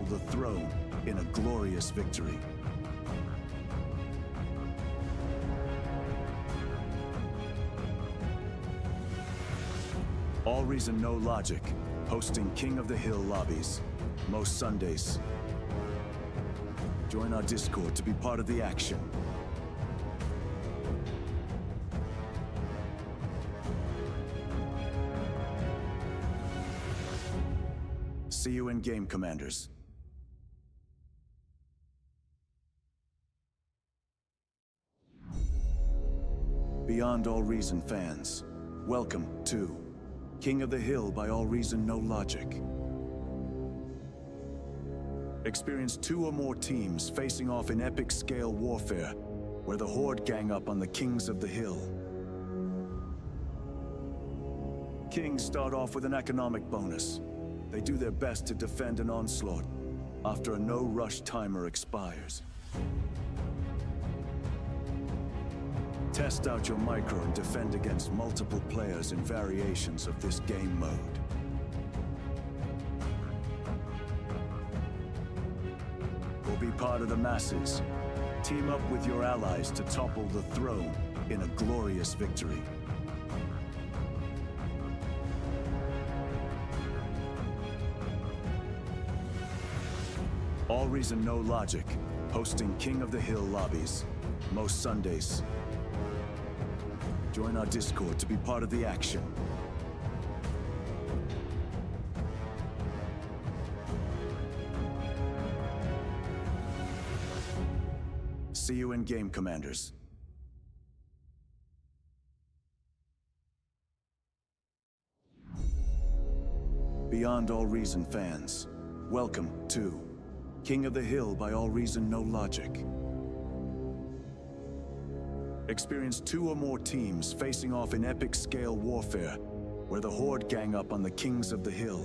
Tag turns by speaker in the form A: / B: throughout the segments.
A: the throne in a glorious victory. AllReasonNoLogic, hosting King of the Hill lobbies, most Sundays. Join our Discord to be part of the action. See you in game, Commanders. Beyond All Reason fans, welcome to King of the Hill by AllReasonNoLogic. Experience 2 or more teams facing off in epic scale warfare, where the Horde gang up on the Kings of the Hill. Kings start off with an economic bonus. They do their best to defend an onslaught after a no-rush timer expires. Test out your micro and defend against multiple players in variations of this game mode. Or be part of the masses. Team up with your allies to topple the throne in a glorious victory. AllReasonNoLogic, hosting King of the Hill lobbies, most Sundays. Join our Discord to be part of the action. See you in game, Commanders. Beyond All Reason fans, welcome to King of the Hill by AllReasonNoLogic. Experience 2 or more teams facing off in epic scale warfare, where the Horde gang up on the Kings of the Hill.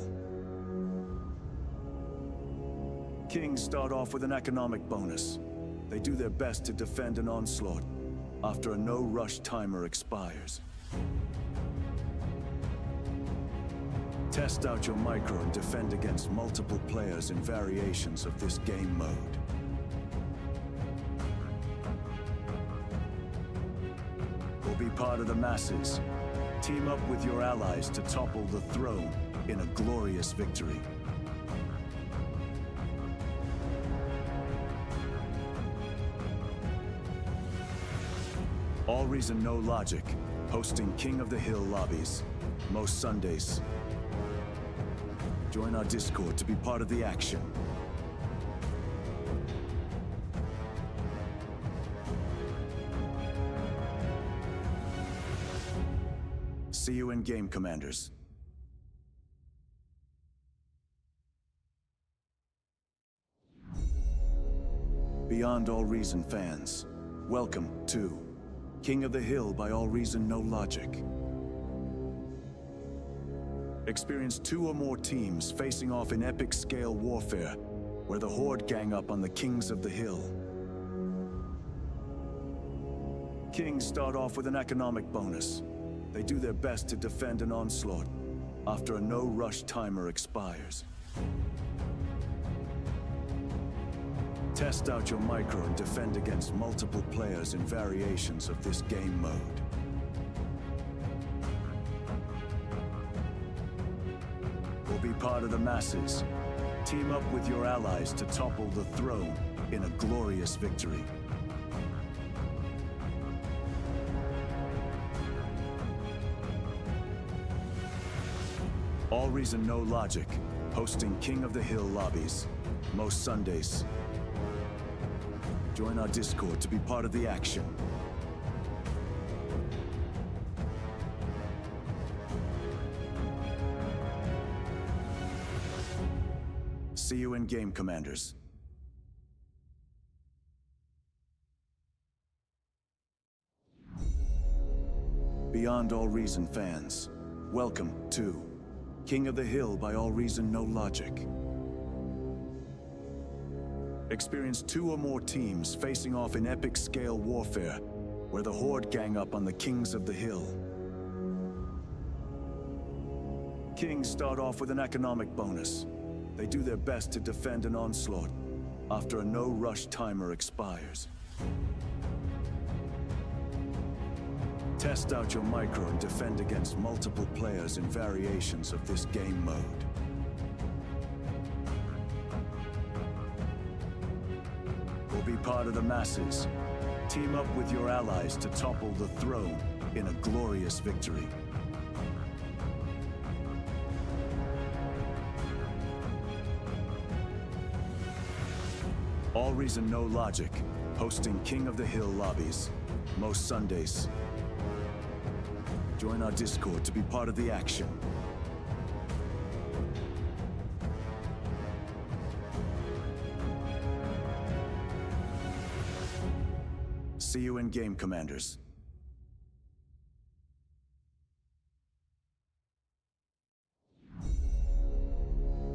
A: Kings start off with an economic bonus. They do their best to defend an onslaught after a no-rush timer expires. Test out your micro and defend against multiple players in variations of this game mode. Or be part of the masses. Team up with your allies to topple the throne in a glorious victory. AllReasonNoLogic, hosting King of the Hill lobbies, most Sundays. Join our Discord to be part of the action. See you in game, Commanders. Beyond All Reason fans, welcome to King of the Hill by AllReasonNoLogic. Experience 2 or more teams facing off in epic scale warfare, where the Horde gang up on the Kings of the Hill. Kings start off with an economic bonus. They do their best to defend an onslaught after a no-rush timer expires. Test out your micro and defend against multiple players in variations of this game mode. Or be part of the masses. Team up with your allies to topple the throne in a glorious victory. AllReasonNoLogic, hosting King of the Hill lobbies, most Sundays. Join our Discord to be part of the action. See you in game, Commanders. Beyond All Reason fans, welcome to King of the Hill by AllReasonNoLogic. Experience 2 or more teams facing off in epic scale warfare, where the Horde gang up on the Kings of the Hill. Kings start off with an economic bonus. They do their best to defend an onslaught after a no-rush timer expires. Test out your micro and defend against multiple players in variations of this game mode. Or be part of the masses. Team up with your allies to topple the throne in a glorious victory. AllReasonNoLogic, hosting King of the Hill lobbies, most Sundays. Join our Discord to be part of the action. See you in game, Commanders.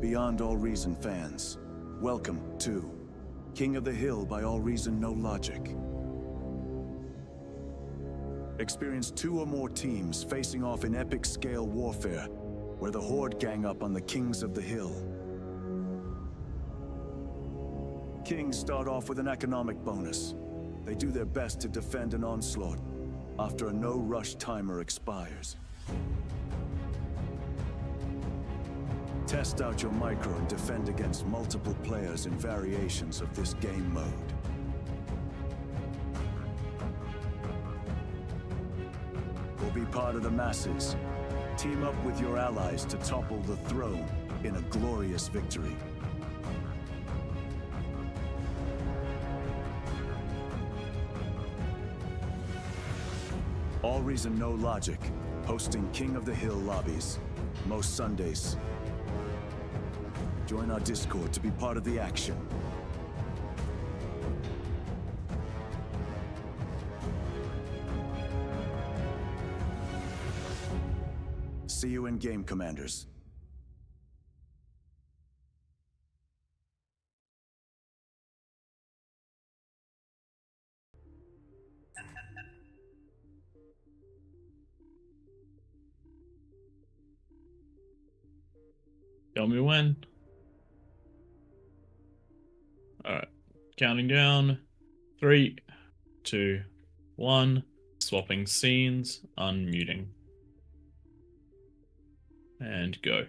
A: Beyond All Reason fans, welcome to King of the Hill by AllReasonNoLogic. Experience 2 or more teams facing off in epic scale warfare, where the Horde gang up on the Kings of the Hill. Kings start off with an economic bonus. They do their best to defend an onslaught after a no-rush timer expires. Test out your micro and defend against multiple players in variations of this game mode. Or be part of the masses. Team up with your allies to topple the throne in a glorious victory. AllReasonNoLogic, hosting King of the Hill lobbies, most Sundays. Join our Discord to be part of the action. See you in game, Commanders.
B: Tell me when. Alright. Counting down. 3, 2, 1. Swapping scenes. Unmuting. And go.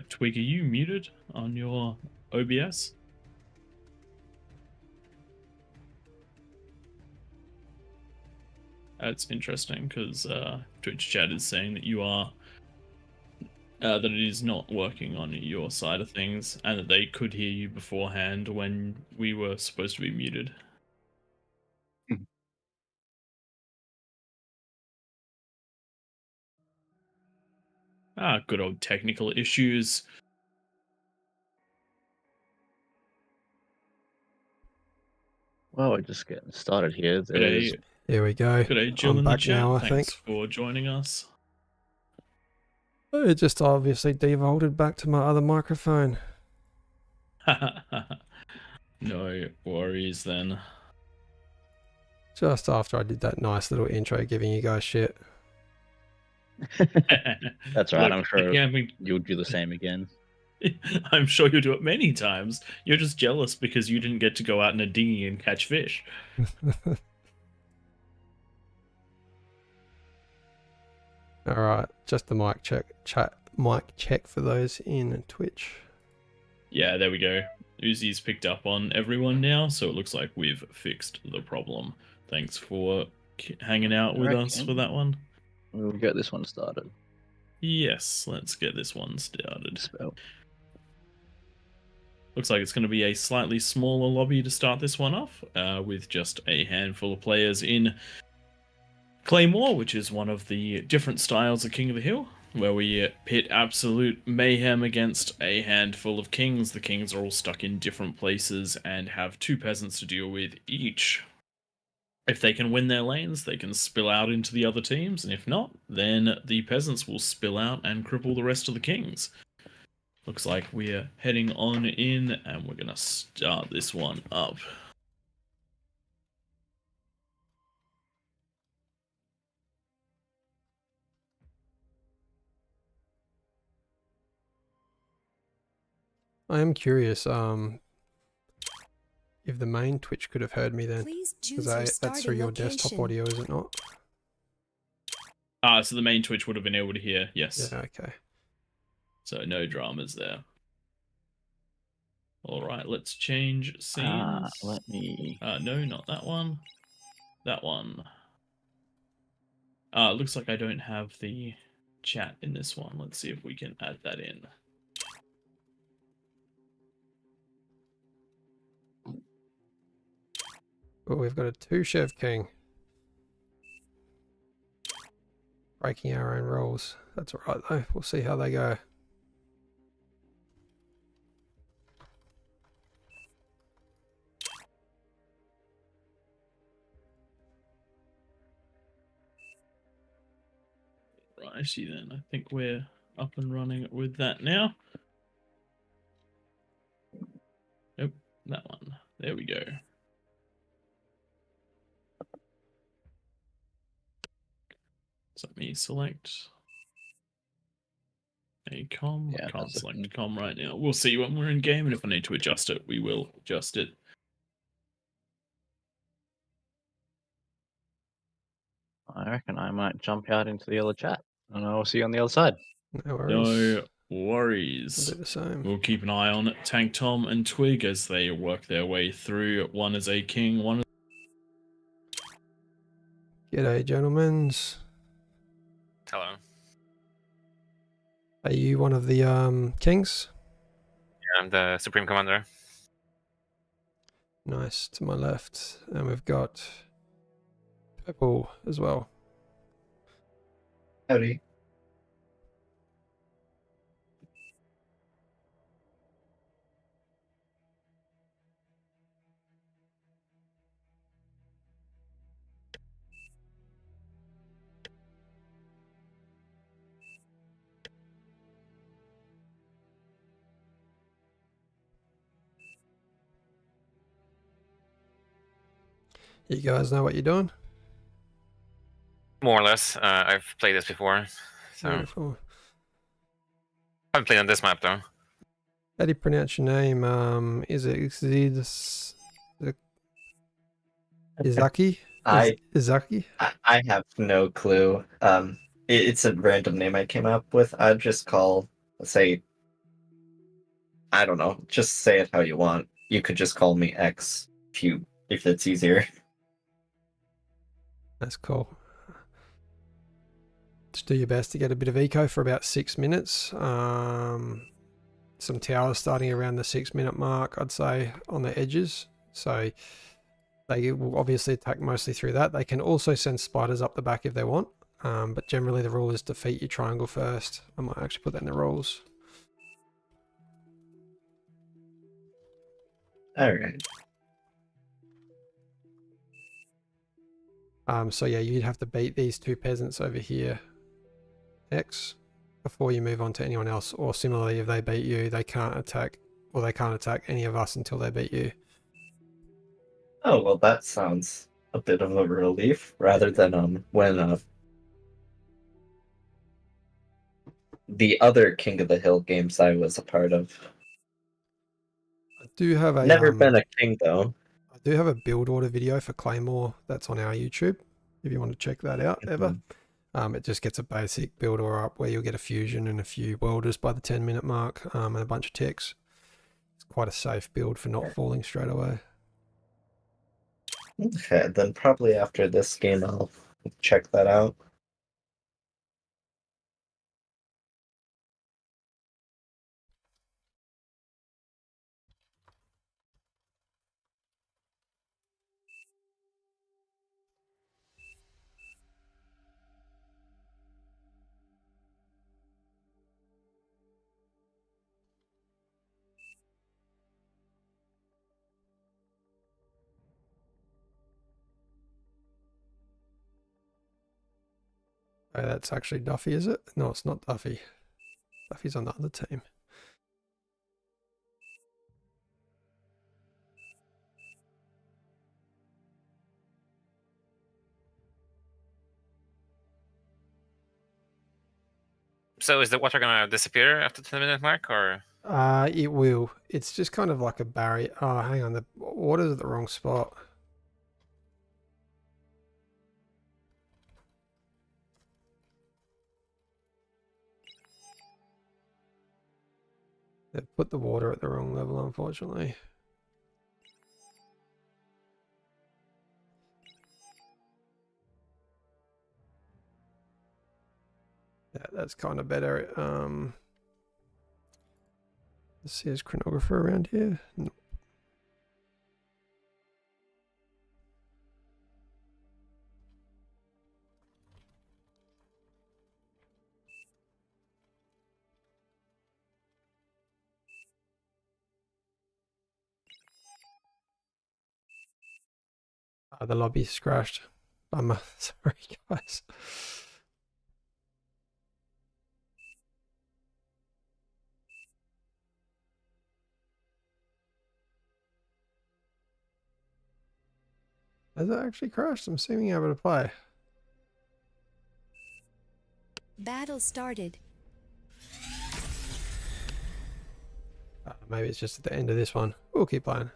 B: Twig, are you muted on your OBS? That's interesting because Twitch chat is saying that you are that it is not working on your side of things, and that they could hear you beforehand when we were supposed to be muted. Good old technical issues.
C: Well, we're just getting started here.
D: Here we go.
B: G'day, Jill
D: I'm
B: in the
D: back
B: chat.
D: now, I
B: Thanks
D: think.
B: for joining us.
D: It just obviously devolted back to my other microphone.
B: No worries then.
D: Just after I did that nice little intro giving you guys shit.
C: That's right.
B: Look,
C: I'm sure
B: again,
C: you'll do the same again.
B: I'm sure you'll do it many times. You're just jealous because you didn't get to go out in a dinghy and catch fish.
D: All right, just the mic check for those in Twitch.
B: Yeah, there we go. Uzi's picked up on everyone now, so it looks like we've fixed the problem. Thanks for hanging out with us for that one.
C: We'll get this one started.
B: Yes, let's get this one started.
C: Spell.
B: Looks like it's going to be a slightly smaller lobby to start this one off, with just a handful of players in Claymore, which is one of the different styles of King of the Hill, where we pit absolute mayhem against a handful of kings. The kings are all stuck in different places and have 2 peasants to deal with each. If they can win their lanes, they can spill out into the other teams, and if not, then the peasants will spill out and cripple the rest of the kings. Looks like we're heading on in, and we're going to start this one up.
D: I am curious if the main Twitch could have heard me then. Because that's through your desktop audio, is it not?
B: So the main Twitch would have been able to hear, yes.
D: Yeah, okay.
B: So no dramas there. Alright, let's change scenes.
C: Let me...
B: No, not that one. That one. Looks like I don't have the chat in this one. Let's see if we can add that in.
D: Oh, we've got a 2 Chev King. Breaking our own rules. That's alright though. We'll see how they go.
B: Righty then. I think we're up and running with that now. Nope, that one. There we go. So let me select a com.
C: Yeah,
B: I can't select a com right now. We'll see when we're in game, and if I need to adjust it, we will adjust it.
C: I reckon I might jump out into the other chat, and I'll see you on the other side.
D: No worries.
B: No worries.
D: We'll do the same.
B: We'll keep an eye on Tank Tom and Twig as they work their way through. One is a king, one is...
D: G'day, gentlemen.
E: Hello.
D: Are you one of the kings?
E: Yeah, I'm the Supreme Commander.
D: Nice, to my left. And we've got purple as well.
F: Howdy.
D: You guys know what you're doing?
E: More or less. I've played this before. So
D: Beautiful.
E: I haven't played on this map though.
D: How do you pronounce your name? Is it Izaki? Izaki?
F: I have no clue. It's a random name I came up with. I'd just call, say, I don't know. Just say it how you want. You could just call me X if it's easier.
D: That's cool. Just do your best to get a bit of eco for about 6 minutes. Some towers starting around the 6-minute mark, I'd say, on the edges. So they will obviously attack mostly through that. They can also send spiders up the back if they want. But generally the rule is defeat your triangle first. I might actually put that in the rules.
F: Alright.
D: So yeah, you'd have to beat these 2 peasants over here, X, before you move on to anyone else. Or similarly, if they beat you, they can't attack, or they can't attack any of us until they beat you.
F: Oh, well, that sounds a bit of a relief, rather than when the other King of the Hill games I was a part of.
D: I do have a
F: Never been a king, though.
D: I do have a build order video for Claymore that's on our YouTube, if you want to check that out ever. It just gets a basic builder up where you'll get a fusion and a few welders by the 10-minute mark, and a bunch of ticks. It's quite a safe build for not falling straight away.
F: Okay, then probably after this game I'll check that out.
D: Oh, that's actually Duffy, is it? No, it's not Duffy. Duffy's on the other team.
E: So is the water gonna disappear after the 10-minute mark, or?
D: It will. It's just kind of like a barrier. Oh, hang on. The water's at the wrong spot. They've put the water at the wrong level, unfortunately. Yeah, that's kind of better. Let's see, is chronographer around here? No. The lobby's crashed. I'm sorry, guys. Has it actually crashed? I'm seeming able to play.
G: Battle started.
D: Maybe it's just at the end of this one. We'll keep playing.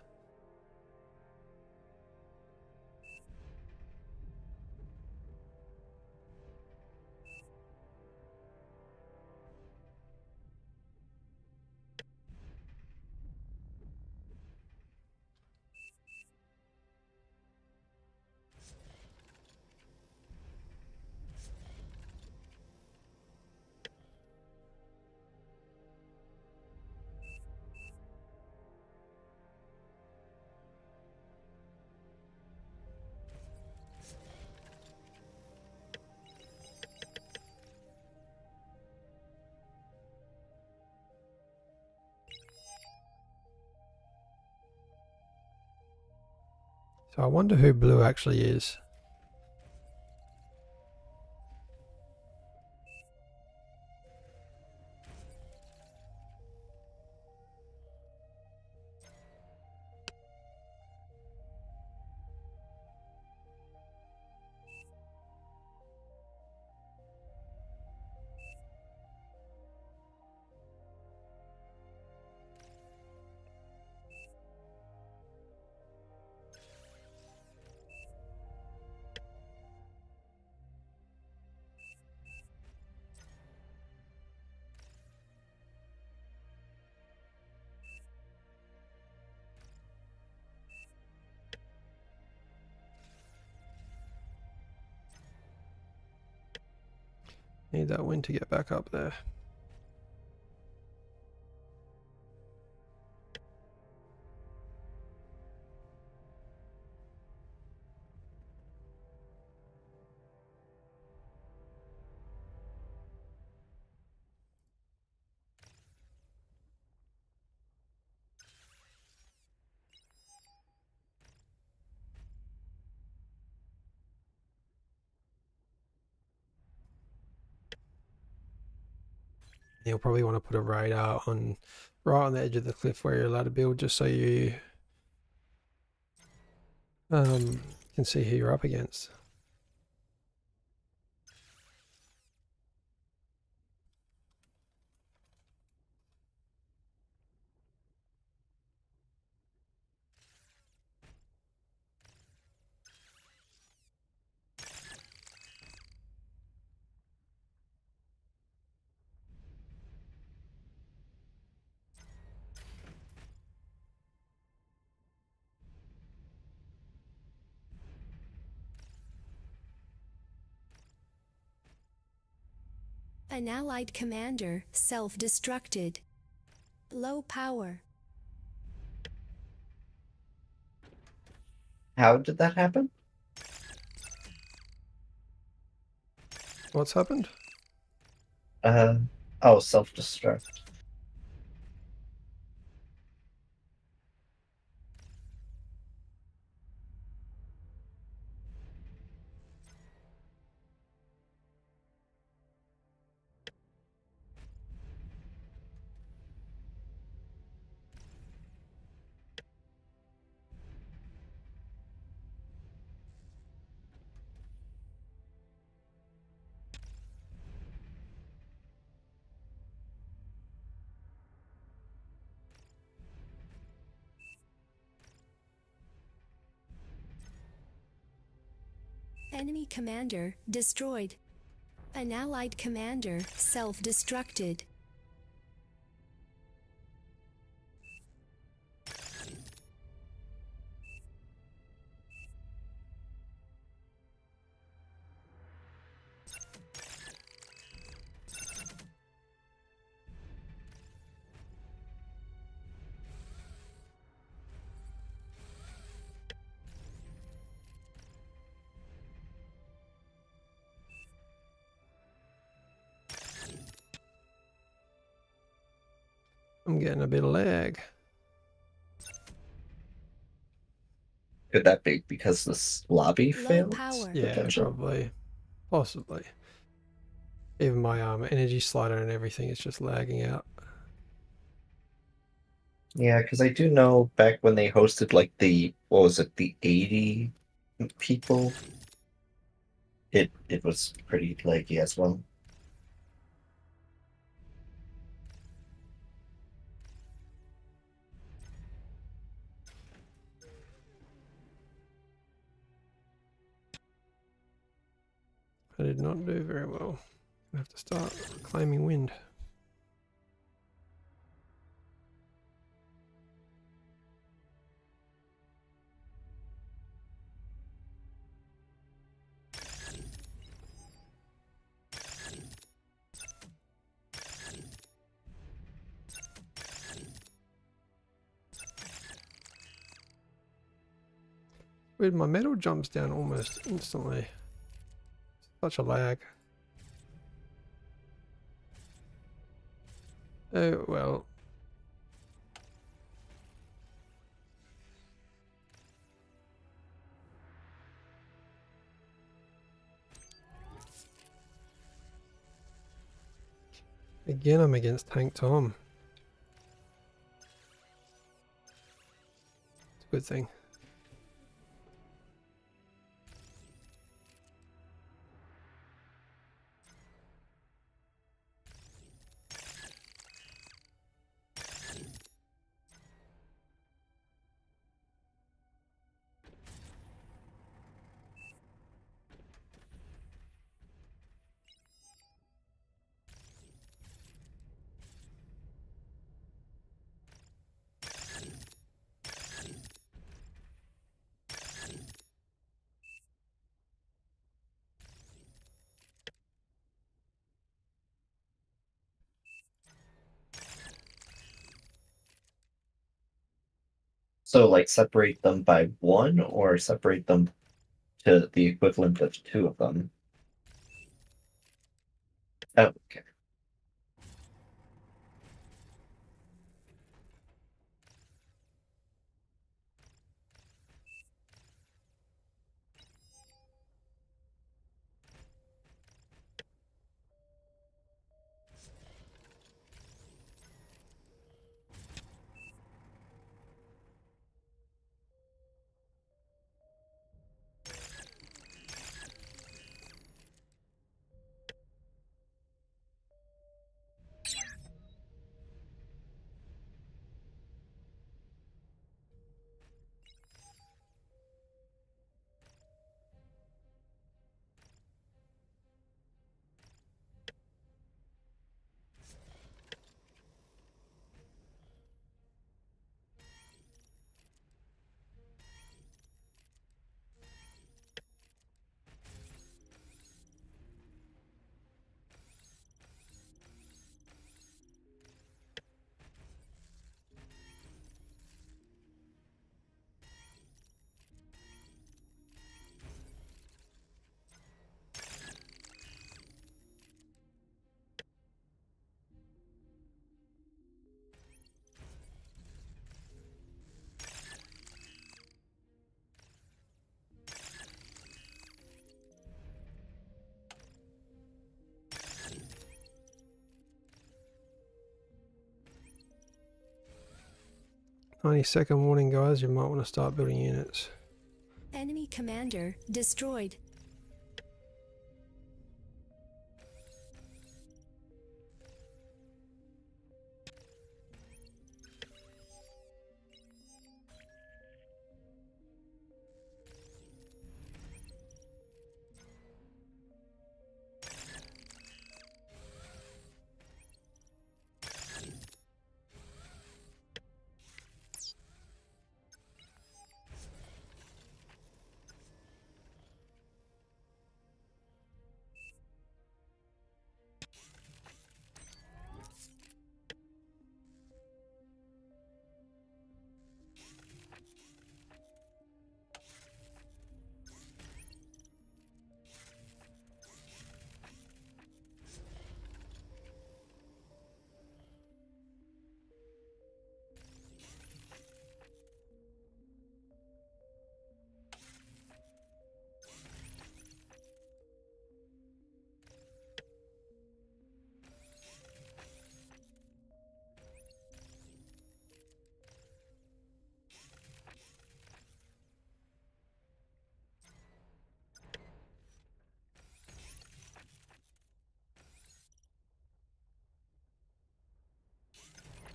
D: So I wonder who blue actually is. Need that wind to get back up there. You'll probably want to put a radar on right on the edge of the cliff where you're allowed to build, just so you can see who you're up against.
G: An allied commander self-destructed. Low power.
F: How did that happen?
D: What's happened?
F: Oh, self-destruct.
G: Enemy commander destroyed. An allied commander self-destructed.
D: I'm getting a bit of lag.
F: Could that be because this lobby
G: Low
F: failed?
G: power.
D: Yeah,
F: Potentially?
D: probably. Possibly. Even my energy slider and everything is just lagging out.
F: Yeah, because I do know back when they hosted like the what was it, the 80 people, it was pretty laggy as well.
D: I did not do very well. I have to start claiming wind. Weird, my metal jumps down almost instantly. Such a lag. Oh well. Again, I'm against Tank Tom. It's a good thing.
F: So like separate them by one or separate them to the equivalent of two of them. Oh, okay.
D: 90-second warning, guys. You might want to start building units.
G: Enemy commander destroyed.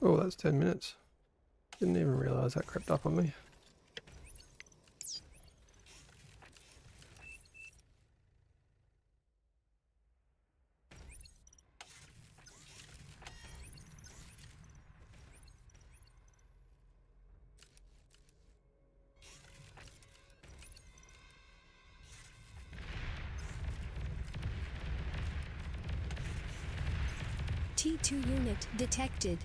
D: Oh, that's 10 minutes. Didn't even realise that crept up on me.
G: T2 unit detected.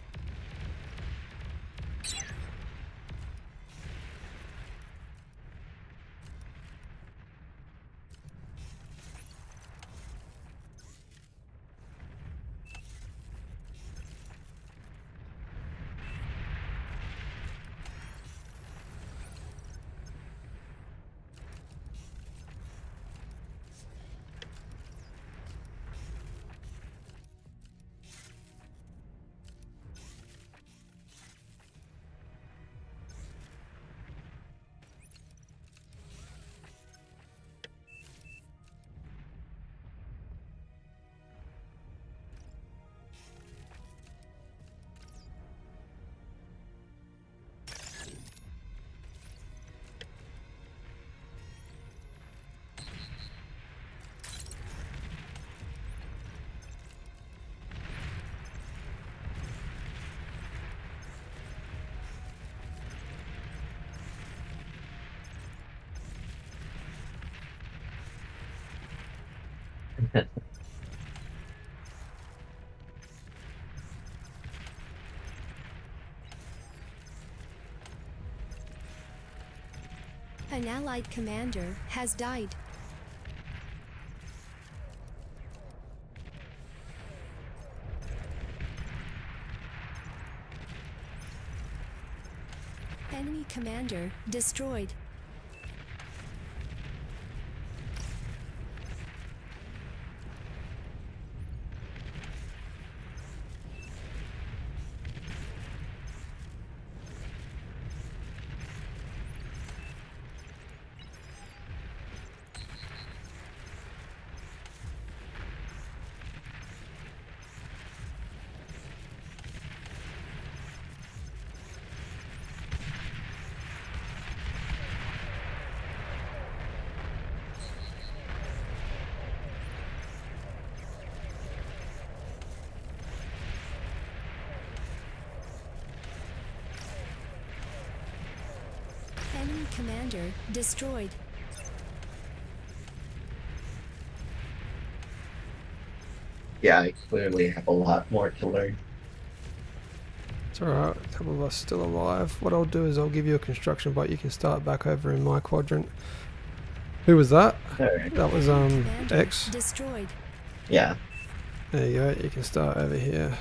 G: An allied commander has died. Enemy commander destroyed. Enemy commander destroyed.
F: Yeah, I clearly have a lot more to learn.
D: It's alright, a couple of us still alive. What I'll do is I'll give you a construction bot. You can start back over in my quadrant. Who was that?
F: Alright.
D: That was
G: Commander
D: X.
G: destroyed.
F: Yeah.
D: There you go. You can start over here.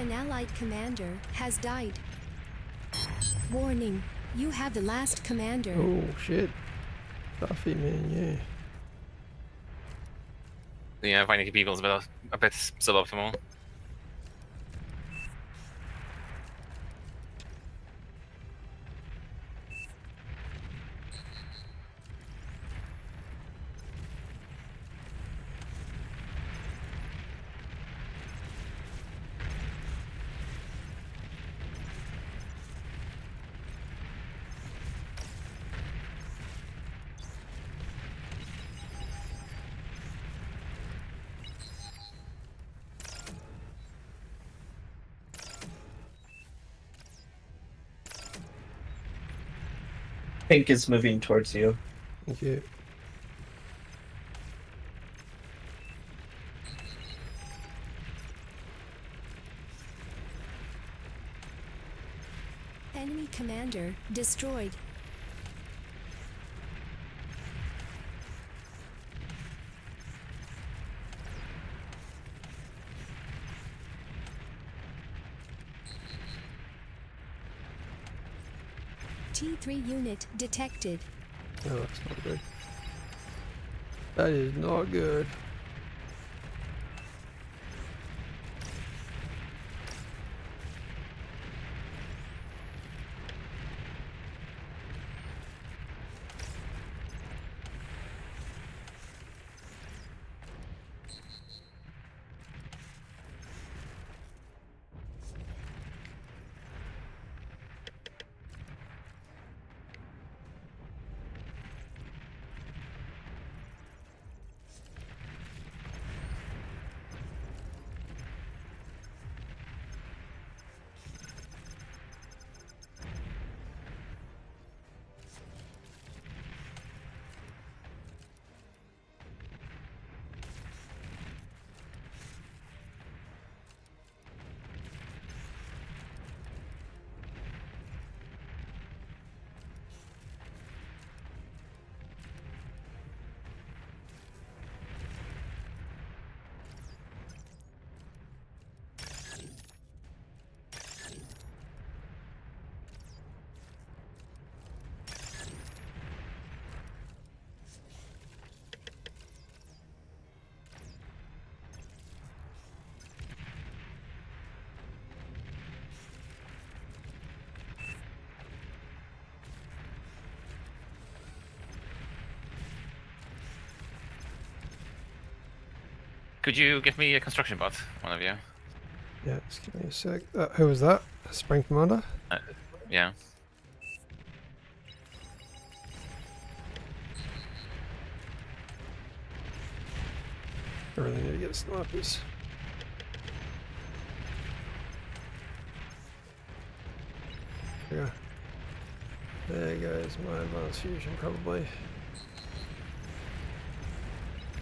G: An allied commander has died. Warning, you have the last commander.
D: Oh shit. Stuffy, man, yeah.
E: Yeah, finding people is a bit suboptimal.
F: Pink is moving towards you.
D: Thank you.
G: Enemy commander destroyed. T3 unit detected.
D: No, that's not good. That is not good.
E: Could you give me a construction bot, one of you?
D: Yeah, just give me a sec. Who was that? Spring Commander?
E: Yeah.
D: I really need to get snipers. Yeah. There goes my advanced fusion, probably.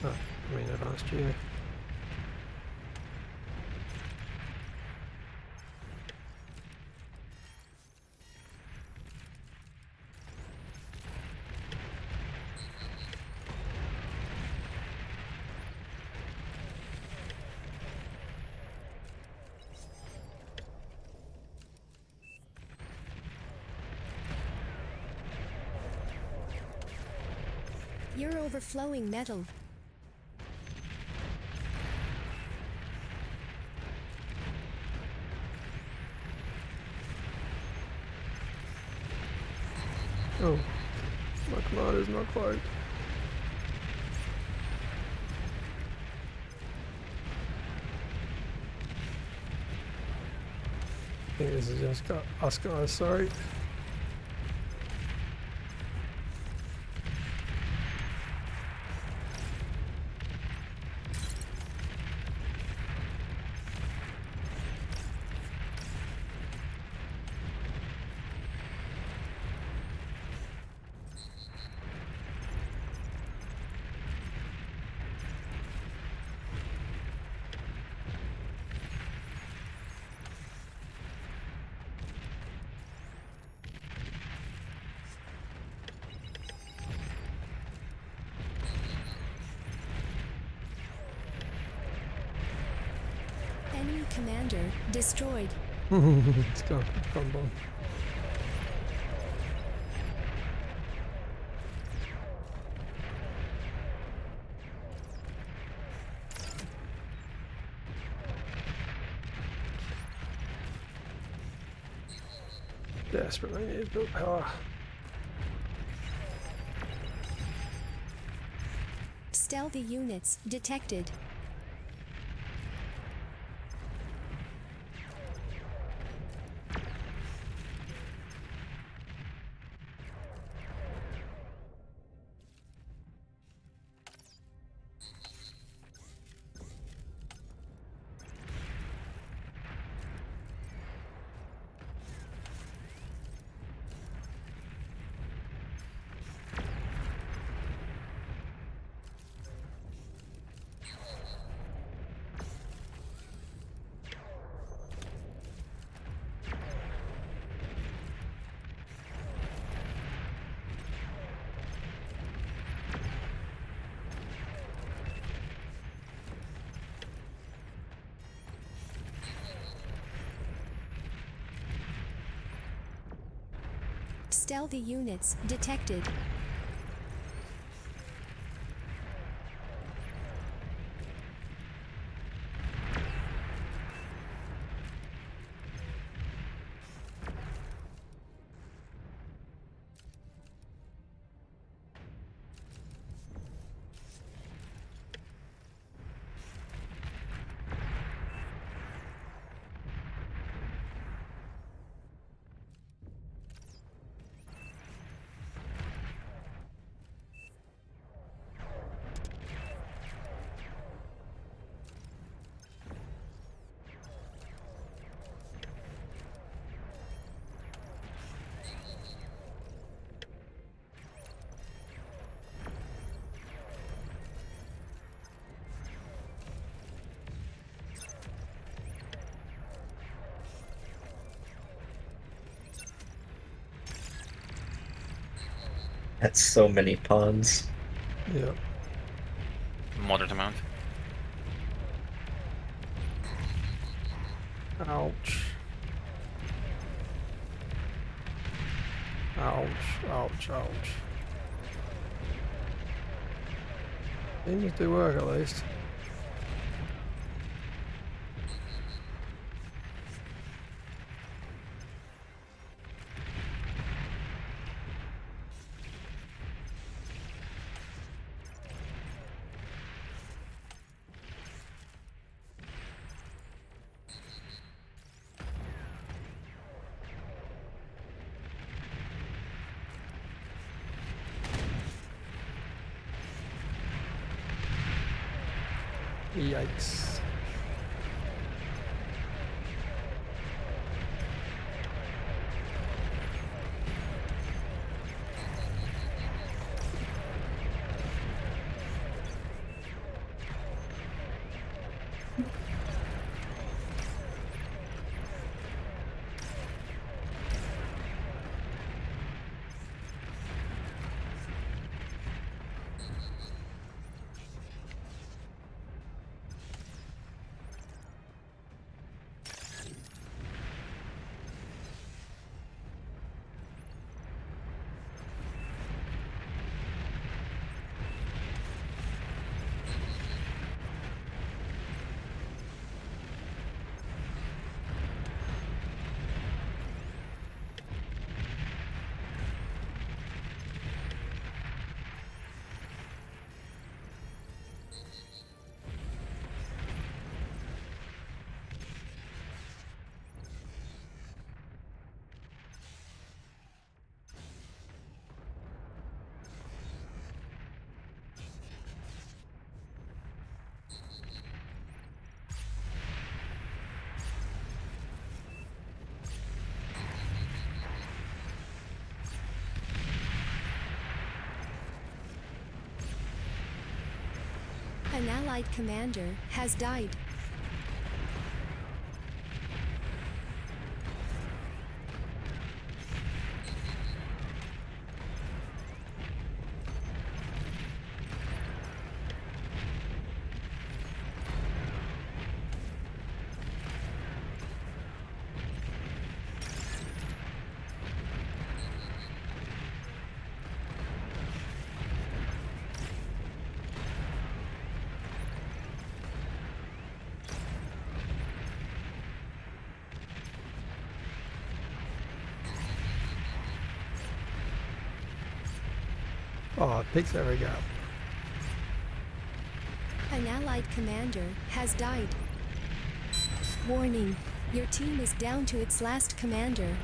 D: Oh, I mean advanced geo.
G: You're overflowing metal.
D: Oh, my commander's not cloaked. I think this is just us guys, sorry.
G: commander destroyed.
D: It's gone bomb. Desperately need build power.
G: Stealthy units detected. Stealthy units detected.
F: That's so many pawns.
D: Yeah.
E: Moderate amount.
D: Ouch. Ouch, ouch, ouch. Seems to work at least. Yikes.
G: An allied commander has died.
D: Oh, picks there we go.
G: An allied commander has died. Warning, your team is down to its last commander.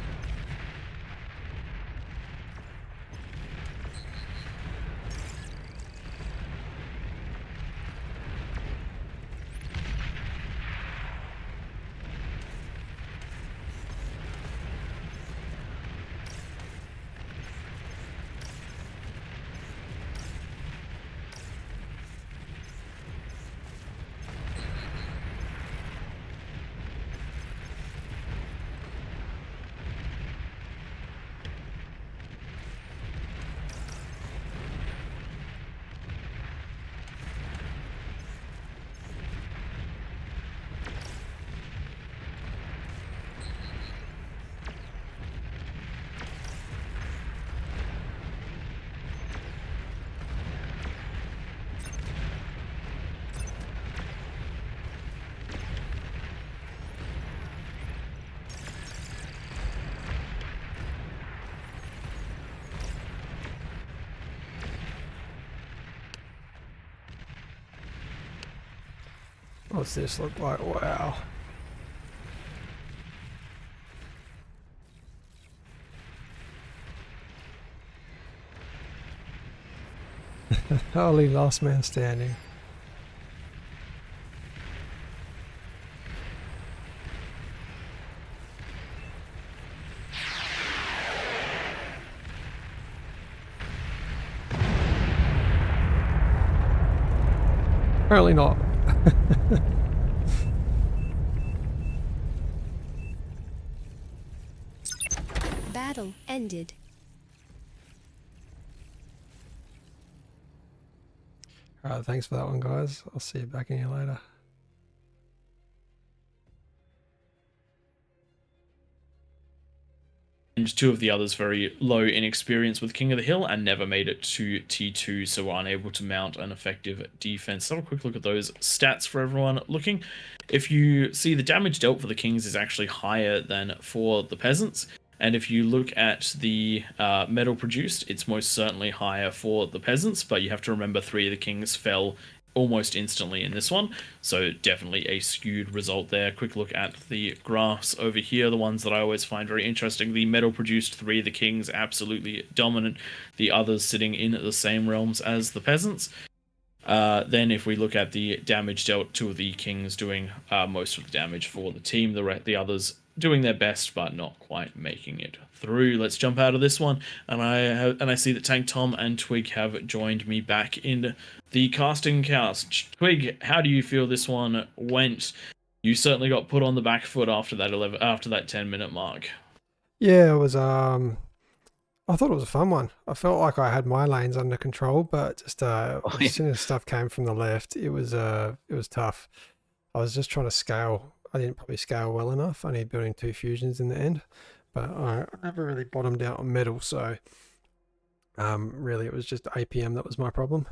D: What's this look like? Wow. Holy last man standing. Apparently not.
G: Battle ended.
D: Alright, thanks for that one, guys. I'll see you back in here later.
B: And two of the others very low in experience with King of the Hill and never made it to T2, so were unable to mount an effective defense. Let's have a quick look at those stats for everyone looking. If you see, the damage dealt for the Kings is actually higher than for the Peasants. And if you look at the metal produced, it's most certainly higher for the Peasants, but you have to remember 3 of the Kings fell almost instantly in this one, so definitely a skewed result there. Quick look at the graphs over here, the ones that I always find very interesting. The metal produced 3 of the Kings absolutely dominant, the others sitting in the same realms as the Peasants. Then if we look at the damage dealt, 2 of the Kings doing most of the damage for the team, the others doing their best but not quite making it through. Let's jump out of this one, and I see that Tank Tom and Twig have joined me back in the casting cast. Twig, how do you feel this one went? You certainly got put on the back foot after that 10-minute mark.
D: Yeah, it was I thought it was a fun one. I felt like I had my lanes under control, but just as soon as stuff came from the left, it was tough. I was just trying to scale. I didn't probably scale well enough. I ended building 2 fusions in the end, but I never really bottomed out on metal, so really it was just APM that was my problem.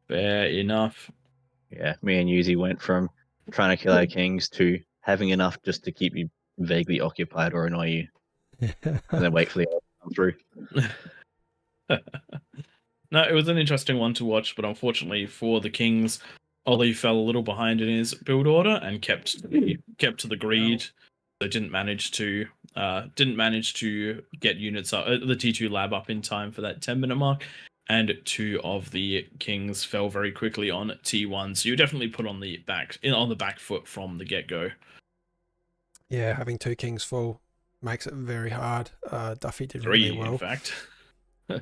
B: Fair enough.
C: Yeah, me and Yuzi went from trying to kill our kings to having enough just to keep you vaguely occupied or annoy you, and then wait for the other to come through.
B: No, it was an interesting one to watch, but unfortunately for the Kings, Ollie fell a little behind in his build order and kept to the greed, so didn't manage to get units up, the T2 lab up in time for that 10-minute mark, and 2 of the Kings fell very quickly on T1. So you definitely put on the back foot from the get-go.
D: Yeah, having 2 Kings fall makes it very hard. Duffy did
B: 3,
D: really well.
B: in fact.
D: I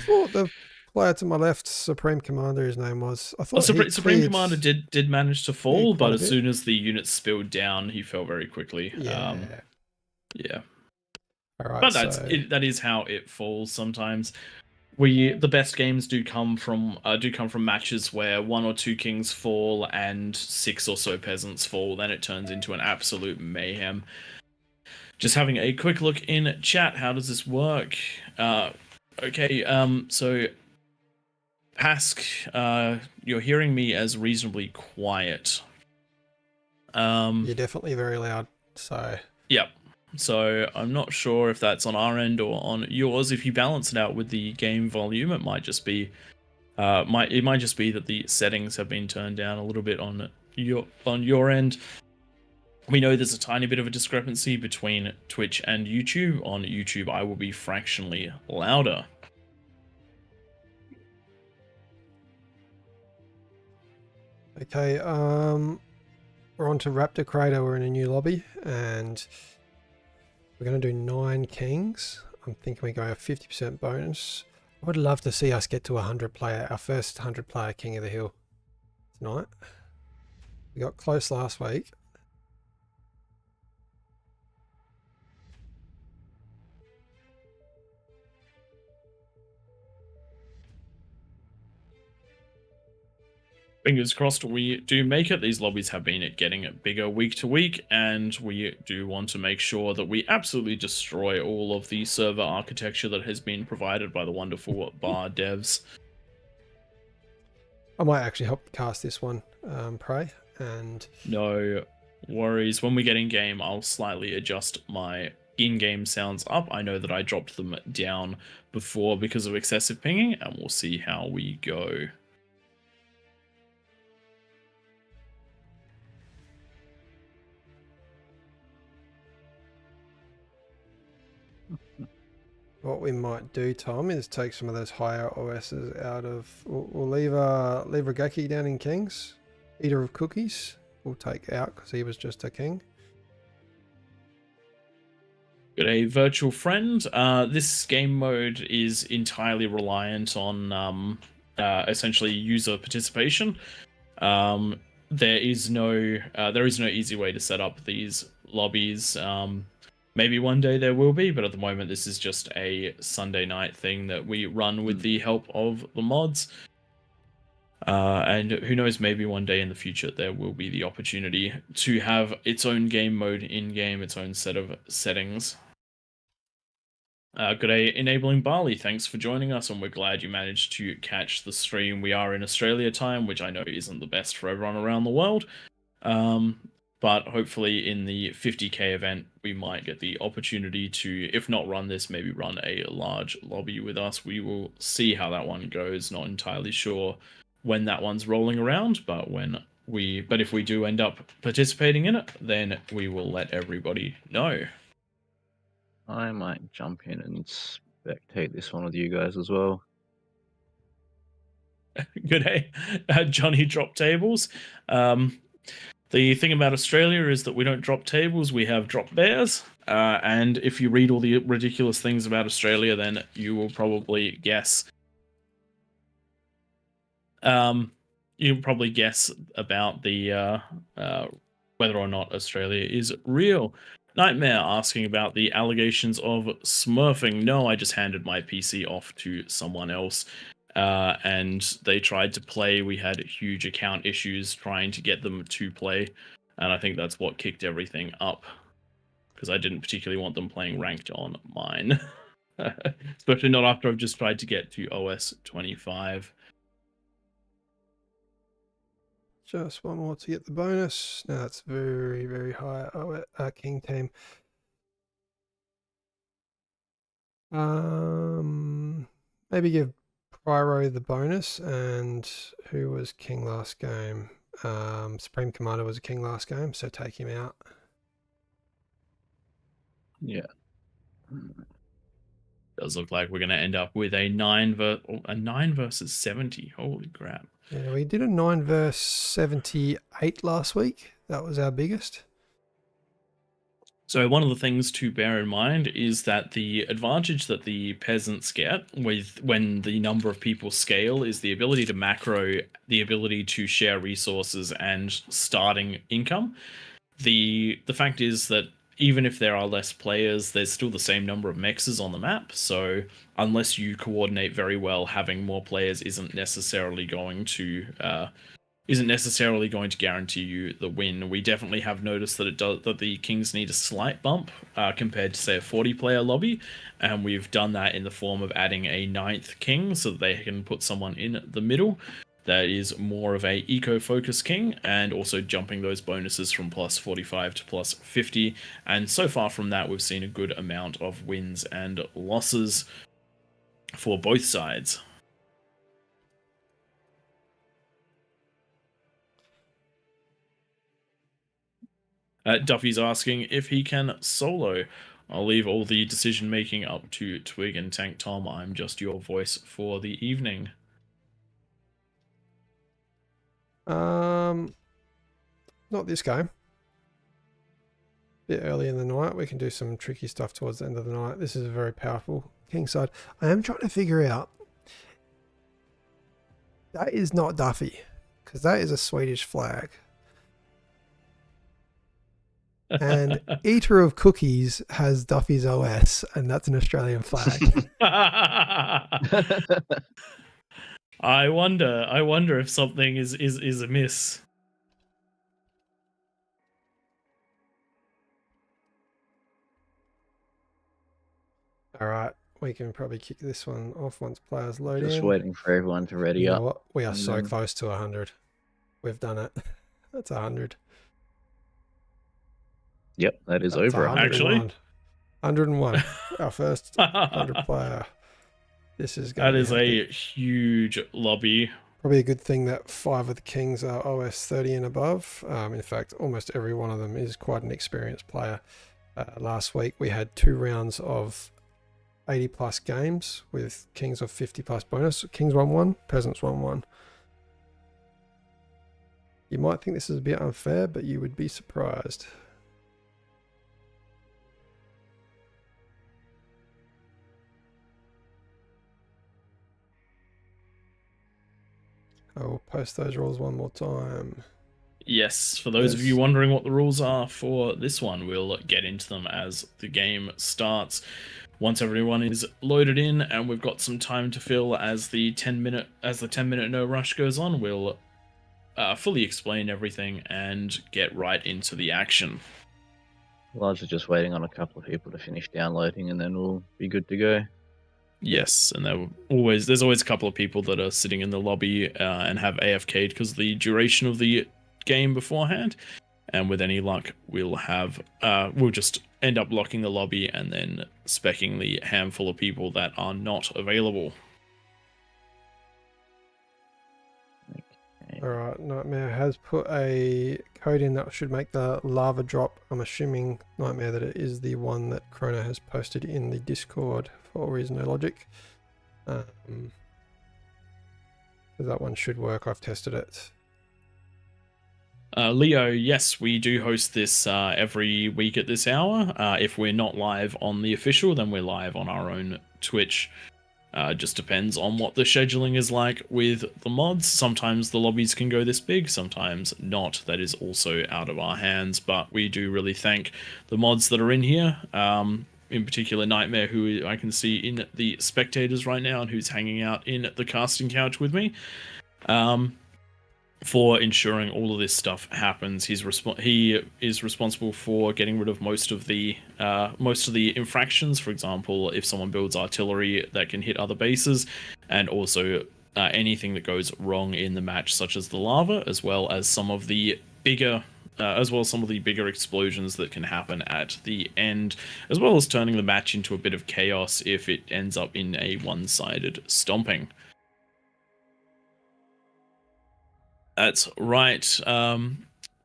D: thought the player to my left, Supreme Commander, his name was. I thought
B: Supreme Commander did manage to fall, but as
D: bit.
B: soon as the units spilled down, he fell very quickly.
D: Yeah.
B: Yeah.
D: All right.
B: But that is how it falls sometimes. The best games do come from matches where 1 or 2 Kings fall and 6 or so Peasants fall. Then it turns into an absolute mayhem. Just having a quick look in chat. How does this work? Okay. So Pask, you're hearing me as reasonably quiet.
D: You're definitely very loud. So.
B: Yep. So I'm not sure if that's on our end or on yours. If you balance it out with the game volume, it might just be it might just be that the settings have been turned down a little bit on your end. We know there's a tiny bit of a discrepancy between Twitch and YouTube. On YouTube, I will be fractionally louder.
D: Okay, we're on to Raptor Crater. We're in a new lobby, and we're going to do 9 kings. I'm thinking we go a 50% bonus. I would love to see us get to 100 player, our first 100 player King of the Hill tonight. We got close last week.
B: Fingers crossed we do make it. These lobbies have been getting bigger week to week, and we do want to make sure that we absolutely destroy all of the server architecture that has been provided by the wonderful bar devs.
D: I might actually help cast this one, Prey, and...
B: No worries. When we get in game, I'll slightly adjust my in-game sounds up. I know that I dropped them down before because of excessive pinging, and we'll see how we go.
D: What we might do, Tom, is take some of those higher OSs out of... We'll leave Regeki down in Kings. Eater of Cookies we'll take out because he was just a king.
B: Got a virtual friend. This game mode is entirely reliant on essentially user participation. There is no easy way to set up these lobbies. Maybe one day there will be, but at the moment this is just a Sunday night thing that we run with the help of the mods. And who knows, maybe one day in the future there will be the opportunity to have its own game mode in-game, its own set of settings. Good day, Enabling Barley, thanks for joining us, and we're glad you managed to catch the stream. We are in Australia time, which I know isn't the best for everyone around the world. But hopefully in the 50k event, we might get the opportunity to, if not run this, maybe run a large lobby with us. We will see how that one goes. Not entirely sure when that one's rolling around, but if we do end up participating in it, then we will let everybody know.
C: I might jump in and spectate this one with you guys as well.
B: Good day. Johnny drop tables. The thing about Australia is that we don't drop tables, we have drop bears. And if you read all the ridiculous things about Australia, then you will probably guess. You'll probably guess about the whether or not Australia is real. Nightmare asking about the allegations of smurfing. No, I just handed my PC off to someone else. And they tried to play. We had huge account issues trying to get them to play, and I think that's what kicked everything up, because I didn't particularly want them playing ranked on mine. Especially not after I've just tried to get to OS 25.
D: Just one more to get the bonus. Now that's very, very high. King team. Maybe give Pyro the bonus. And who was king last game? Supreme Commander was a king last game, so take him out.
C: Yeah.
B: Does look like we're going to end up with a 9 versus 70. Holy crap.
D: Yeah, we did a 9 versus 78 last week. That was our biggest.
B: So one of the things to bear in mind is that the advantage that the peasants get when the number of people scale is the ability to macro, the ability to share resources, and starting income. The fact is that even if there are less players, there's still the same number of mexes on the map. So unless you coordinate very well, having more players isn't necessarily going to guarantee you the win. We definitely have noticed that that the Kings need a slight bump compared to, say, a 40-player lobby, and we've done that in the form of adding a 9th King so that they can put someone in the middle. that is more of a eco-focused king, and also jumping those bonuses from plus 45 to plus 50. And so far from that, we've seen a good amount of wins and losses for both sides. Duffy's asking if he can solo. I'll leave all the decision making up to Twig and Tank Tom. I'm just your voice for the evening.
D: Not this game. Bit early in the night. We can do some tricky stuff towards the end of the night. This is a very powerful king side. I am trying to figure out. That is not Duffy, because that is a Swedish flag. And Eater of Cookies has Duffy's OS, and that's an Australian flag.
B: I wonder if something is amiss.
D: All right, we can probably kick this one off once players load
C: Just
D: in.
C: waiting for everyone to ready
D: You know
C: up.
D: what? We are so
C: then-
D: close to 100. We've done it. That's 100.
C: Yep, that is
D: That's
C: over.
D: 101.
B: Actually?
D: 101. Our first 100 player. This is going
B: That
D: to
B: is a huge lobby.
D: probably a good thing that 5 of the kings are OS 30 and above. In fact, almost every one of them is quite an experienced player. Last week we had 2 rounds of 80 plus games with kings of 50 plus bonus. Kings 1-1, peasants 1-1. You might think this is a bit unfair, but you would be surprised. I will post those rules one more time.
B: Yes, for those of
D: Yes.
B: you wondering what the rules are for this one, we'll get into them as the game starts. Once everyone is loaded in and we've got some time to fill as the 10-minute no rush goes on, we'll fully explain everything and get right into the action.
C: Largely just waiting on a couple of people to finish downloading, and then we'll be good to go.
B: Yes, and there's always a couple of people that are sitting in the lobby and have AFK'd because of the duration of the game beforehand. And with any luck, we'll just end up locking the lobby and then speccing the handful of people that are not available.
D: All right, Nightmare has put a code in that should make the lava drop. I'm assuming, Nightmare, that it is the one that Chrono has posted in the Discord for AllReasonNoLogic. So that one should work. I've tested it.
B: Leo, yes, we do host this every week at this hour. If we're not live on the official, then we're live on our own Twitch. Just depends on what the scheduling is like with the mods. Sometimes the lobbies can go this big, sometimes not. That is also out of our hands, but we do really thank the mods that are in here. In particular, Nightmare, who I can see in the spectators right now and who's hanging out in the casting couch with me. For ensuring all of this stuff happens. He is responsible for getting rid of most of the infractions. For example, if someone builds artillery that can hit other bases, and also anything that goes wrong in the match, such as the lava, as well as some of the bigger explosions that can happen at the end, as well as turning the match into a bit of chaos if it ends up in a one-sided stomping. That's right.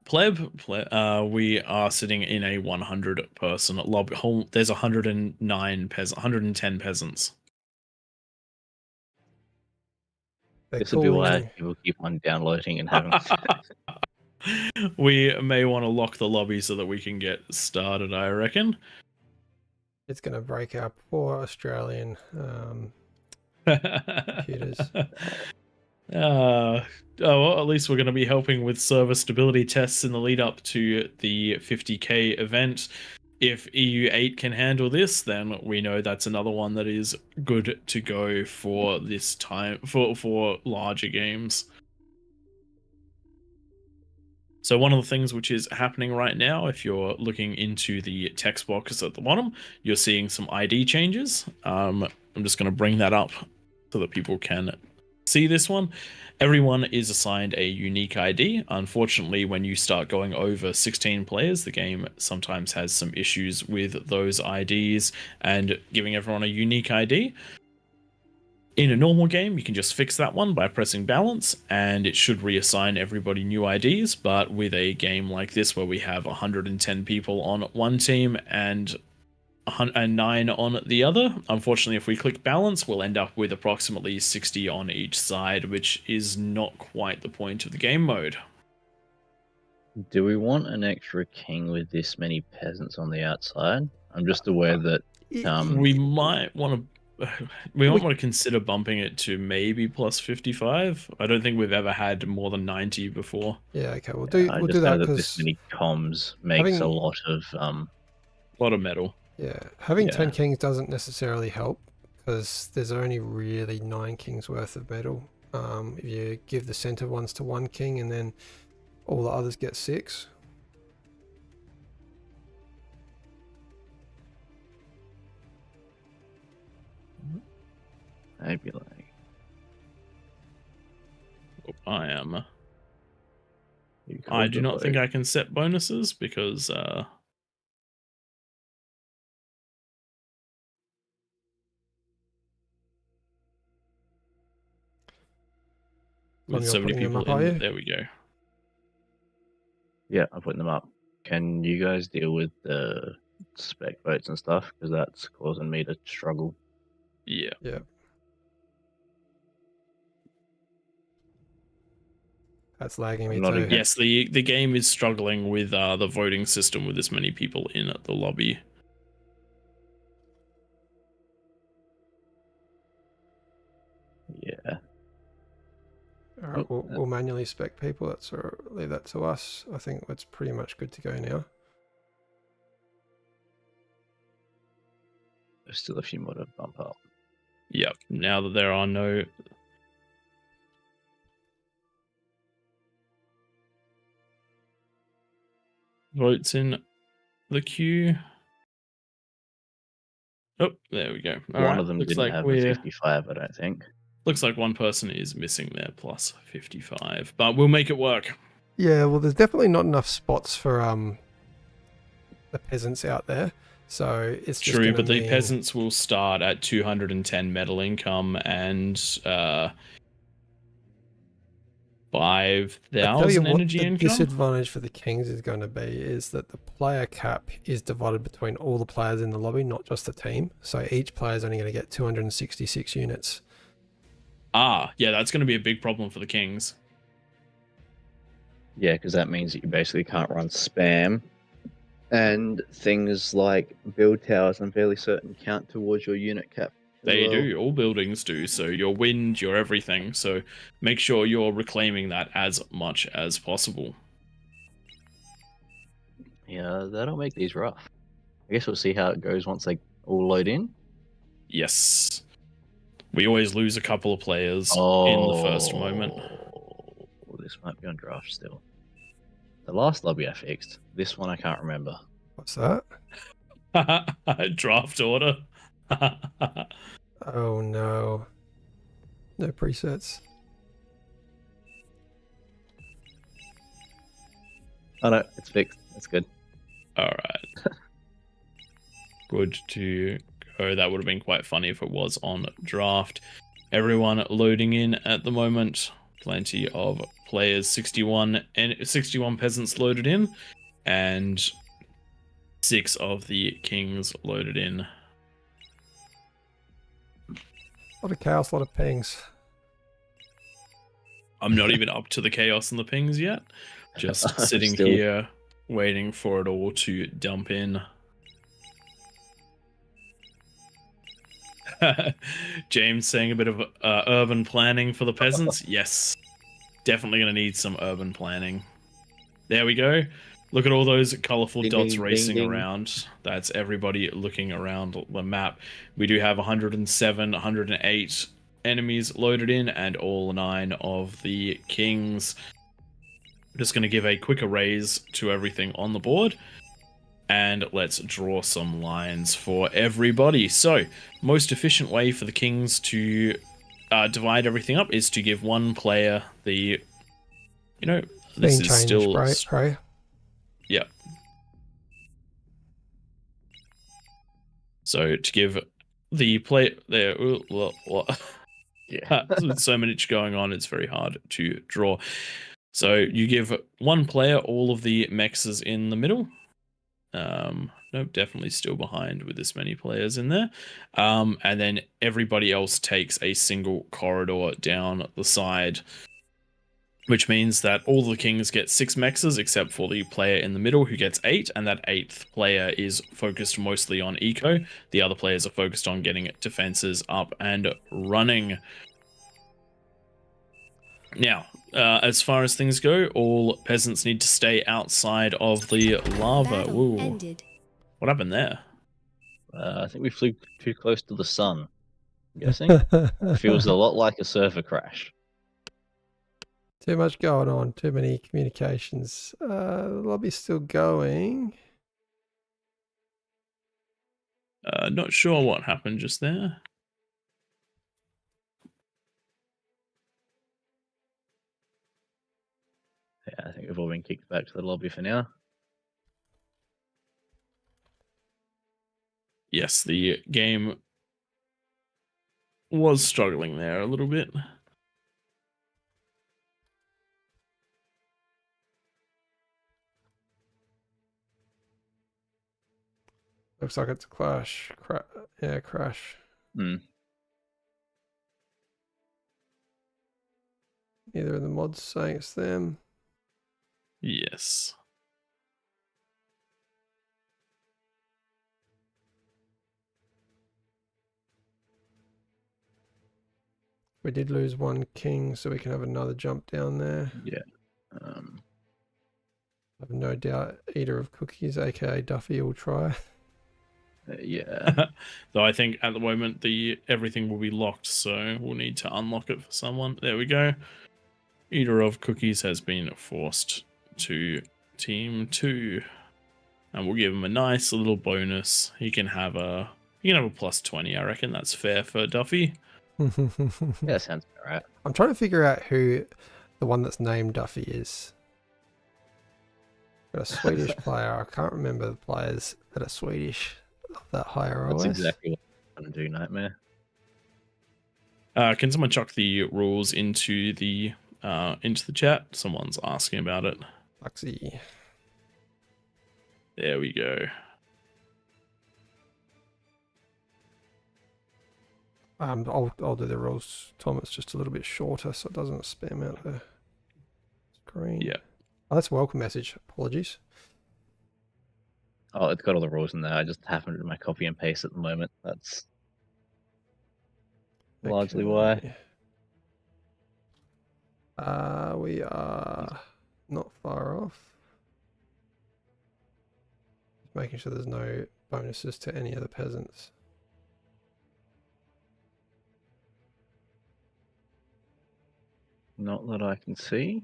B: Pleb, we are sitting in a 100-person lobby. There's 110 peasants.
D: They're
C: This would be
D: calling
C: why
D: in.
C: people keep on downloading and having.
B: We may want to lock the lobby so that we can get started, I reckon.
D: It's going to break our poor Australian computers.
B: Well, at least we're going to be helping with server stability tests in the lead up to the 50k event. If EU8 can handle this, then we know that's another one that is good to go for this time for larger games. So one of the things which is happening right now, if you're looking into the text box at the bottom, you're seeing some ID changes. I'm just going to bring that up so that people can see this one. Everyone is assigned a unique ID. Unfortunately, when you start going over 16 players, the game sometimes has some issues with those IDs and giving everyone a unique ID. In a normal game, you can just fix that one by pressing balance, and it should reassign everybody new IDs. But with a game like this, where we have 110 people on one team and 9 on the other, unfortunately, if we click balance, we'll end up with approximately 60 on each side, which is not quite the point of the game mode.
C: Do we want an extra king with this many peasants on the outside? I'm just aware that
B: We might want to. We might want to consider bumping it to maybe plus 55. I don't think we've ever had more than 90 before.
D: Yeah, okay,
C: I
D: we'll
C: just
D: do that
C: know that this
D: because
C: many comms makes a lot of
B: metal.
D: yeah, having
C: Yeah.
D: 10 kings doesn't necessarily help because there's only really 9 kings worth of metal. If you give the center ones to 1 king and then all the others get 6.
C: maybe like
B: I am.
C: you
B: I
C: called
B: do
C: the
B: not think
C: vote.
B: I can set bonuses because with
D: You're
B: 70
D: putting them
B: people
D: up, are
B: in,
D: you?
B: there we go.
C: Yeah, I'm putting them up. Can you guys deal with the spec votes and stuff? Because that's causing me to struggle.
B: Yeah.
D: Yeah. That's lagging me
C: I'm not
D: too.
C: against-
B: Yes, the game is struggling with the voting system with this many people in the lobby.
C: Yeah.
D: All right, we'll manually spec people. That's leave that to us. I think that's pretty much good to go now.
C: There's still a few more to bump up.
B: Yep. Now that there are no votes in the queue. Oh, there we go. All
C: One
B: right.
C: of them
B: Looks
C: didn't
B: like
C: have a 55, I don't think.
B: Looks like one person is missing their plus 55, but we'll make it work.
D: Yeah, well, there's definitely not enough spots for the peasants out there, so it's just
B: True,
D: gonna
B: but the
D: mean-
B: peasants will start at 210 metal income and
D: I tell you
B: 5,000
D: what,
B: energy
D: the
B: income.
D: disadvantage for the kings is going to be is that the player cap is divided between all the players in the lobby, not just the team. So each player is only going to get 266 units.
B: Ah, yeah, that's going to be a big problem for the kings.
C: Yeah, because that means that you basically can't run spam. And things like build towers, I'm fairly certain, count towards your unit cap.
B: They do. All buildings do. So your wind, your everything. So make sure you're reclaiming that as much as possible.
C: Yeah, that'll make these rough. I guess we'll see how it goes once they all load in.
B: Yes. We always lose a couple of players
C: Oh,
B: in the first moment.
C: This might be on draft still. The last lobby I fixed. This one I can't remember.
D: What's that?
B: Draft order.
D: Oh no. No presets.
C: Oh no, it's fixed. It's good.
B: All right. Good to go. That would have been quite funny if it was on draft. Everyone loading in at the moment. Plenty of players. 61 peasants loaded in, and 6 of the kings loaded in.
D: A lot of chaos, a lot of pings.
B: I'm not even up to the chaos and the pings yet. Just sitting
C: Still.
B: here waiting for it all to dump in. James saying a bit of urban planning for the peasants. Yes, definitely going to need some urban planning. There we go. Look at all those colorful
C: Ding,
B: dots
C: ding,
B: racing
C: ding, ding.
B: around. That's everybody looking around the map. We do have 107, 108 enemies loaded in, and all 9 of the kings. Just going to give a quick erase to everything on the board. And let's draw some lines for everybody. So, most efficient way for the kings to divide everything up is to give one player the, this
D: Being
B: is
D: changed,
B: still,
D: right?
B: yeah. So to give the play there,
C: Yeah.
B: with so much going on, it's very hard to draw. So you give one player all of the mexes in the middle. Nope, definitely still behind with this many players in there. And then everybody else takes a single corridor down the side, which means that all the kings get 6 mexes except for the player in the middle who gets 8, and that 8th player is focused mostly on eco. The other players are focused on getting defenses up and running. Now, as far as things go, all peasants need to stay outside of the lava.
G: Battle
B: Woo.
G: ended.
B: What happened there?
C: I think we flew too close to the sun. I'm guessing. Feels a lot like a server crash.
D: Too much going on. Too many communications. The lobby's still going.
B: Not sure what happened just there.
C: Yeah, I think we've all been kicked back to the lobby for now.
B: Yes, the game was struggling there a little bit.
D: Looks like it's a clash. Crash.
C: Hmm.
D: Either of the mods saying it's them.
B: Yes.
D: We did lose one king, so we can have another jump down there.
C: Yeah.
D: I have no doubt Eater of Cookies, aka Duffy, will try.
C: Yeah.
B: Though I think at the moment everything will be locked, so we'll need to unlock it for someone. There we go. Eater of Cookies has been forced to team 2. And we'll give him a nice little bonus. He can have a plus 20, I reckon that's fair for Duffy.
C: Yeah, sounds alright.
D: I'm trying to figure out who the one that's named Duffy is. Got a Swedish player. I can't remember the players that are Swedish of that higher OS.
C: That's exactly what I'm going to do, Nightmare.
B: Can someone chuck the rules into the chat? Someone's asking about it.
D: Luxy.
B: There we go.
D: I'll do the rules, Tom. It's just a little bit shorter, so it doesn't spam out the screen.
B: Yeah.
D: Oh, that's a welcome message. Apologies.
C: Oh, it's got all the rules in there. I just haven't written my copy and paste at the moment. That's largely why.
D: We are not far off. Just making sure there's no bonuses to any of the peasants.
C: Not that I can see.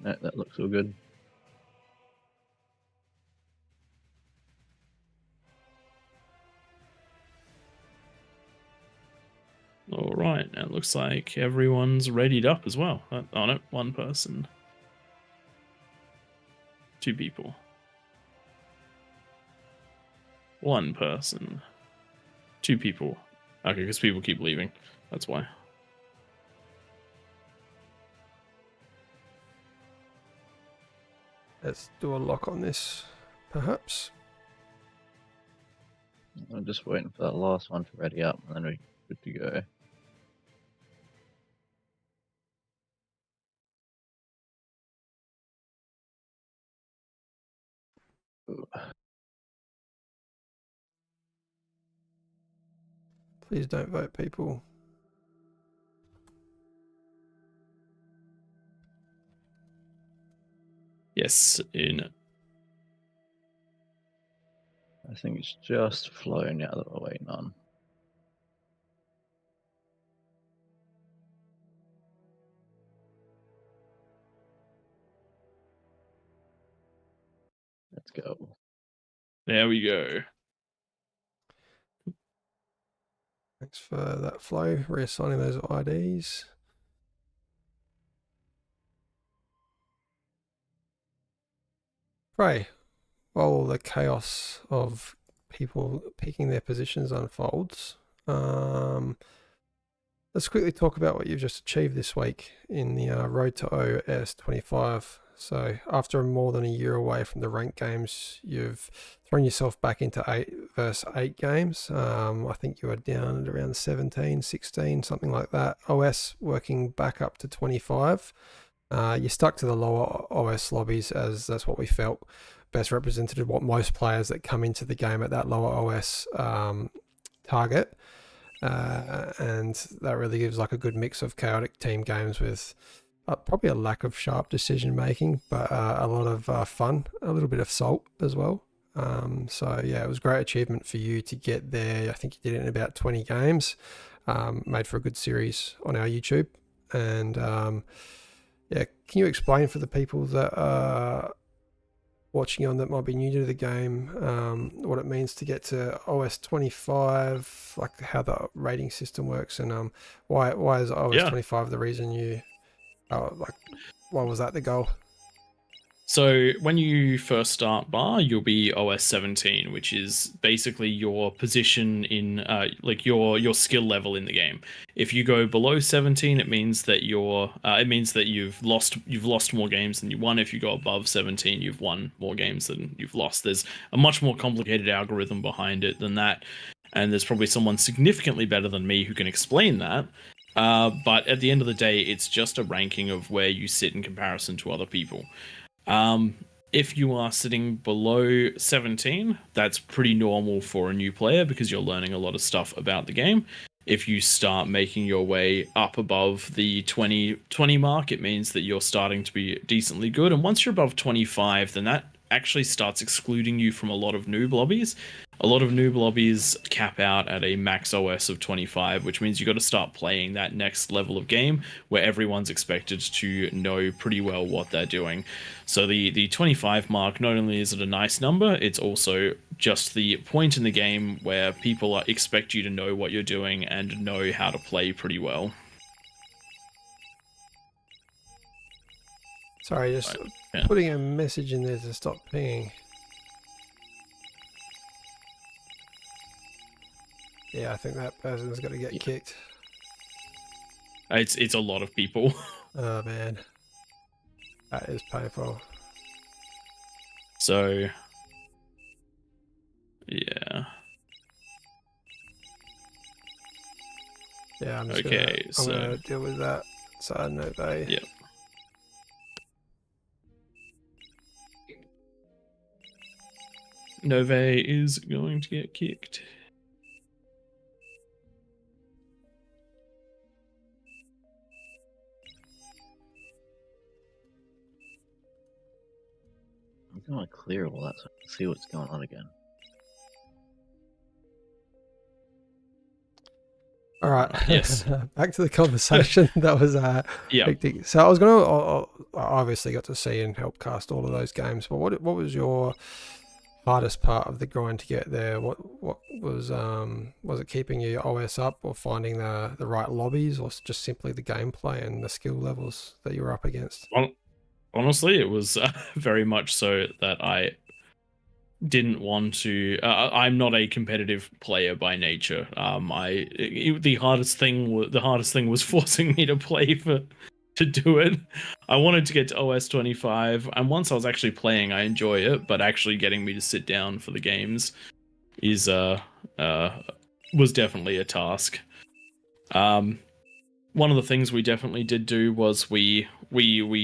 C: No, that looks all good.
B: All right. It looks like everyone's readied up as well. Oh no, one person. 2 people. 1 person. 2 people. Okay, because people keep leaving. That's why.
D: Let's do a lock on this, perhaps.
C: I'm just waiting for that last one to ready up, and then we're good to go. Ooh.
D: Please don't vote, people.
B: Yes, in.
C: I think it's just flown out that we're waiting on. go.
B: There we go.
D: Thanks for that, Flo. Reassigning those IDs. Right. While the chaos of people picking their positions unfolds, let's quickly talk about what you've just achieved this week in the road to OS 25. So after more than a year away from the ranked games, you've thrown yourself back into 8 versus 8 games. I think you were down at around 17, 16, something like that. OS working back up to 25. You stuck to the lower OS lobbies as that's what we felt best represented what most players that come into the game at that lower OS target. And that really gives like a good mix of chaotic team games with probably a lack of sharp decision making, but a lot of fun, a little bit of salt as well. So yeah, it was a great achievement for you to get there. I think you did it in about 20 games, made for a good series on our YouTube. And yeah, can you explain for the people that are watching on that might be new to the game, what it means to get to OS 25, like how the rating system works, and why is OS 25 the reason you why was that the goal?
B: So when you first start bar, you'll be OS 17, which is basically your position in like your skill level in the game. If you go below 17, it means that you've lost more games than you won. If you go above 17, you've won more games than you've lost. There's a much more complicated algorithm behind it than that, and there's probably someone significantly better than me who can explain that. But at the end of the day, it's just a ranking of where you sit in comparison to other people. If you are sitting below 17, that's pretty normal for a new player because you're learning a lot of stuff about the game. If you start making your way up above the 20 mark, it means that you're starting to be decently good. And once you're above 25, then that actually starts excluding you from a lot of noob lobbies. A lot of noob lobbies cap out at a max OS of 25, which means you got to start playing that next level of game where everyone's expected to know pretty well what they're doing. So the 25 mark, not only is it a nice number, it's also just the point in the game where people expect you to know what you're doing and know how to play pretty well.
D: Sorry, just putting a message in there to stop pinging. Yeah, I think that person's got to get kicked.
B: It's a lot of people.
D: Oh man, that is painful.
B: So, yeah.
D: Yeah, I'm just gonna deal with that. So no they.
B: Yep. Nove is going to get kicked.
C: I'm going to clear all that so I can see what's going on again.
D: All right.
B: Yes.
D: Back to the conversation. That was hectic. So I was I obviously got to see and help cast all of those games. But what was your hardest part of the grind to get there? What was it keeping your OS up, or finding the right lobbies, or just simply the gameplay and the skill levels that you were up against?
B: Honestly, it was very much so that I didn't want to. I'm not a competitive player by nature. The hardest thing was forcing me to play to do it. I wanted to get to OS 25, and once I was actually playing, I enjoy it. But actually getting me to sit down for the games was definitely a task. One of the things we definitely did do was we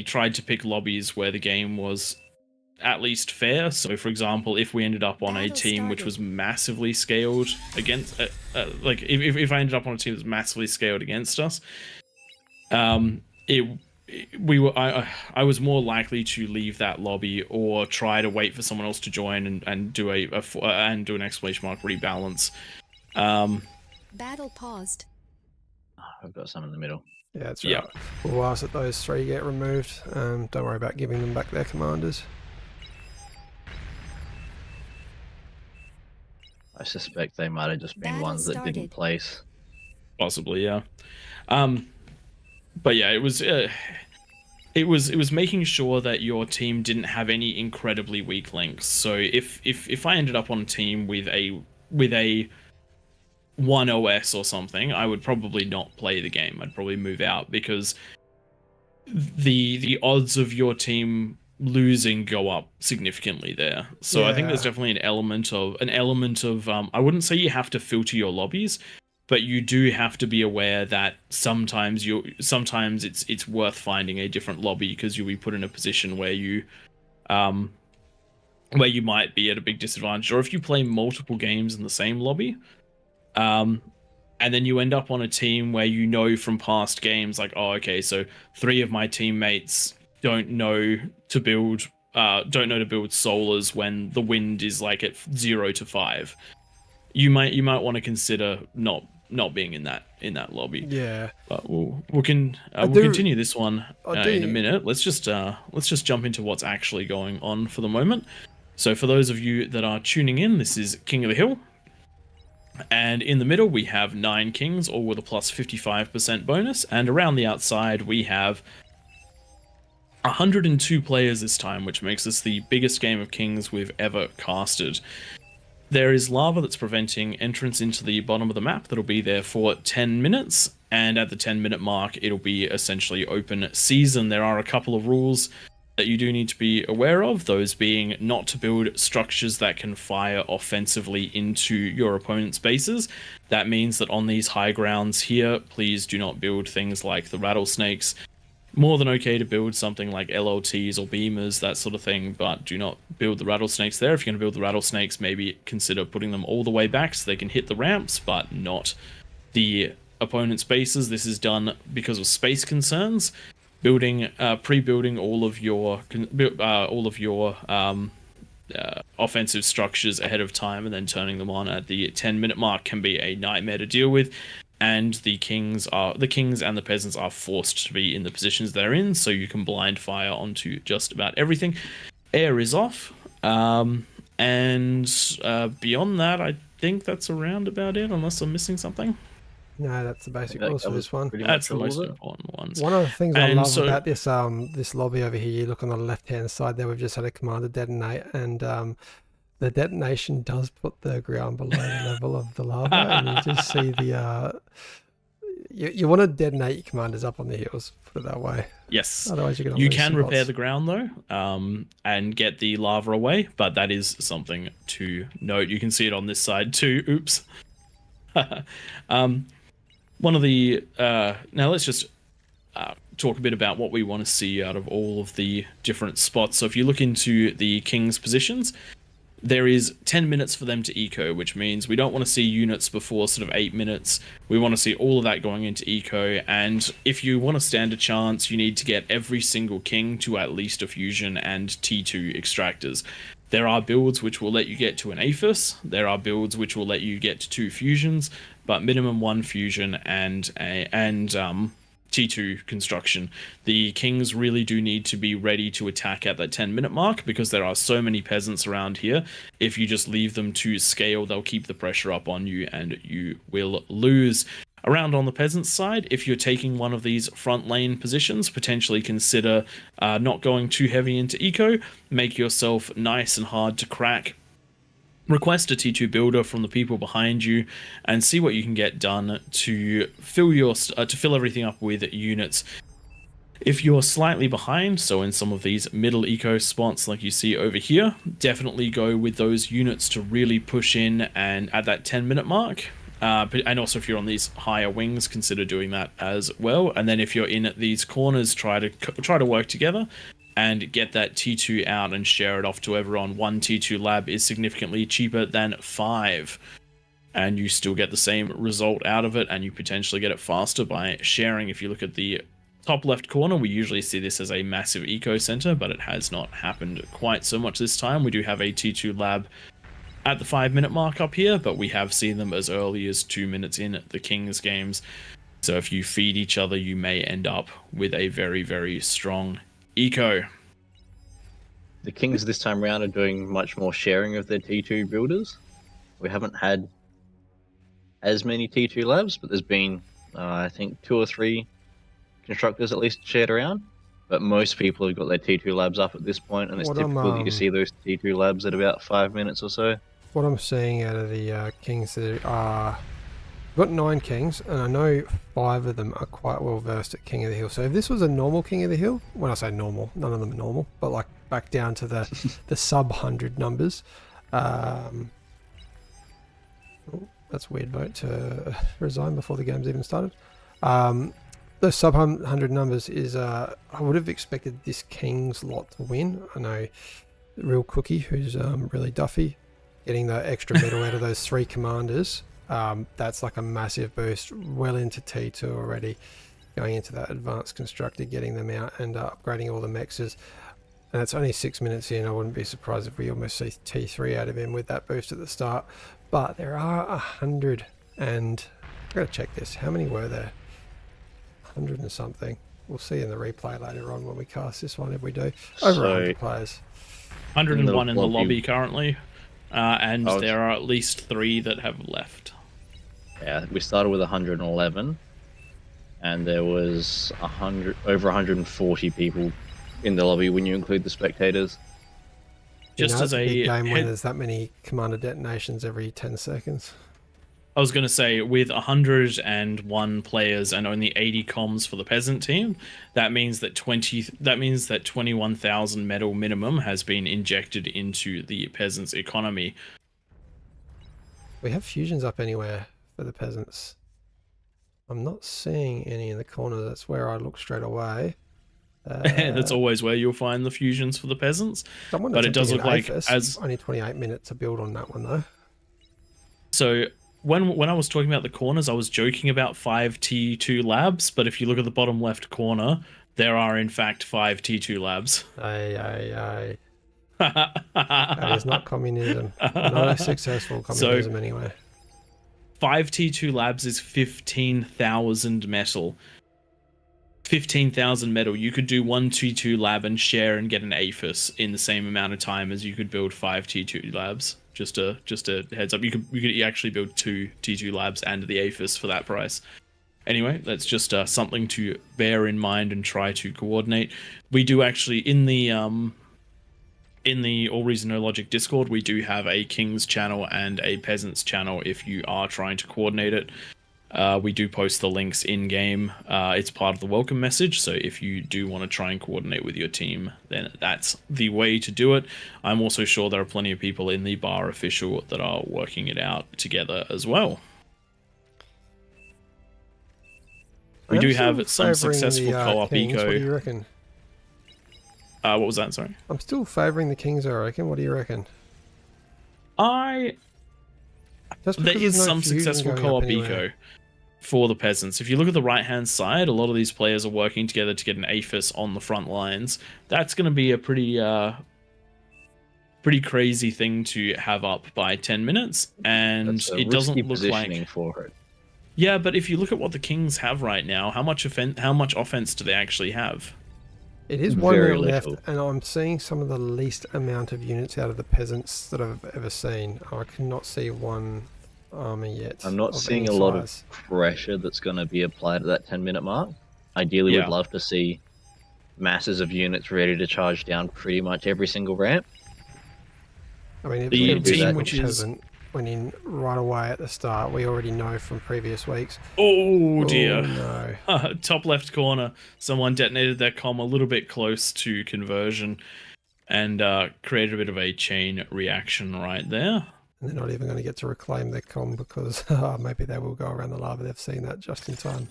B: tried to pick lobbies where the game was at least fair. So, for example, if we ended up on a team which was massively scaled against, like if I ended up on a team that was massively scaled against us, I was more likely to leave that lobby or try to wait for someone else to join and do an exclamation mark rebalance.
G: Battle paused.
C: I've got some in the middle.
D: Yeah, that's right. We'll ask that those 3 get removed. Don't worry about giving them back their commanders.
C: I suspect they might have just been
G: Battle
C: ones that
G: started.
C: didn't place.
B: Possibly, yeah. But yeah, it was making sure that your team didn't have any incredibly weak links. So if I ended up on a team with a 1 OS or something, I would probably not play the game. I'd probably move out because the odds of your team losing go up significantly there. So I think there's
D: Yeah.
B: definitely an element of I wouldn't say you have to filter your lobbies, but you do have to be aware that sometimes it's worth finding a different lobby because you'll be put in a position where you might be at a big disadvantage, or if you play multiple games in the same lobby, and then you end up on a team where you know from past games, like, oh, okay, so 3 of my teammates don't know to build solars when the wind is like at 0 to 5. You might want to consider not being in that lobby.
D: Yeah.
B: But we'll continue this one in a minute. Let's just jump into what's actually going on for the moment. So for those of you that are tuning in, this is King of the Hill. And in the middle, we have 9 kings, all with a plus 55% bonus. And around the outside, we have 102 players this time, which makes this the biggest game of kings we've ever casted. There is lava that's preventing entrance into the bottom of the map that'll be there for 10 minutes. And at the 10-minute mark, it'll be essentially open season. There are a couple of rules that you do need to be aware of, those being not to build structures that can fire offensively into your opponent's bases. That means that on these high grounds here, please do not build things like the rattlesnakes. More than okay to build something like LLTs or beamers, that sort of thing, but do not build the rattlesnakes there. If you're going to build the rattlesnakes, maybe consider putting them all the way back so they can hit the ramps, but not the opponent's bases. This is done because of space concerns. Pre-building all of your offensive structures ahead of time and then turning them on at the 10-minute mark can be a nightmare to deal with. And the kings and the peasants are forced to be in the positions they're in, so you can blind fire onto just about everything. Air is off, and beyond that, I think that's around about it, unless I'm missing something.
D: No, that's the basic rules for this one.
B: That's the most important ones.
D: One of the things I love about this this lobby over here, you look on the left-hand side there, we've just had a command to detonate, and the detonation does put the ground below the level of the lava, and you just see the... You want to detonate your commanders up on the hills, put it that way.
B: Yes.
D: Otherwise you
B: can repair the ground, though, and get the lava away, but that is something to note. You can see it on this side, too. Oops. One of the now let's just talk a bit about what we want to see out of all of the different spots. So if you look into the king's positions, there is 10 minutes for them to eco, which means we don't want to see units before sort of 8 minutes. We want to see all of that going into eco, and if you want to stand a chance, you need to get every single king to at least a fusion and T2 extractors. There are builds which will let you get to an Aphis. There are builds which will let you get to 2 fusions, but minimum 1 fusion and T2 construction. The kings really do need to be ready to attack at that 10-minute mark because there are so many peasants around here. If you just leave them to scale, they'll keep the pressure up on you and you will lose. Around on the peasant side, if you're taking one of these front lane positions, potentially consider not going too heavy into eco. Make yourself nice and hard to crack. Request a T2 builder from the people behind you and see what you can get done to fill everything up with units. If you're slightly behind, so in some of these middle eco spots like you see over here, definitely go with those units to really push in and at that 10-minute mark. And also if you're on these higher wings, consider doing that as well. And then if you're in these corners, try to work together and get that T2 out and share it off to everyone. 1 T2 lab is significantly cheaper than 5. And you still get the same result out of it, and you potentially get it faster by sharing. If you look at the top left corner, we usually see this as a massive eco center, but it has not happened quite so much this time. We do have a T2 lab at the 5-minute mark up here, but we have seen them as early as 2 minutes in the Kings games. So if you feed each other, you may end up with a very, very strong eco.
C: The Kings this time around are doing much more sharing of their T2 builders. we haven't had as many T2 labs, but there's been, I think, 2 or 3 constructors at least shared around. But most people have got their T2 labs up at this point, and it's
D: What
C: typical that you see those T2 labs at about 5 minutes or so.
D: What I'm seeing out of the kings that are... We've got 9 kings, and I know 5 of them are quite well versed at King of the Hill. So if this was a normal King of the Hill, when I say normal, none of them are normal, but like back down to the sub 100 numbers. Oh, that's a weird vote to resign before the game's even started. The sub 100 numbers is, I would have expected this King's lot to win. I know Real Cookie, who's really duffy, getting the extra medal out of those 3 commanders. That's like a massive boost, well into T2 already, going into that advanced constructor, getting them out and upgrading all the mexes. And it's only 6 minutes in. I wouldn't be surprised if we almost see T3 out of him with that boost at the start. But there are 100, and I've got to check this. How many were there? 100 and something. We'll see in the replay later on when we cast this one if we do. Over 100 players.
B: 101 in the lobby currently, and there are at least 3 that have left.
C: Yeah, we started with 111, and there was over 140 people in the lobby when you include the spectators.
B: Just as a
D: big game when there's that many commander detonations every 10 seconds.
B: I was going to say, with 101 players and only 80 comms for the peasant team, that means that 21,000 metal minimum has been injected into the peasants' economy.
D: We have fusions up anywhere for the peasants. I'm not seeing any in the corner. That's where I look straight away.
B: That's always where you'll find the fusions for the peasants. But it does look like as
D: only 28 minutes to build on that one though.
B: So when I was talking about the corners, I was joking about 5 T2 labs, but if you look at the bottom left corner, there are in fact 5 T2 labs.
D: Aye. That is not communism. Not a successful communism anyway.
B: 5 T2 labs is 15,000 metal. 15,000 metal. You could do 1 T2 lab and share and get an APHIS in the same amount of time as you could build 5 T2 labs. Just a heads up. You could actually build 2 T2 labs and the APHIS for that price. Anyway, that's just something to bear in mind and try to coordinate. We do actually in the AllReasonNoLogic Discord, we do have a King's channel and a Peasants channel if you are trying to coordinate it. We do post the links in-game. It's part of the welcome message, so if you do want to try and coordinate with your team, then that's the way to do it. I'm also sure there are plenty of people in the bar official that are working it out together as well. We do have some successful co-op
D: Kings.
B: eco.
D: What do you reckon?
B: What was that? Sorry.
D: I'm still favouring the Kings, I reckon. What do you reckon?
B: There is some successful co-op eco for the peasants. If you look at the right-hand side, a lot of these players are working together to get an APHIS on the front lines. That's going to be a pretty crazy thing to have up by 10 minutes, and it doesn't look like
C: for it.
B: Yeah, but if you look at what the Kings have right now, how much offense do they actually have?
D: It is 1 minute left, and I'm seeing some of the least amount of units out of the peasants that I've ever seen. I cannot see one army yet.
C: I'm not seeing a lot of pressure that's going to be applied at that 10-minute mark. Ideally, we'd love to see masses of units ready to charge down pretty much every single ramp.
D: I mean, if the team which went in right away at the start, we already know from previous weeks.
B: Oh dear.
D: Oh, no.
B: Top left corner, someone detonated their comm a little bit close to conversion and created a bit of a chain reaction right there.
D: And they're not even going to get to reclaim their comm because maybe they will go around the lava. They've seen that just in time.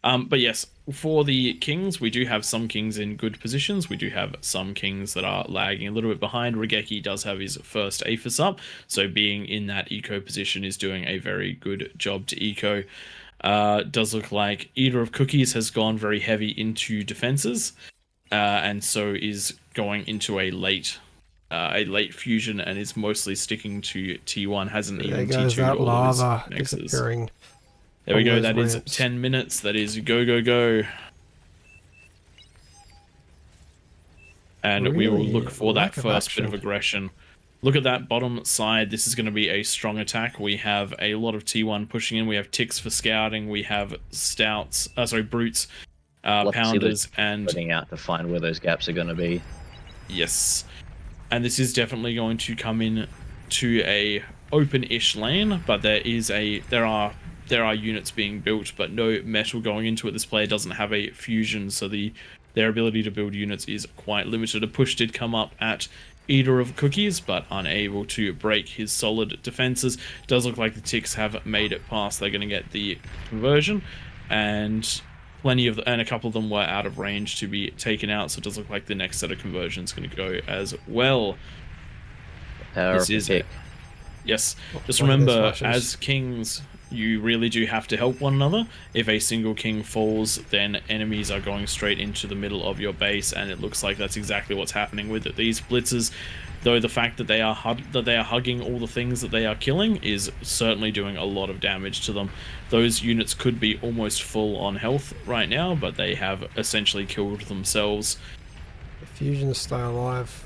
B: But yes, for the Kings, we do have some Kings in good positions. We do have some Kings that are lagging a little bit behind. Regeki does have his first APHIS up, so being in that eco position is doing a very good job to eco. Does look like Eater of Cookies has gone very heavy into defenses, and so is going into a late fusion and is mostly sticking to T1. Hasn't even T2'd all of his nexus.
D: Disappearing.
B: There we go, that is 10 minutes, that is go. And we will look for that first bit of aggression. look at that bottom side. This is going to be a strong attack. We have a lot of T1 pushing in. We have ticks for scouting. We have brutes,
C: Love to see
B: pounders,
C: those
B: and
C: splitting out to find where those gaps are going to be.
B: yes. And this is definitely going to come in to a open-ish lane, but there are units being built, but no metal going into it. This player doesn't have a fusion, so their ability to build units is quite limited. A push did come up at Eater of Cookies, but unable to break his solid defenses. Does look like the ticks have made it past. They're going to get the conversion, and a couple of them were out of range to be taken out, so it does look like the next set of conversions is going to go as well.
C: This is it.
B: Yes, just remember, as kings, you really do have to help one another. If a single king falls, then enemies are going straight into the middle of your base, and it looks like that's exactly what's happening with these blitzers. Though the fact that they are hugging all the things that they are killing is certainly doing a lot of damage to them. Those units could be almost full on health right now, but they have essentially killed themselves.
D: The fusions stay alive.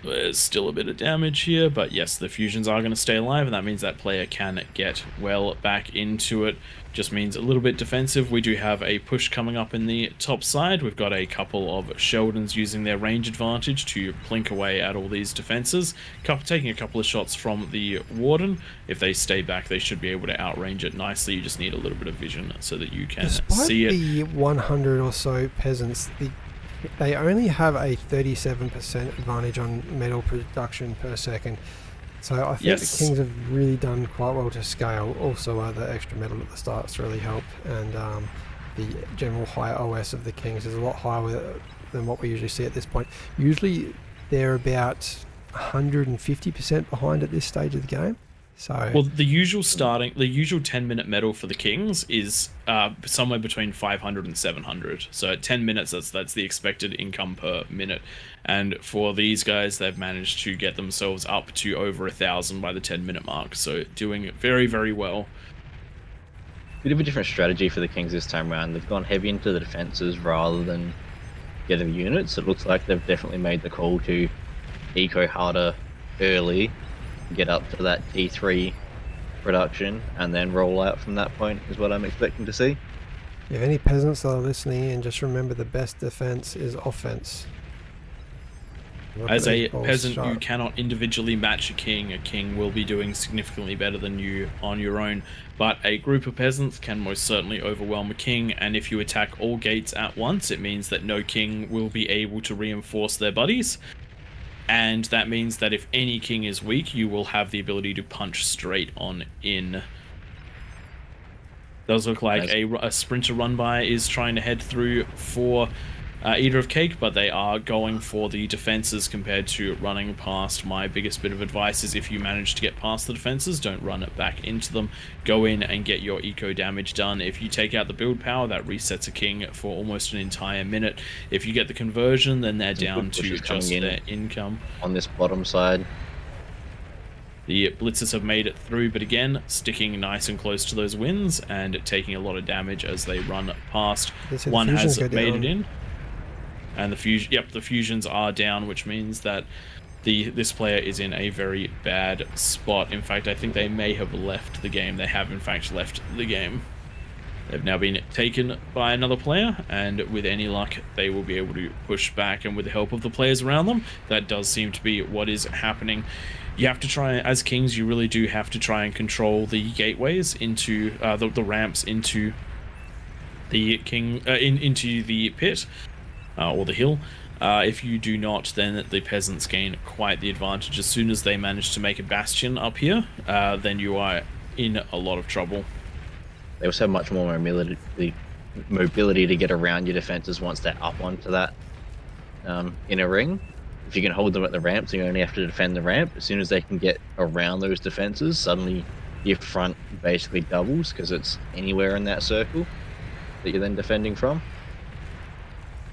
B: There's still a bit of damage here, but yes, the fusions are going to stay alive, and that means that player can get well back into it. Just means a little bit defensive. We do have a push coming up in the top side. We've got a couple of Sheldons using their range advantage to plink away at all these defenses, taking a couple of shots from the Warden. If they stay back, they should be able to outrange it nicely. You just need a little bit of vision so that you can see it.
D: Despite the 100 or so peasants, they only have a 37% advantage on metal production per second. So I think the Kings have really done quite well to scale. Also, the extra metal at the start's really helped, and the general high OS of the Kings is a lot higher than what we usually see at this point. Usually they're about 150% behind at this stage of the game. So,
B: well, the usual 10-minute medal for the Kings is somewhere between 500 and 700. So at 10 minutes, that's the expected income per minute. And for these guys, they've managed to get themselves up to over 1,000 by the 10-minute mark. So doing very, very well.
C: Bit of a different strategy for the Kings this time around. They've gone heavy into the defenses rather than getting the units. It looks like they've definitely made the call to eco harder early, get up to that T3 production, and then roll out from that point is what I'm expecting to see.
D: If any peasants that are listening in, just remember the best defense is offense.
B: As a peasant, you cannot individually match a king. A king will be doing significantly better than you on your own, but a group of peasants can most certainly overwhelm a king, and if you attack all gates at once, it means that no king will be able to reinforce their buddies. And that means that if any king is weak, you will have the ability to punch straight on in. Does look like a sprinter run by is trying to head through for Eater of Cake, but they are going for the defenses compared to running past. My biggest bit of advice is if you manage to get past the defenses, don't run it back into them. Go in and get your eco damage done. If you take out the build power, that resets a king for almost an entire minute. If you get the conversion, then they're down to just their income.
C: On this bottom side,
B: the blitzers have made it through, but again, sticking nice and close to those wins and taking a lot of damage as they run past. One has made it in. And the fusions are down, which means that this player is in a very bad spot. In fact, I think they may have left the game. They have, in fact, left the game. They've now been taken by another player, and with any luck, they will be able to push back. And with the help of the players around them, that does seem to be what is happening. You have to try, as kings, you really do have to try and control the gateways into the ramps into the into the pit. Or the hill. If you do not, then the peasants gain quite the advantage. As soon as they manage to make a bastion up here, then you are in a lot of trouble.
C: They also have much more mobility to get around your defenses once they're up onto that inner ring. If you can hold them at the ramps, you only have to defend the ramp. As soon as they can get around those defenses, suddenly your front basically doubles because it's anywhere in that circle that you're then defending from.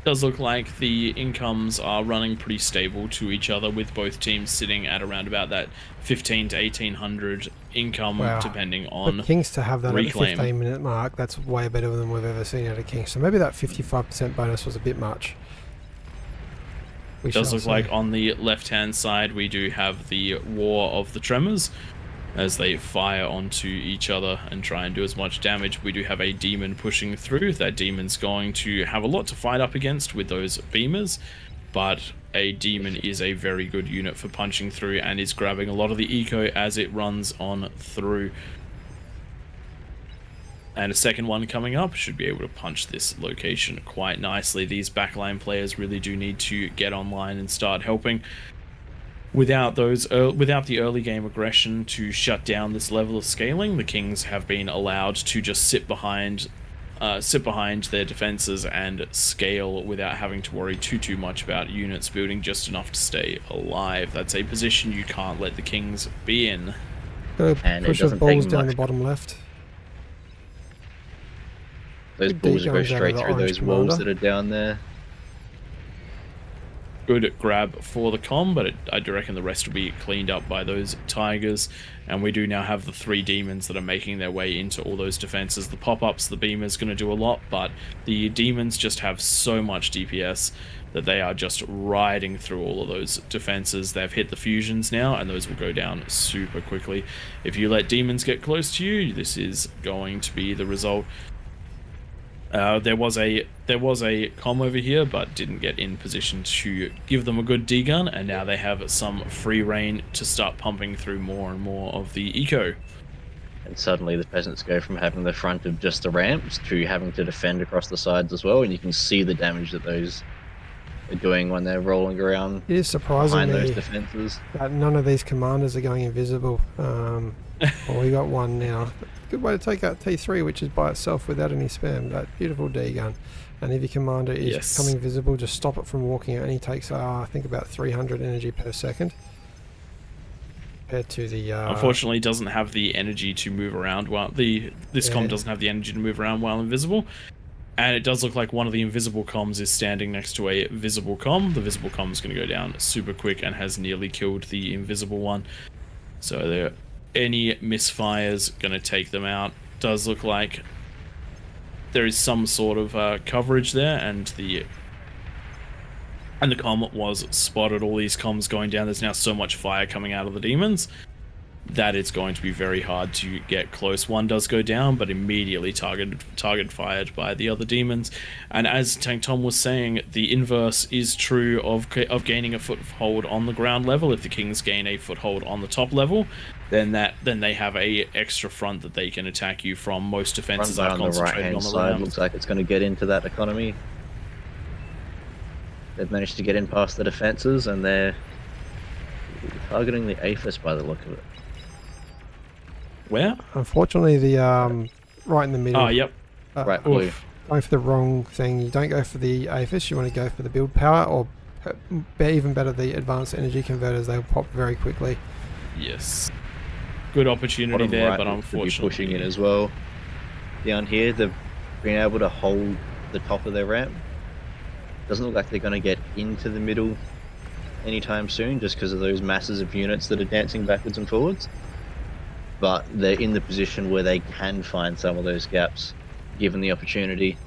B: Does look like the incomes are running pretty stable to each other, with both teams sitting at around about that 15 to 1800 income, depending on
D: the Kings to have that
B: reclaim.
D: At the 15-minute mark, that's way better than we've ever seen out of Kings. So maybe that 55% bonus was a bit much.
B: It does look like on the left-hand side we do have the War of the Tremors as they fire onto each other and try and do as much damage. We do have a demon pushing through. That demon's going to have a lot to fight up against with those beamers, but a demon is a very good unit for punching through and is grabbing a lot of the eco as it runs on through. And a second one coming up should be able to punch this location quite nicely. These backline players really do need to get online and start helping. Without the early game aggression to shut down this level of scaling, the Kings have been allowed to just sit behind their defenses and scale without having to worry too much about units building just enough to stay alive. That's a position you can't let the Kings be in.
D: And push the balls down the bottom left.
C: Those balls go straight through those walls that are down there.
B: Good grab for the comm, but I do reckon the rest will be cleaned up by those tigers. And we do now have the 3 demons that are making their way into all those defenses. The pop-ups, the beamer's going to do a lot, but the demons just have so much DPS that they are just riding through all of those defenses. They've hit the fusions now, and those will go down super quickly. If you let demons get close to you, this is going to be the result. There was a comm over here, but didn't get in position to give them a good D-gun, and now they have some free reign to start pumping through more and more of the eco.
C: And suddenly the peasants go from having the front of just the ramps to having to defend across the sides as well, and you can see the damage that those are doing when they're rolling around.
D: It is surprising
C: behind those defenses
D: that none of these commanders are going invisible. Well, we got one now. Good way to take out T3, which is by itself without any spam. That beautiful D-gun. And if your commander is becoming visible, just stop it from walking out. And he takes, I think, about 300 energy per second. Compared to the...
B: Unfortunately, it doesn't have the energy to move around while... This comm doesn't have the energy to move around while invisible. And it does look like one of the invisible comms is standing next to a visible comm. The visible comm is going to go down super quick and has nearly killed the invisible one. So any misfires going to take them out. Does look like there is some sort of coverage there, and the comm was spotted. All these comms going down. There's now so much fire coming out of the demons that it's going to be very hard to get close. One does go down, but immediately target fired by the other demons. And as Tank Tom was saying, the inverse is true of gaining a foothold on the ground level. If the Kings gain a foothold on the top level, then they have a extra front that they can attack you from. Most defenses are concentrated on the
C: side. Looks like it's going to get into that economy. They've managed to get in past the defenses, and they're targeting the APHIS by the look of it.
B: Where?
D: Unfortunately, the right in the middle.
B: Oh, yep.
C: Right, blue.
D: Going for the wrong thing. You don't go for the APHIS. You want to go for the build power, or even better, the advanced energy converters. They'll pop very quickly.
B: Yes. Good opportunity there, but unfortunately
C: pushing in as well. Down here, they've been able to hold the top of their ramp. Doesn't look like they're going to get into the middle anytime soon, just because of those masses of units that are dancing backwards and forwards. But they're in the position where they can find some of those gaps, given the opportunity.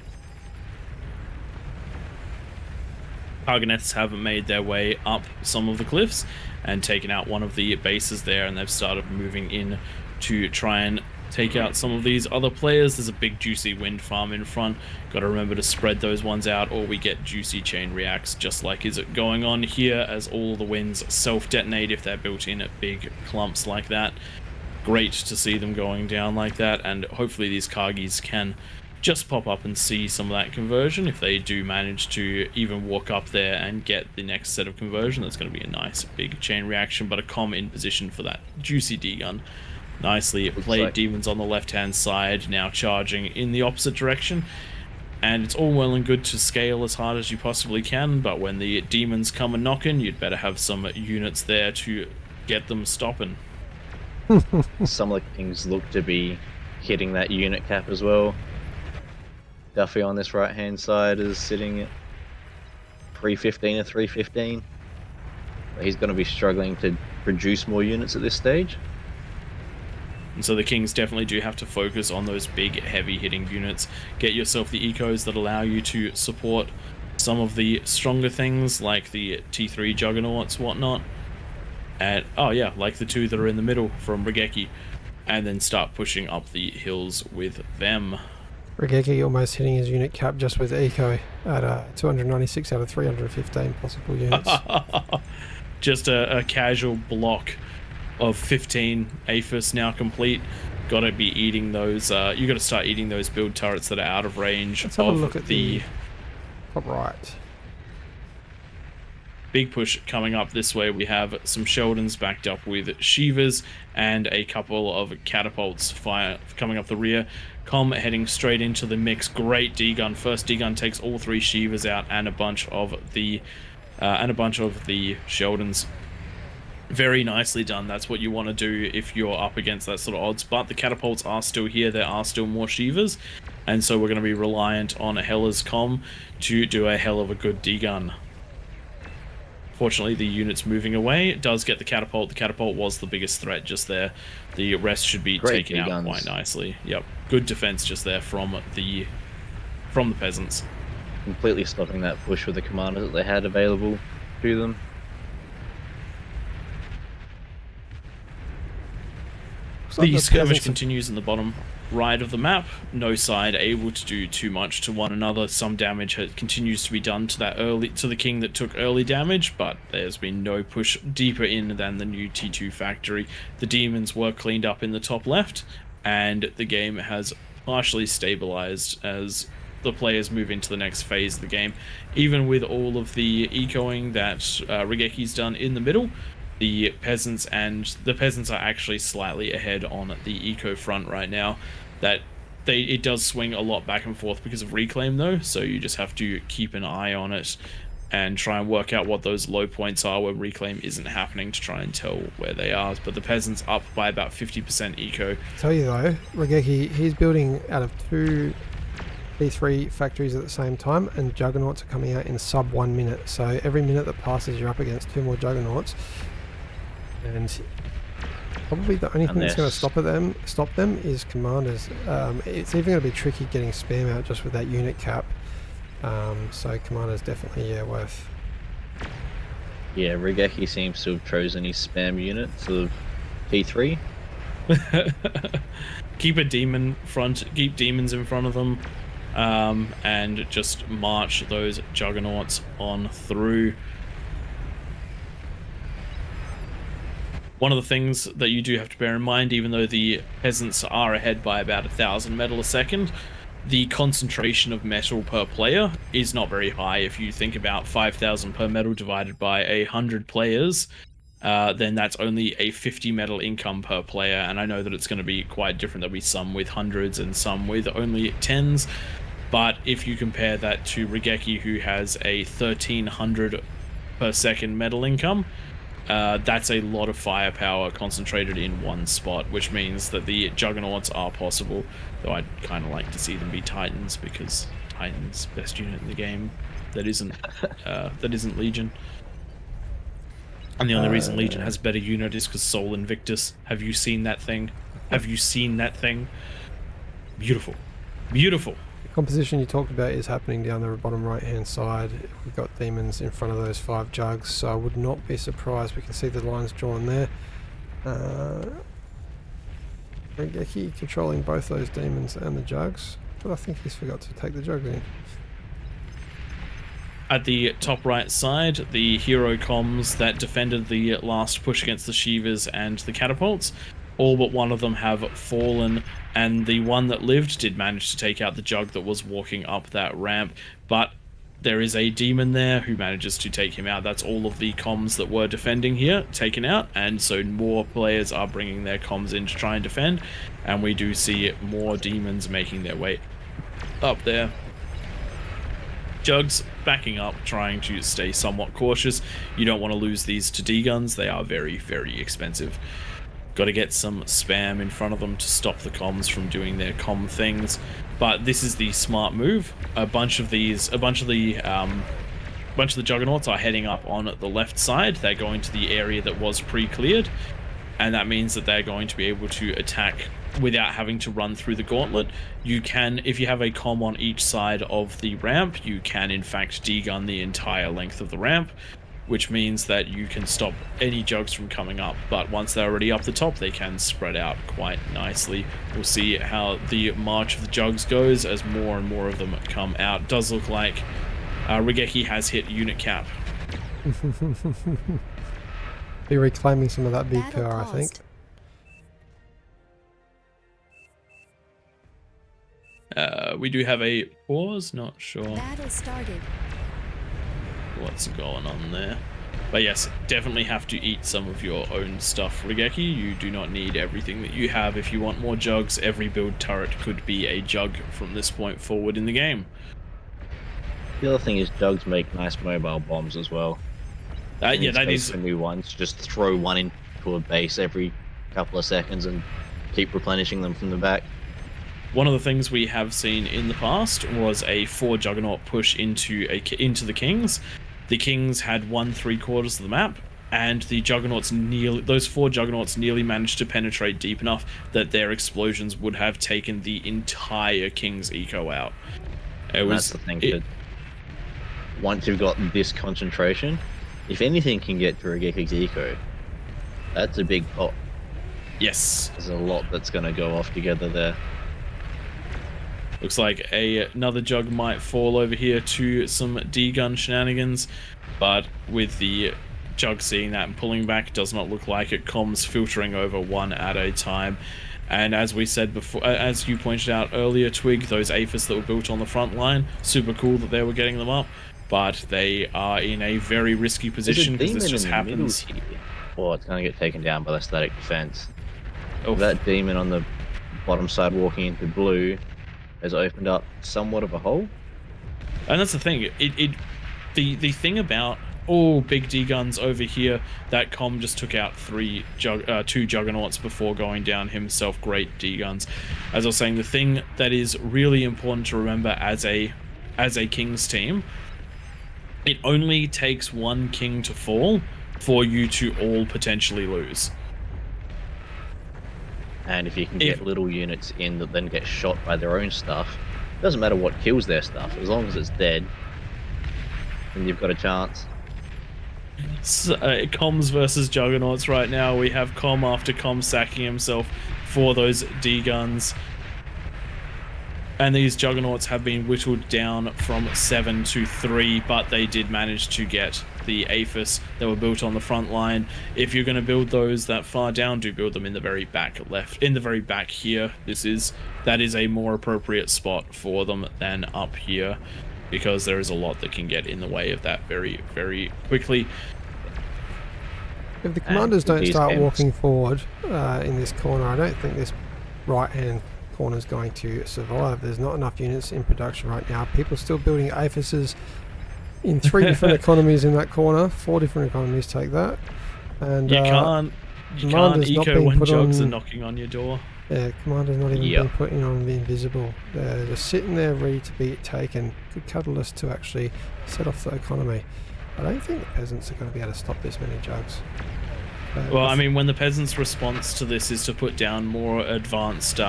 B: Targonets have made their way up some of the cliffs and taken out one of the bases there, and they've started moving in to try and take out some of these other players. There's a big juicy wind farm in front. Got to remember to spread those ones out, or we get juicy chain reacts, just like is it going on here, as all the winds self-detonate if they're built in at big clumps like that. Great to see them going down like that, and hopefully these Kargis can just pop up and see some of that conversion. If they do manage to even walk up there and get the next set of conversion, that's going to be a nice big chain reaction, but a comm in position for that juicy D-gun. Nicely played. Demons on the left-hand side, now charging in the opposite direction. And it's all well and good to scale as hard as you possibly can, but when the demons come and knock in, you'd better have some units there to get them stopping.
C: Some of the Kings look to be hitting that unit cap as well. Duffy on this right hand side is sitting at 315 or 315. He's going to be struggling to produce more units at this stage.
B: And so the Kings definitely do have to focus on those big heavy hitting units. Get yourself the ecos that allow you to support some of the stronger things like the T3 Juggernauts, whatnot. And, oh yeah, like the 2 that are in the middle from Regeki. And then start pushing up the hills with them.
D: Regeki almost hitting his unit cap just with eco at 296 out of 315 possible units.
B: Just a casual block of 15 APHIS now complete. Gotta be eating those, you gotta start eating those build turrets that are out of range.
D: Let's have a look at the top right.
B: Big push coming up this way. We have some Sheldons backed up with Shivas and a couple of catapults coming up the rear. Com heading straight into the mix. Great D-gun. First D-gun takes all 3 Shivas out and a bunch of the Sheldons. Very nicely done. That's what you want to do if you're up against that sort of odds. But the catapults are still here. There are still more Shivas, and so we're going to be reliant on a Hella's Com to do a hell of a good D-gun. Fortunately, the unit's moving away. It does get the catapult. The catapult was the biggest threat just there. The rest should be taken out quite nicely. Yep, good defense just there from the peasants.
C: Completely stopping that push with the commanders that they had available to them.
B: The skirmish continues in the bottom right of the map. No side able to do too much to one another. Some damage continues to be done to the king that took early damage, but there's been no push deeper in than the new T2 factory. The demons were cleaned up in the top left, and the game has partially stabilized as the players move into the next phase of the game. Even with all of the ecoing that Regeki's done in the middle, the peasants are actually slightly ahead on the eco front right now. It does swing a lot back and forth because of reclaim though, so you just have to keep an eye on it and try and work out what those low points are when reclaim isn't happening to try and tell where they are. But the peasants up by about 50% eco.
D: I'll tell you though, Regeki, he's building out of 2 T3 factories at the same time, and Juggernauts are coming out in sub 1 minute. So every minute that passes, you're up against 2 more Juggernauts. And probably the only thing that's going to stop them is commanders. It's even going to be tricky getting spam out just with that unit cap. So commanders definitely worth.
C: Yeah, Regeki seems to have chosen his spam unit to T3.
B: Keep demons in front of them, and just march those Juggernauts on through. One of the things that you do have to bear in mind, even though the peasants are ahead by about 1,000 metal a second, the concentration of metal per player is not very high. If you think about 5,000 per metal divided by 100 players, then that's only a 50 metal income per player. And I know that it's going to be quite different. There'll be some with hundreds and some with only tens. But if you compare that to Regeki, who has a 1,300 per second metal income, that's a lot of firepower concentrated in one spot, which means that the Juggernauts are possible, though I'd kind of like to see them be Titans, because Titans best unit in the game that isn't Legion. And the only reason Legion has a better unit is because Sol Invictus. Have you seen that thing? Have you seen that thing? Beautiful. Beautiful.
D: Composition you talked about is happening down the bottom right hand side. We've got demons in front of those 5 jugs, so I would not be surprised. We can see the lines drawn there. Regeki controlling both those demons and the jugs, but I think he's forgot to take the jugs in.
B: At the top right side, the hero comms that defended the last push against the Shivas and the catapults, all but one of them have fallen, and the one that lived did manage to take out the jug that was walking up that ramp, but there is a demon there who manages to take him out. That's all of the comms that were defending here taken out, and so more players are bringing their comms in to try and defend, and we do see more demons making their way up there. Jugs backing up, trying to stay somewhat cautious. You don't want to lose these to D-guns. They are very, very expensive. Got to get some spam in front of them to stop the comms from doing their comm things. But this is the smart move. A bunch of the Juggernauts are heading up on the left side. They're going to the area that was pre-cleared. and that means that they're going to be able to attack without having to run through the gauntlet. You can, if you have a comm on each side of the ramp, you can in fact degun the entire length of the ramp, which means that you can stop any jugs from coming up. But once they're already up the top, they can spread out quite nicely. We'll see how the march of the jugs goes as more and more of them come out. It does look like Regeki has hit unit cap.
D: Be reclaiming some of that big
G: Battle
D: power, I think.
G: paused.
B: We do have a pause, not sure
G: Battle started.
B: what's going on there. But yes, definitely have to eat some of your own stuff, Regeki. You do not need everything that you have. If you want more jugs, every build turret could be a jug from this point forward in the game.
C: The other thing is jugs make nice mobile bombs as well.
B: Yeah, that is
C: for new ones. Just throw one into a base every couple of seconds and keep replenishing them from the back.
B: one of the things we have seen in the past was a 4 Juggernaut push into the Kings. The Kings had 1/3 of the map, and the Juggernauts those 4 Juggernauts nearly managed to penetrate deep enough that their explosions would have taken the entire King's eco out.
C: That's the thing, that once you've got this concentration, if anything can get to Regeki's eco, that's a big pop.
B: Yes.
C: There's a lot that's going to go off together there.
B: Looks like another jug might fall over here to some D-gun shenanigans, but with the jug seeing that and pulling back, does not look like it. Comms filtering over one at a time. And as we said before, as you pointed out earlier, Twig, those APHIS that were built on the front line, super cool that they were getting them up, but they are in a very risky position because this just happens.
C: Oh, it's going to get taken down by the static defense.
B: Oh,
C: That demon on the bottom side walking into blue has opened up somewhat of a hole.
B: and that's the thing. The thing about all big D guns over here, that comm just took out 2 Juggernauts before going down himself. Great D guns. As I was saying, the thing that is really important to remember as a Kings team, it only takes 1 King to fall for you to all potentially lose.
C: And if you can get little units in that then get shot by their own stuff, doesn't matter what kills their stuff, as long as it's dead, then you've got a chance.
B: So, comms versus Juggernauts right now. We have comm after comm sacking himself for those D guns. And these Juggernauts have been whittled down from 7 to 3, but they did manage to get the APHIS that were built on the front line. If you're going to build those that far down, do build them in the very back left, in the very back here. That is a more appropriate spot for them than up here, because there is a lot that can get in the way of that very, very quickly.
D: If the commanders don't start walking forward in this corner, I don't think this right-hand corner is going to survive. There's not enough units in production right now. People are still building APHISes in 3 different economies in that corner. 4 different economies take that. And
B: you can't eco when jugs are knocking on your door.
D: Yeah, commander's not even being put in on the invisible. They're just sitting there ready to be taken. Good catalyst to actually set off the economy. I don't think the peasants are going to be able to stop this many jugs.
B: Well, I mean, when the peasants' response to this is to put down more advanced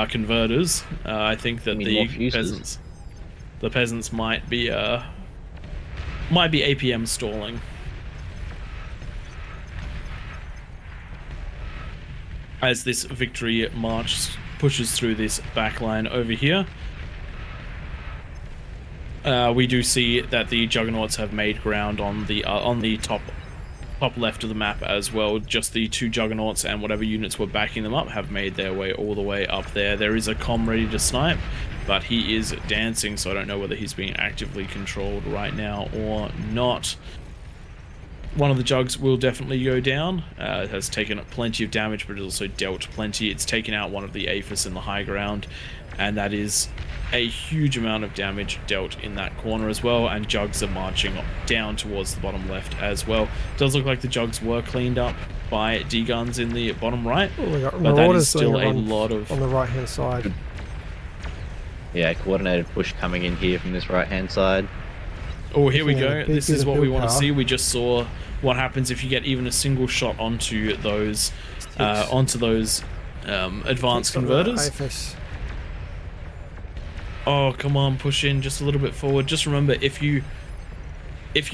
B: converters, I think that the peasants might be APM stalling. As this victory march pushes through this backline over here, we do see that the Juggernauts have made ground on the top left of the map as well. Just the 2 Juggernauts and whatever units were backing them up have made their way all the way up there. There is a comm ready to snipe, but he is dancing, so I don't know whether he's being actively controlled right now or not. One of the jugs will definitely go down. It has taken plenty of damage, but it also dealt plenty. It's taken out one of the APHIS in the high ground, and that is a huge amount of damage dealt in that corner as well. And jugs are marching down towards the bottom left as well. It does look like the jugs were cleaned up by D-guns in the bottom right, but that is still a lot of...
D: on the right-hand side.
C: Yeah, coordinated push coming in here from this right-hand side.
B: Oh, here we go. This is what we want to see. We just saw what happens if you get even a single shot onto those advanced converters.
D: AFS.
B: Oh, come on, push in just a little bit forward. Just remember, if you're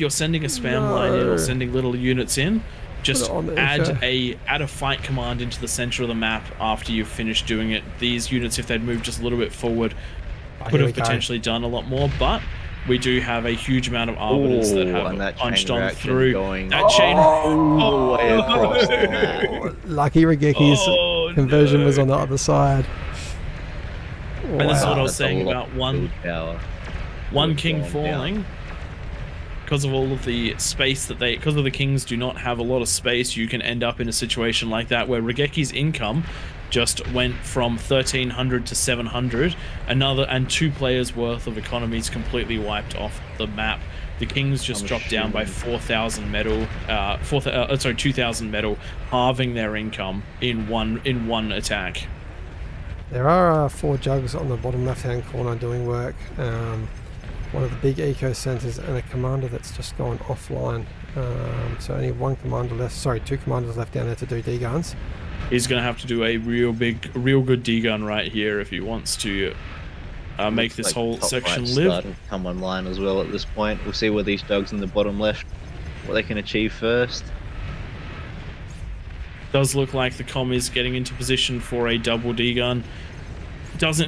B: sending a spam line in or sending little units in, just add a fight command into the center of the map after you've finished doing it. These units, if they'd moved just a little bit forward, could have potentially done a lot more, but we do have a huge amount of arbiters that have punched on through that chain
C: all the way across the map.
D: Lucky Rageki's conversion was on the other side.
B: And this is what I was saying about one king falling. Because of all of the space that because of the kings do not have a lot of space, you can end up in a situation like that where Rageki's income just went from 1300 to 700, and 2 players worth of economies completely wiped off the map. The kings just dropped down by 4,000 metal, 2,000 metal, halving their income in one attack.
D: There are 4 jugs on the bottom left-hand corner doing work. One of the big eco centers and a commander that's just gone offline. So only 2 commanders left down there to do D-guns.
B: He's going to have to do a real good D-gun right here if he wants to make this whole section live.
C: Come online as well at this point. We'll see where these jugs in the bottom left, what they can achieve first.
B: Does look like the comm is getting into position for a double D-gun. It does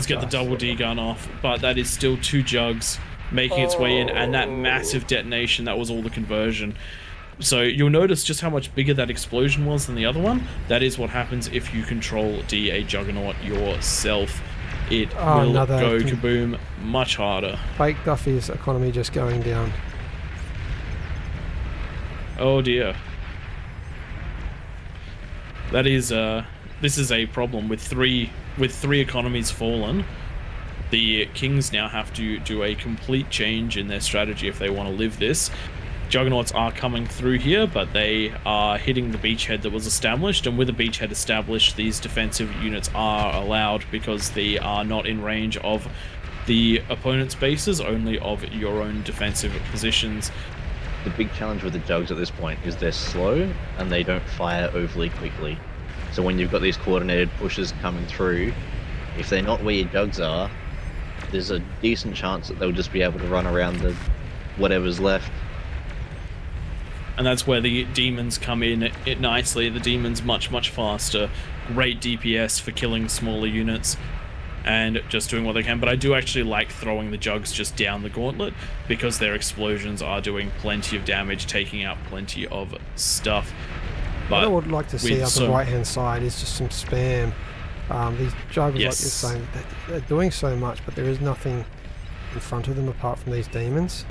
B: get the double D-gun off, but that is still 2 jugs making its way in, and that massive detonation, that was all the conversion. So you'll notice just how much bigger that explosion was than the other one. That is what happens if you control a Juggernaut yourself. It will go kaboom much harder.
D: Fake Duffy's economy just going down.
B: Oh dear. That is this is a problem with three economies fallen. The kings now have to do a complete change in their strategy if they want to live this. Juggernauts are coming through here, but they are hitting the beachhead that was established, and with a beachhead established, these defensive units are allowed because they are not in range of the opponent's bases, only of your own defensive positions.
C: The big challenge with the jugs at this point is they're slow and they don't fire overly quickly. So when you've got these coordinated pushes coming through, if they're not where your jugs are, there's a decent chance that they'll just be able to run around the whatever's left.
B: And that's where the demons come in nicely. The demons much faster, great DPS for killing smaller units and just doing what they can. But I do actually like throwing the jugs just down the gauntlet because their explosions are doing plenty of damage, taking out plenty of stuff. But
D: what I would like to see up the right hand side is just some spam. These jugs, like you're saying, they're doing so much, but there is nothing in front of them apart from these demons.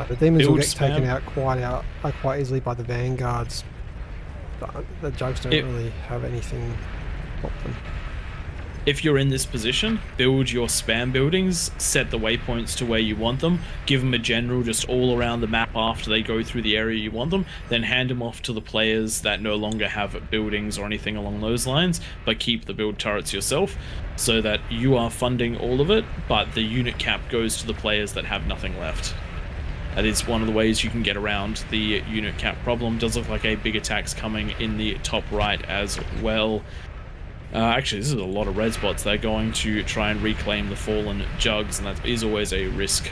D: The demons will get taken out quite easily by the vanguards. The jugs don't really have anything to stop them.
B: If you're in this position, build your spam buildings, set the waypoints to where you want them, give them a general just all around the map after they go through the area you want them, then hand them off to the players that no longer have buildings or anything along those lines, but keep the build turrets yourself, so that you are funding all of it, but the unit cap goes to the players that have nothing left. That is one of the ways you can get around the unit cap problem. Does look like a big attack's coming in the top right as well. Actually, this is a lot of red spots. They're going to try and reclaim the fallen jugs, and that is always a risk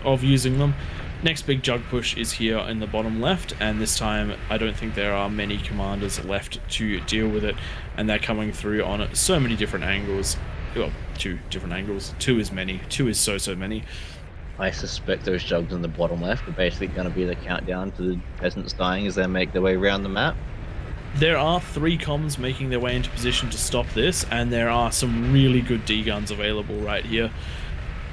B: of using them. Next big jug push is here in the bottom left, and this time I don't think there are many commanders left to deal with it, and they're coming through on so many different angles. Well, 2 different angles. 2 is many. 2 is so many.
C: I suspect those jugs in the bottom left are basically going to be the countdown to the peasants dying as they make their way around the map.
B: There are 3 comms making their way into position to stop this, and there are some really good D-guns available right here.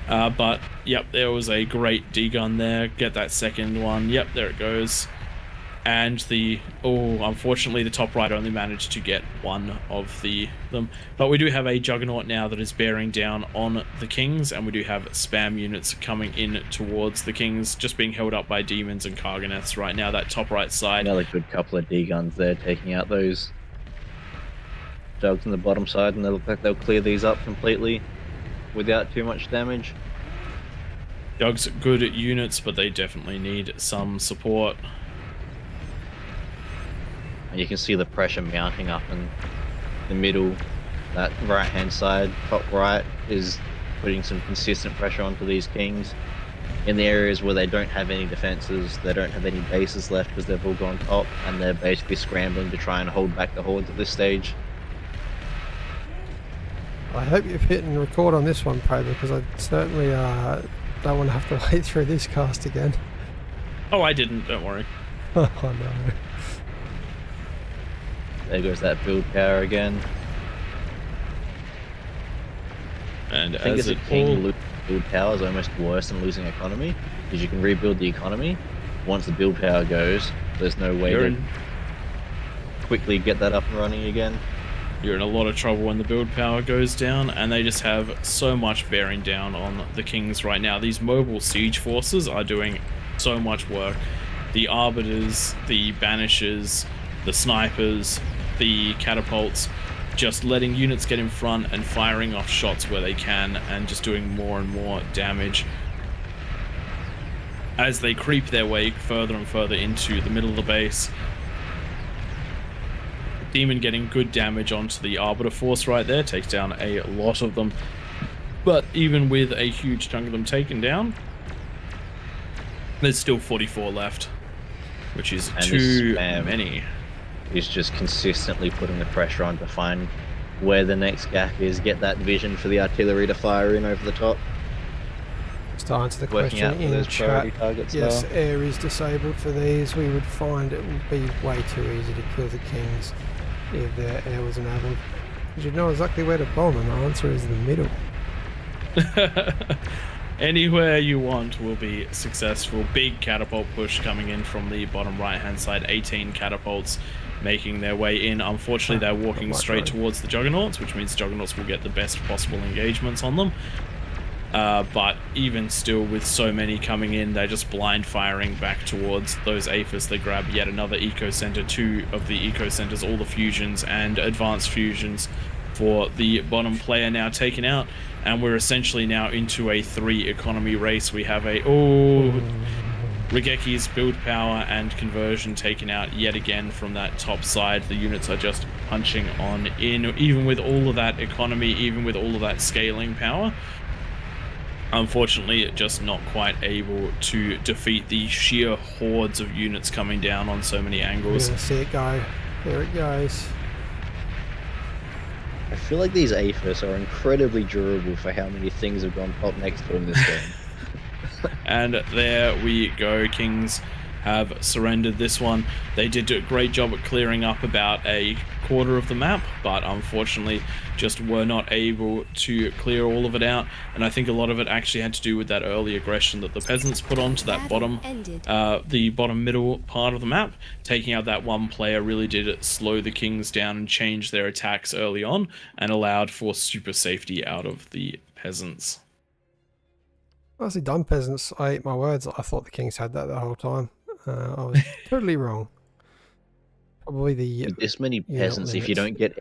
B: But, yep, there was a great D-gun there. Get that second one. Yep, there it goes. And unfortunately the top right only managed to get one of them. But we do have a Juggernaut now that is bearing down on the Kings, and we do have spam units coming in towards the Kings, just being held up by demons and Karganeths right now, that top right side.
C: Another good couple of D-guns there, taking out those jugs on the bottom side, and they look like they'll clear these up completely without too much damage.
B: Jug's good at units, but they definitely need some support.
C: And you can see the pressure mounting up in the middle. That right-hand side, top right, is putting some consistent pressure onto these kings. In the areas where they don't have any defenses, they don't have any bases left because they've all gone top, and they're basically scrambling to try and hold back the hordes at this stage.
D: I hope you've hit and record on this one, Pro, because I certainly don't want to have to wait through this cast again.
B: Oh, I didn't, don't worry.
D: Oh no.
C: There goes that build power again.
B: And
C: I think
B: as
C: as a
B: it
C: king,
B: all...
C: losing build power is almost worse than losing economy, because you can rebuild the economy. Once the build power goes, there's no way to quickly get that up and running again.
B: You're in a lot of trouble when the build power goes down, and they just have so much bearing down on the kings right now. These mobile siege forces are doing so much work. The arbiters, the banishers, the snipers, the catapults, just letting units get in front and firing off shots where they can and just doing more and more damage as they creep their way further and further into the middle of the base. Demon getting good damage onto the arbiter force right there, takes down a lot of them, but even with a huge chunk of them taken down, there's still 44 left, which is too many.
C: He's just consistently putting the pressure on to find where the next gap is, get that vision for the artillery to fire in over the top.
D: Just to answer the
C: Working
D: question
C: out where
D: in
C: those
D: chat,
C: priority targets
D: yes,
C: are.
D: air is disabled for these. We would find it would be way too easy to kill the kings if their air was enabled. You should know exactly where to bomb, and the answer is the middle.
B: Anywhere you want will be successful. Big catapult push coming in from the bottom right hand side. 18 catapults making their way in. Unfortunately, they're walking straight towards the juggernauts, which means juggernauts will get the best possible engagements on them. But even still, with so many coming in, they're just blind firing back towards those APHIS. They grab yet another eco center, 2 of the eco centers, all the fusions and advanced fusions for the bottom player now taken out. And we're essentially now into a 3 economy race. We have a Rageki's build power and conversion taken out yet again from that top side. The units are just punching on in, even with all of that economy, even with all of that scaling power. Unfortunately, just not quite able to defeat the sheer hordes of units coming down on so many angles.
D: We're gonna see it go. There it goes.
C: I feel like these APHIS are incredibly durable for how many things have gone top next to them this game.
B: And there we go. Kings have surrendered this one. They did a great job at clearing up about a quarter of the map, but unfortunately just were not able to clear all of it out. And I think a lot of it actually had to do with that early aggression that the peasants put onto that bottom, the bottom middle part of the map. Taking out that one player really did slow the kings down and change their attacks early on, and allowed for super safety out of the peasants.
D: Nicely done, peasants. I ate my words. I thought the kings had that the whole time. I was totally wrong. Probably the
C: With this many peasants, if you don't get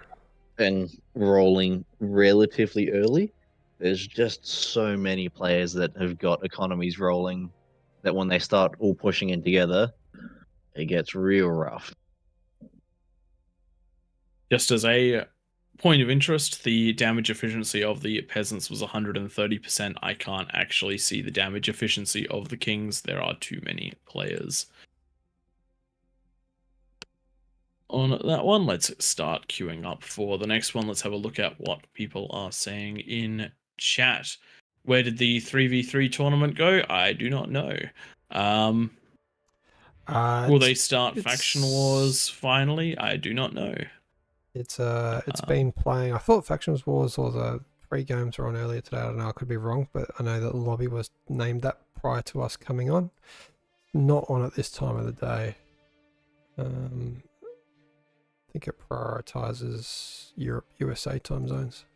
C: and rolling relatively early, there's just so many players that have got economies rolling that when they start all pushing in together, it gets real rough.
B: Just as a point of interest, the damage efficiency of the peasants was 130%. I can't actually see the damage efficiency of the kings. There are too many players on that one. Let's start queuing up for the next one. Let's have a look at what people are saying in chat. Where did the 3v3 tournament go? I do not know. Will they start faction wars finally? I do not know.
D: It's been playing. I thought Factions Wars or the 3 games were on earlier today. I don't know, I could be wrong, but I know that the lobby was named that prior to us coming on. Not on at this time of the day. I think it prioritizes Europe, USA time zones.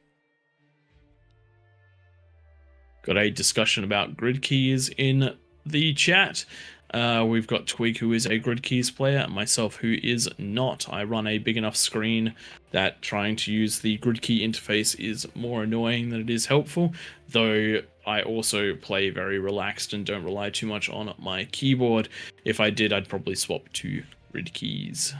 B: Got a discussion about grid keys in the chat. We've got Twig, who is a grid keys player, and myself, who is not. I run a big enough screen that trying to use the grid key interface is more annoying than it is helpful, though I also play very relaxed and don't rely too much on my keyboard. If I did, I'd probably swap to grid keys.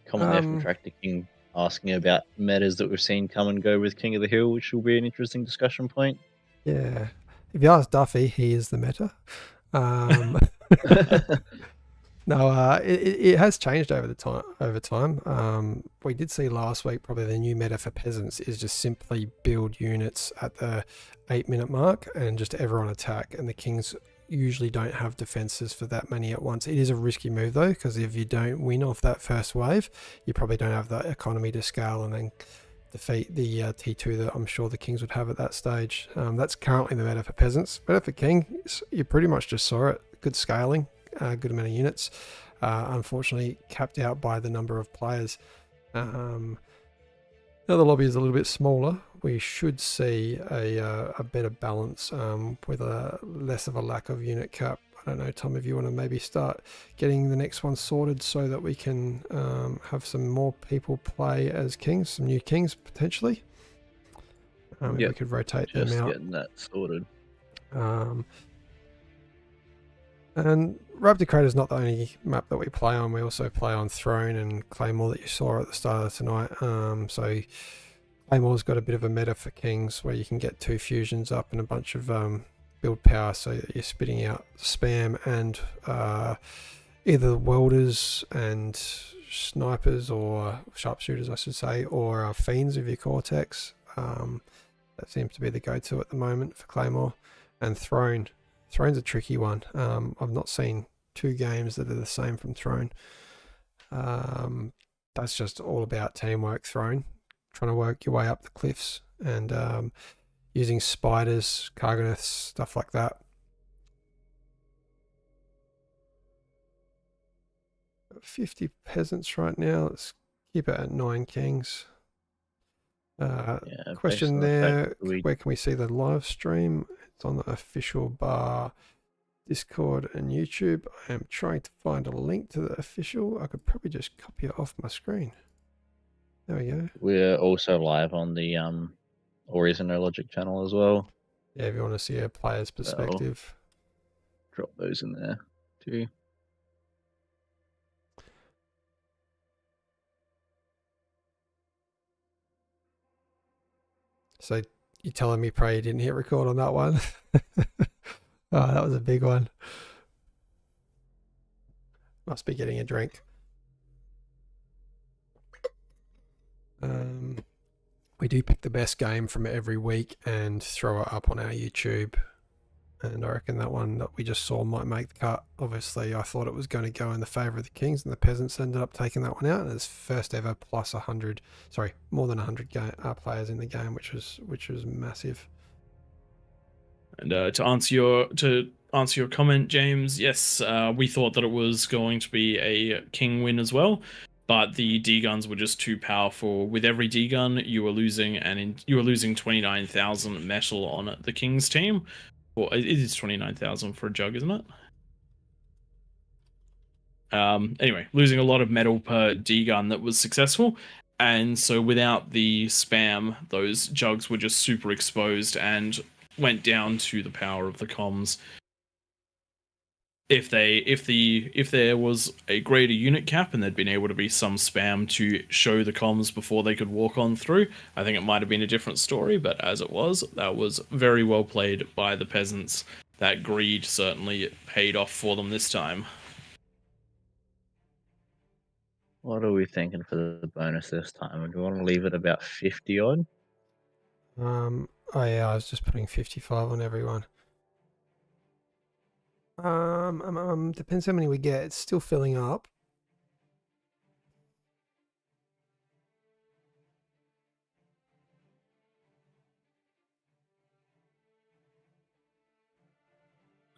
C: Comment there from Tractor King asking about metas that we've seen come and go with King of the Hill, which will be an interesting discussion point.
D: Yeah. If you ask Duffy, he is the meta. No, it has changed over time. We did see last week probably the new meta for peasants is just simply build units at the 8-minute mark and just everyone attack, and the kings usually don't have defenses for that many at once. It is a risky move though, because if you don't win off that first wave, you probably don't have the economy to scale and then defeat the T2 that I'm sure the kings would have at that stage. That's currently the meta for peasants. Meta for kings, you pretty much just saw it. Good scaling, good amount of units. Unfortunately, capped out by the number of players. Now the lobby is a little bit smaller. We should see a better balance with a less of a lack of unit cap. I don't know, Tom, if you want to maybe start getting the next one sorted so that we can have some more people play as kings, some new kings potentially. If we could rotate them out.
C: Getting that sorted.
D: And Raptor Crater is not the only map that we play on. We also play on Throne and Claymore that you saw at the start of tonight. So Claymore's got a bit of a meta for kings where you can get 2 fusions up and a bunch of build power, so that you're spitting out spam and either welders and snipers, or sharpshooters I should say, or fiends of your cortex. That seems to be the go-to at the moment for Claymore. And Throne. Throne's a tricky one. I've not seen 2 games that are the same from Throne. That's just all about teamwork, Throne. Trying to work your way up the cliffs and using spiders, Karganaths, stuff like that. 50 peasants right now. Let's keep it at 9 kings. Question there, where can we see the live stream? It's on the official bar, Discord and YouTube. I am trying to find a link to the official. I could probably just copy it off my screen. There we go.
C: We're also live on the AllReasonNoLogic channel as well.
D: Yeah, if you want to see a player's perspective.
C: Drop those in there too.
D: So you're telling me, Prey, you didn't hit record on that one? Oh, that was a big one. Must be getting a drink. We do pick the best game from every week and throw it up on our YouTube. And I reckon that one that we just saw might make the cut. Obviously, I thought it was going to go in the favour of the Kings, and the Peasants ended up taking that one out. And it's first ever plus 100, sorry, more than 100 players in the game, which was massive.
B: And to answer your comment, James, yes, we thought that it was going to be a king win as well, but the D guns were just too powerful. With every D gun, you were losing, and you were losing 29,000 metal on the Kings team. Well, it is 29,000 for a jug, isn't it? Anyway, losing a lot of metal per D gun that was successful. And so without the spam, those jugs were just super exposed and went down to the power of the comms. If there was a greater unit cap and there'd been able to be some spam to show the comms before they could walk on through, I think it might have been a different story, but as it was, that was very well played by the Peasants. That greed certainly paid off for them this time.
C: What are we thinking for the bonus this time? Do you want to leave it about 50 odd?
D: Oh yeah, I was just putting 55 on everyone. Depends how many we get. It's still filling up.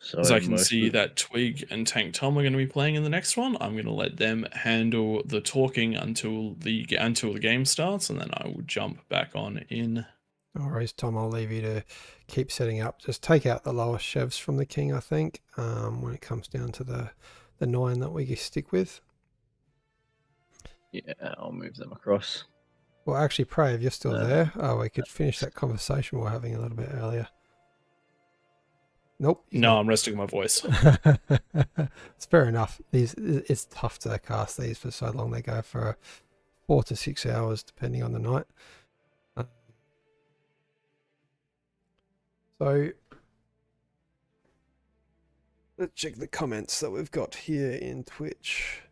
B: So as I can see that Twig and Tank Tom are going to be playing in the next one, I'm going to let them handle the talking until the game starts, and then I will jump back on in.
D: No worries, Tom. I'll leave you to keep setting up. Just take out the lowest chefs from the king, I think, when it comes down to the 9 that we stick with.
C: Yeah, I'll move them across.
D: Well, actually, Pray, if you're still there, we could finish that conversation we were having a little bit earlier. Nope. he's
B: No,
D: not.
B: I'm resting my voice.
D: It's fair enough. It's tough to cast these for so long. They go for 4 to 6 hours, depending on the night. So let's check the comments that we've got here in Twitch.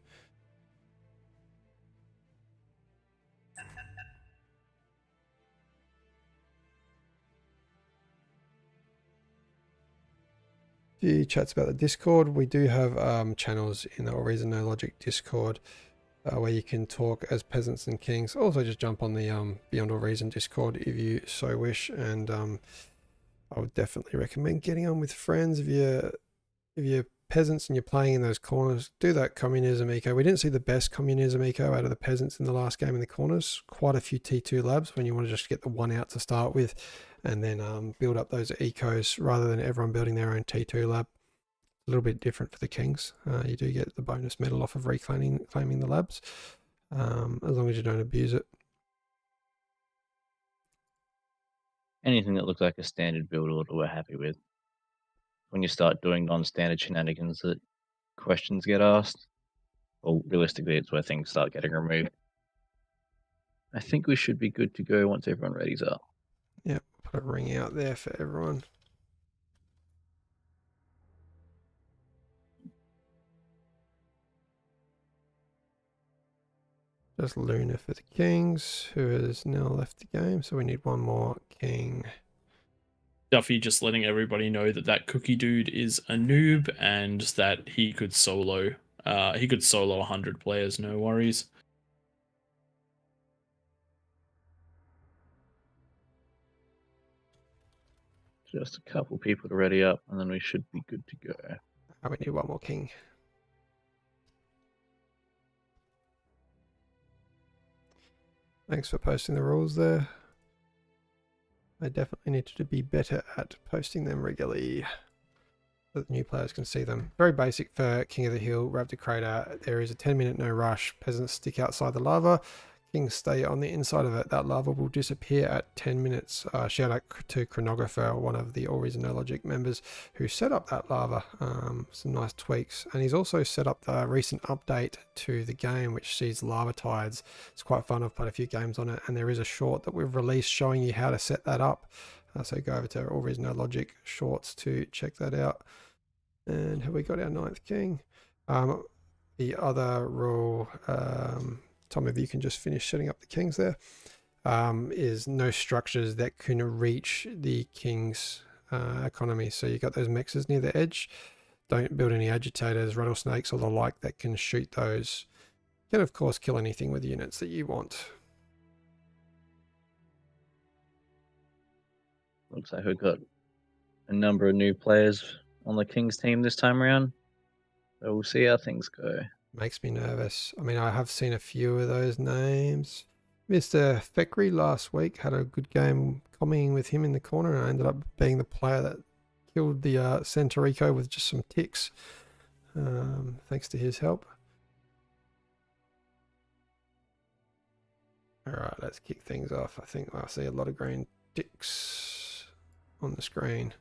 D: Few chats about the Discord. We do have channels in the AllReasonNoLogic Discord where you can talk as peasants and kings. Also, just jump on the Beyond All Reason Discord if you so wish. And I would definitely recommend getting on with friends if you're peasants and you're playing in those corners. Do that communism eco. We didn't see the best communism eco out of the peasants in the last game in the corners. Quite a few T2 labs when you want to just get the one out to start with, and then build up those ecos rather than everyone building their own T2 lab. A little bit different for the kings. You do get the bonus medal off of claiming the labs, as long as you don't abuse it.
C: Anything that looks like a standard build order, we're happy with. When you start doing non-standard shenanigans, that questions get asked, well, realistically, it's where things start getting removed. I think we should be good to go once everyone ready's up.
D: Yep, put a ring out there for everyone. Just Luna for the kings, who has now left the game, so we need one more king.
B: Duffy just letting everybody know that that cookie dude is a noob and that he could solo 100 players, no worries.
C: Just a couple people to ready up, and then we should be good to go.
D: We need one more king. Thanks for posting the rules there. I definitely need to be better at posting them regularly so that new players can see them. Very basic for King of the Hill, Raptor Crater. There is a 10-minute no rush. Peasants stick outside the lava. Kings stay on the inside of it. That lava will disappear at 10 minutes. Shout out to Chronographer, one of the AllReasonNoLogic members who set up that lava. Some nice tweaks. And he's also set up the recent update to the game, which sees lava tides. It's quite fun. I've played a few games on it, and there is a short that we've released showing you how to set that up. So go over to AllReasonNoLogic shorts to check that out. And have we got our 9th king? The other rule, Tom, if you can just finish setting up the kings there, is no structures that can reach the king's economy. So you got those mexes near the edge. Don't build any agitators, rattlesnakes, or the like that can shoot those. You can, of course, kill anything with units that you want.
C: Looks like we've got a number of new players on the Kings team this time around. So we'll see how things go.
D: Makes me nervous. I mean, I have seen a few of those names. Mr. Fekri last week had a good game coming with him in the corner, and I ended up being the player that killed the Centurico with just some ticks, thanks to his help. All right, let's kick things off. I think I see a lot of green ticks on the screen.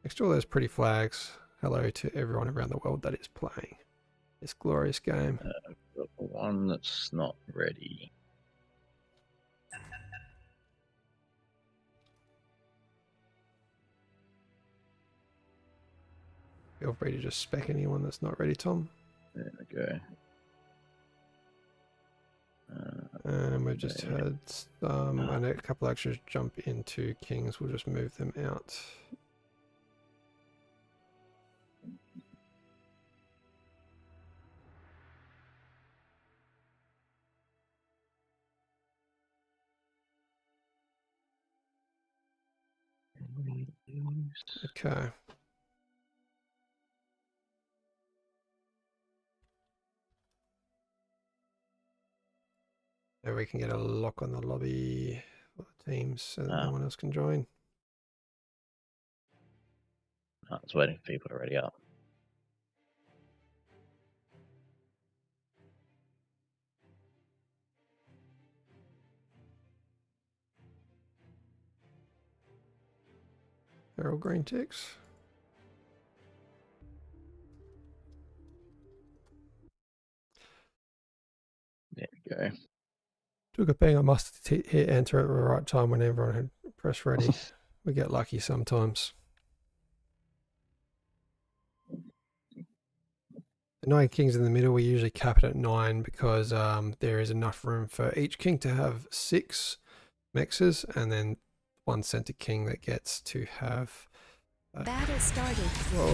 D: Next to all those pretty flags, hello to everyone around the world that is playing this glorious game.
C: Got one that's not ready.
D: Feel free to just spec anyone that's not ready, Tom.
C: There we go.
D: And we've just had and a couple extras jump into kings. We'll just move them out. Okay. There we can get a lock on the lobby. for the teams so that
C: Ah.
D: no one else can join.
C: I was waiting for people to ready up.
D: They're all green ticks.
C: There we go.
D: Took a bang. I must hit enter at the right time when everyone had pressed ready. We get lucky sometimes. The 9 kings in the middle, we usually cap it at 9 because there is enough room for each king to have 6 mexes, and then 1 center king that gets to have.
G: Battle started.
D: Whoa!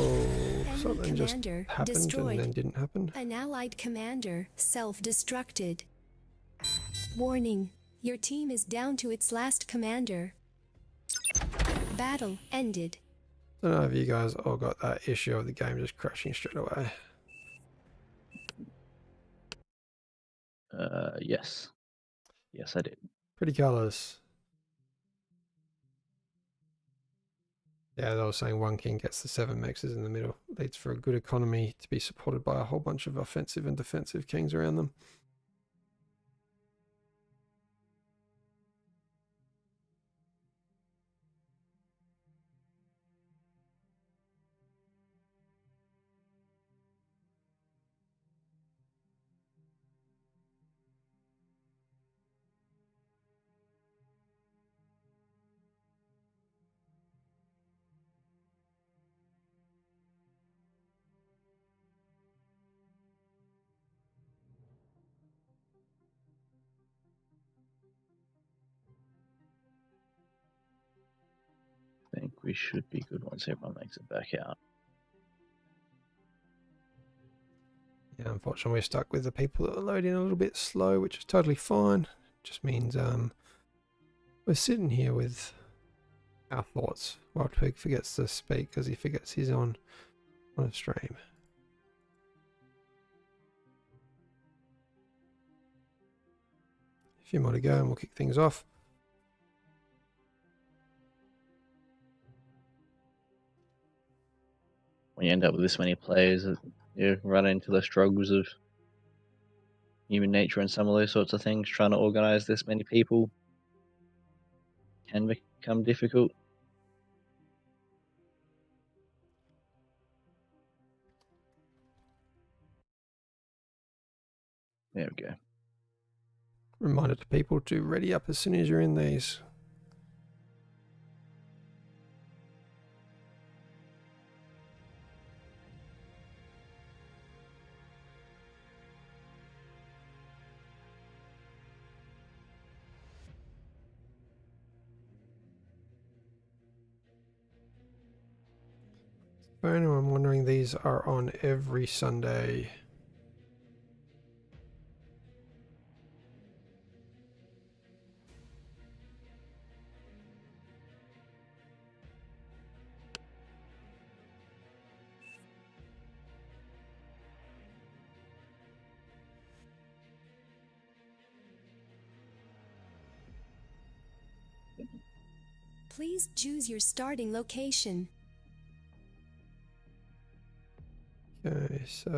G: Enemy
D: Something just
G: commander
D: happened
G: destroyed.
D: and then didn't happen.
G: An allied commander self-destructed. Warning. Your team is down to its last commander. Battle ended.
D: I don't know if you guys all got that issue of the game just crashing straight away.
C: Yes. Yes, I did.
D: Pretty colors. Yeah, they were saying 1 king gets the 7 mexes in the middle. Leads for a good economy to be supported by a whole bunch of offensive and defensive kings around them.
C: I think we should be good once everyone makes it back out.
D: Yeah, unfortunately we're stuck with the people that are loading a little bit slow, which is totally fine. Just means we're sitting here with our thoughts while Twig forgets to speak because he forgets he's on a stream. A few more to go and we'll kick things off.
C: When you end up with this many players, you run into the struggles of human nature and some of those sorts of things. Trying to organize this many people can become difficult. There we go.
D: Reminder to people to ready up as soon as you're in these. For anyone wondering, these are on every Sunday.
G: Please choose your starting location.
D: Okay, so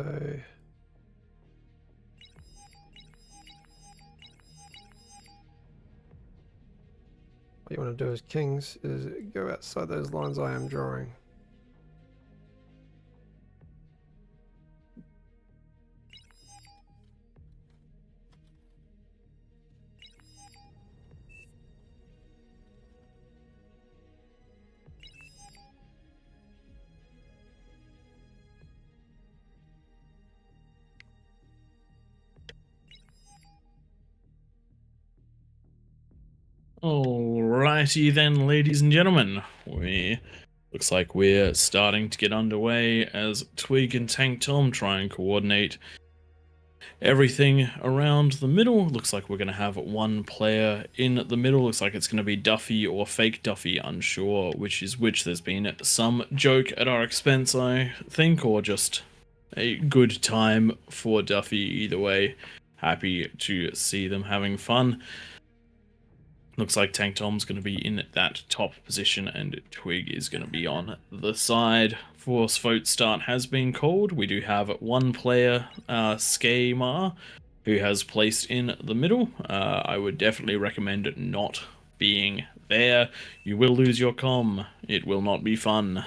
D: what you want to do as kings is go outside those lines I am drawing.
B: Alrighty then, ladies and gentlemen. Looks like we're starting to get underway as Twig and Tank Tom try and coordinate everything around the middle. Looks like we're going to have 1 player in the middle. Looks like it's going to be Duffy or fake Duffy, unsure which is which. There's been some joke at our expense, I think, or just a good time for Duffy. Either way, happy to see them having fun. Looks like Tank Tom's going to be in that top position and Twig is going to be on the side. Force vote start has been called. We do have one player, Skemar, who has placed in the middle. I would definitely recommend not being there. You will lose your comm. It will not be fun.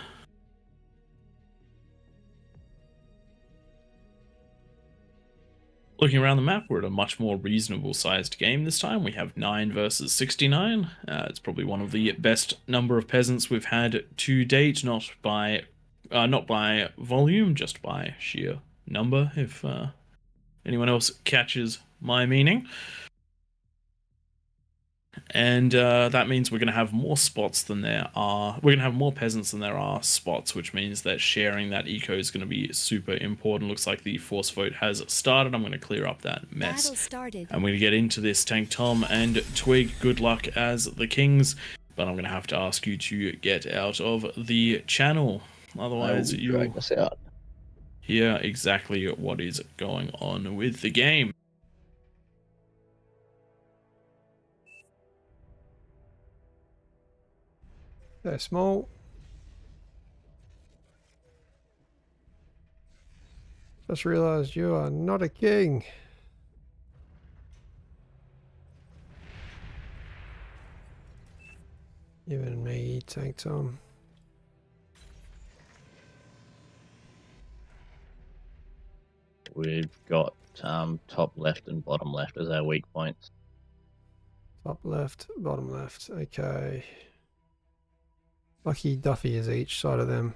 B: Looking around the map, we're at a much more reasonable sized game this time. We have 9 versus 69. It's probably one of the best number of peasants we've had to date, not by volume, just by sheer number, if anyone else catches my meaning. And that means we're going to have more spots than there are. We're going to have more peasants than there are spots, which means that sharing that eco is going to be super important. Looks like the force vote has started. I'm going to clear up that mess.
G: Battle started.
B: I'm going to get into this. Tank Tom and Twig, good luck as the kings. But I'm going to have to ask you to get out of the channel. Otherwise, you'll
C: drag us out.
B: hear exactly what is going on with the game.
D: They're small. Just realized you are not a king. Even me, Tank Tom.
C: We've got top left and bottom left as our weak points.
D: Top left, bottom left. Okay. Lucky Duffy is each side of them.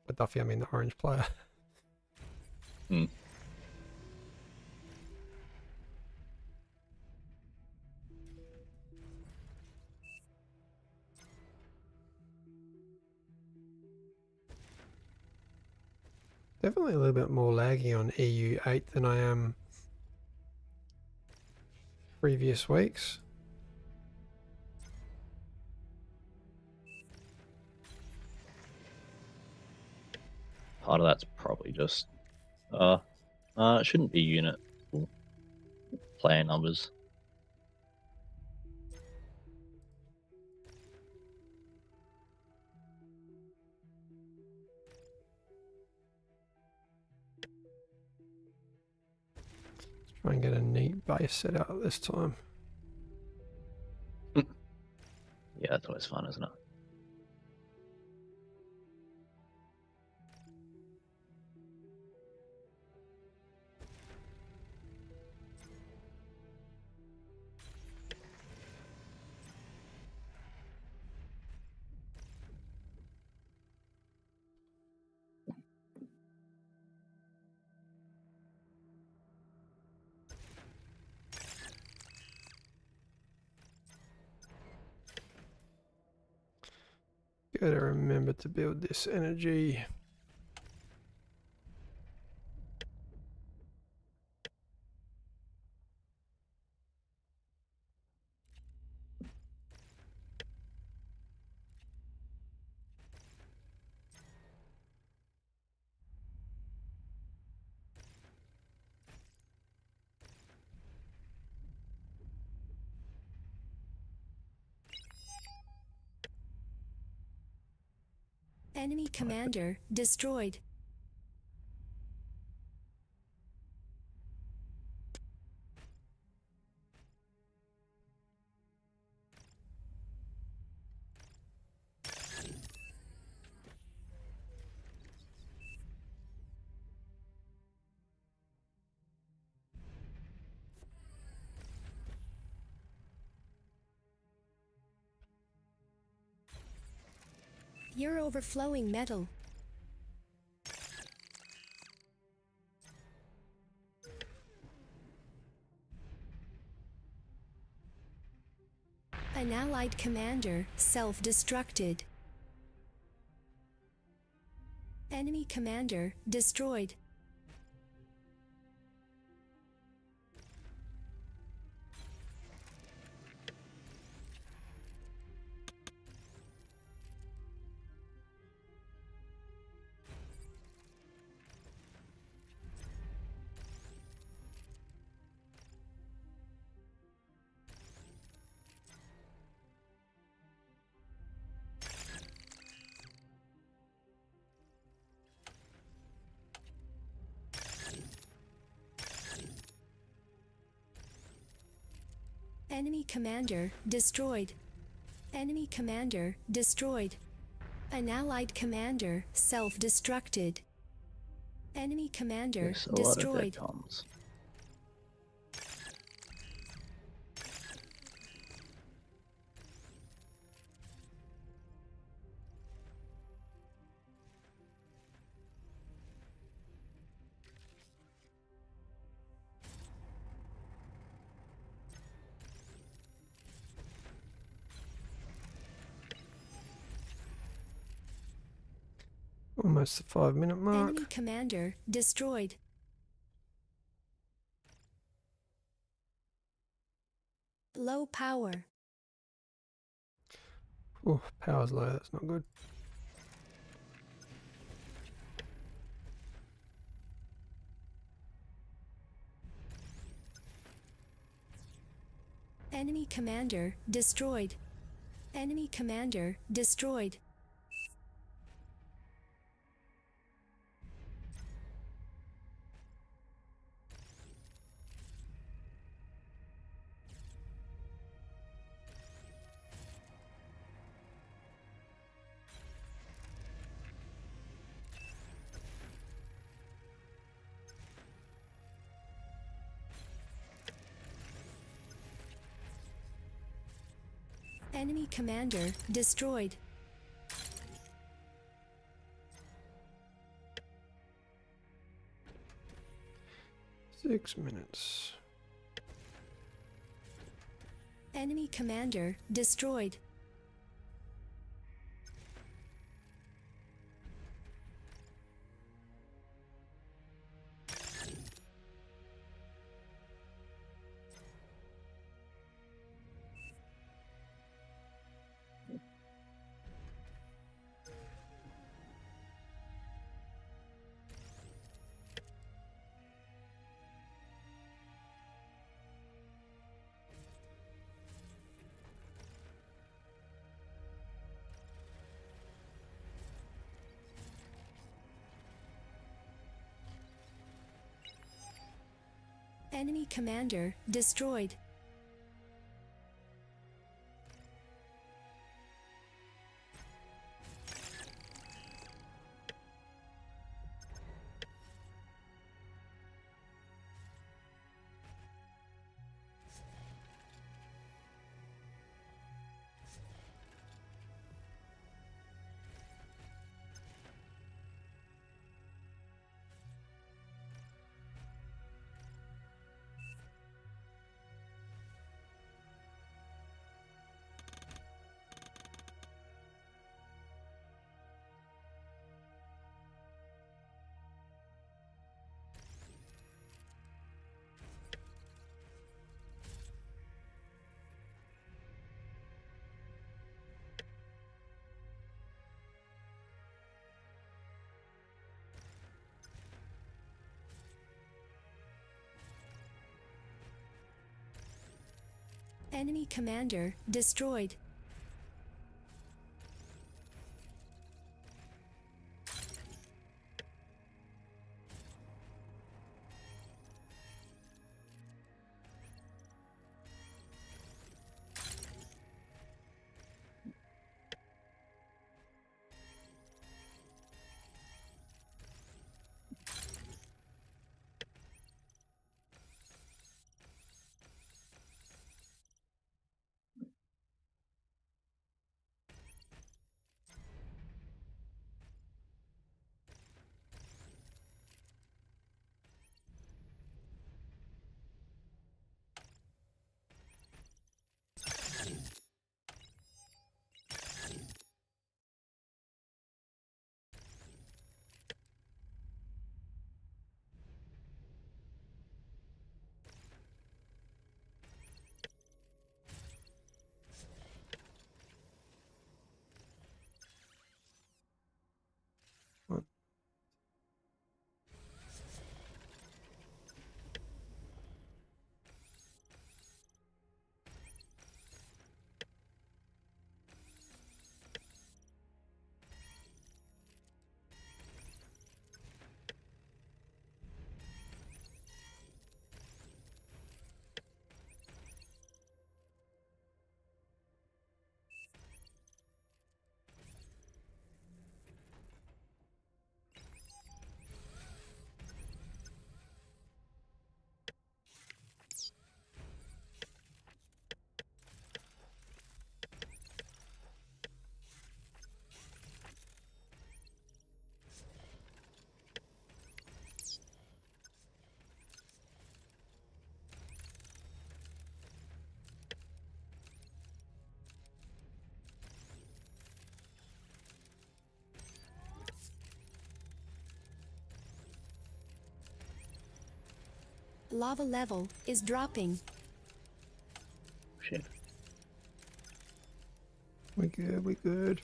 D: By Duffy, I mean the orange player.
C: Hmm.
D: Definitely a little bit more laggy on EU8 than I am previous weeks.
C: Part of that's probably just it shouldn't be unit player numbers.
D: Try and get a neat base set out this time.
C: Yeah, that's always fun, isn't it?
D: Gotta remember to build this energy.
G: Enemy commander destroyed. You're overflowing metal. An allied commander self-destructed. Enemy commander destroyed. Enemy commander destroyed. Enemy commander destroyed. An allied commander self-destructed. Enemy commander
C: Yes, a lot of
G: destroyed.
C: dead comms.
D: Almost the 5-minute mark.
G: Enemy commander destroyed. Low power.
D: Oh, power's low. That's not good.
G: Enemy commander destroyed. Enemy commander destroyed. Enemy commander destroyed.
D: Six minutes.
G: Enemy commander destroyed. Enemy commander destroyed. Enemy commander destroyed. Lava level is dropping.
C: Shit.
D: We good, we good.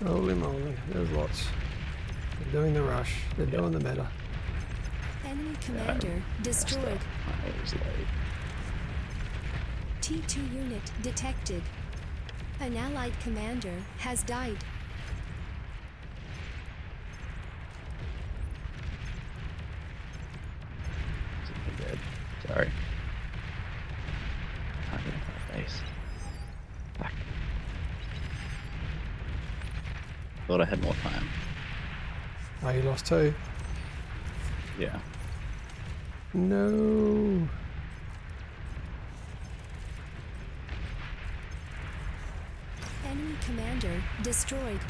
D: Holy moly, there's lots. They're doing the rush. They're doing the meta.
G: Enemy commander destroyed.
C: I was late.
G: T2 unit detected. An allied commander has died.
C: Dead. Sorry. Can't get my face. Fuck. Thought I had more time.
D: Oh, you lost 2.
C: Yeah.
D: No.
G: Enemy commander destroyed.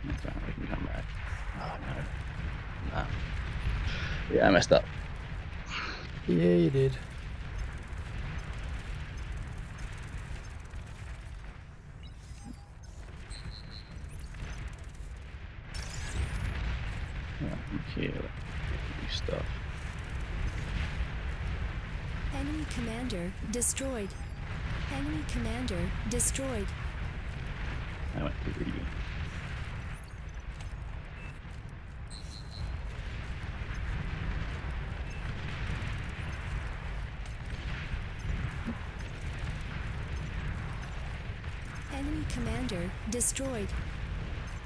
C: That's alright, we can come back. Oh no. No. Yeah, I messed up.
D: Yeah, you did.
C: Okay, new stuff.
G: Enemy commander destroyed. Enemy commander destroyed.
C: I went to reading.
G: Enemy commander destroyed.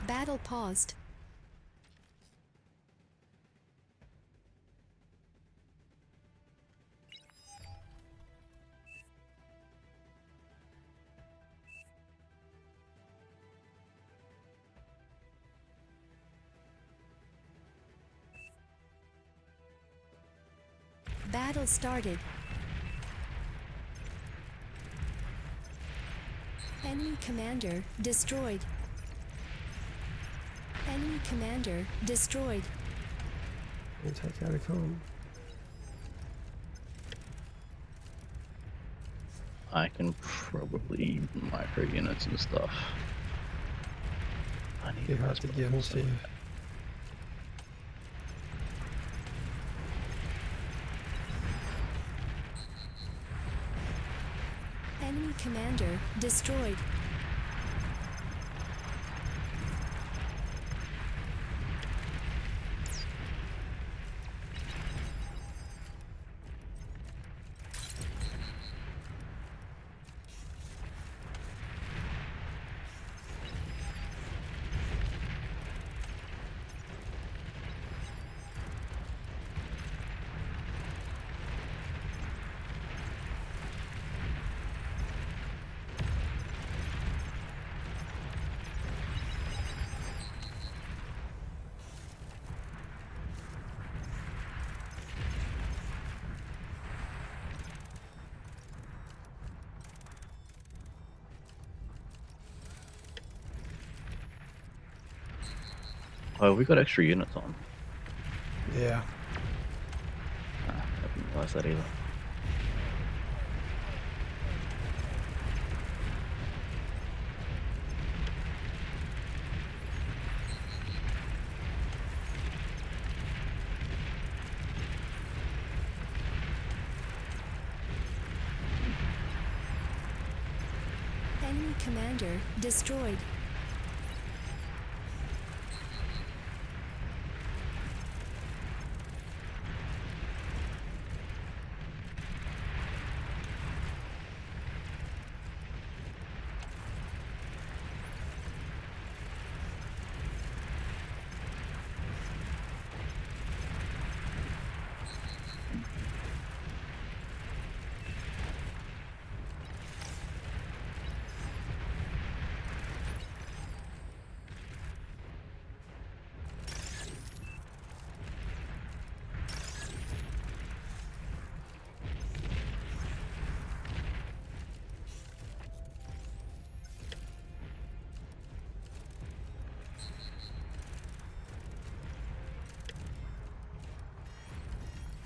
G: Battle paused. Battle started. Enemy commander destroyed. Enemy commander destroyed.
D: You take out a con.
C: I can probably micro units and stuff. I need
D: You have to give them to you.
G: Enemy commander destroyed.
C: Oh, we got extra units on.
D: Yeah.
C: I didn't realize that either.
G: Enemy commander destroyed.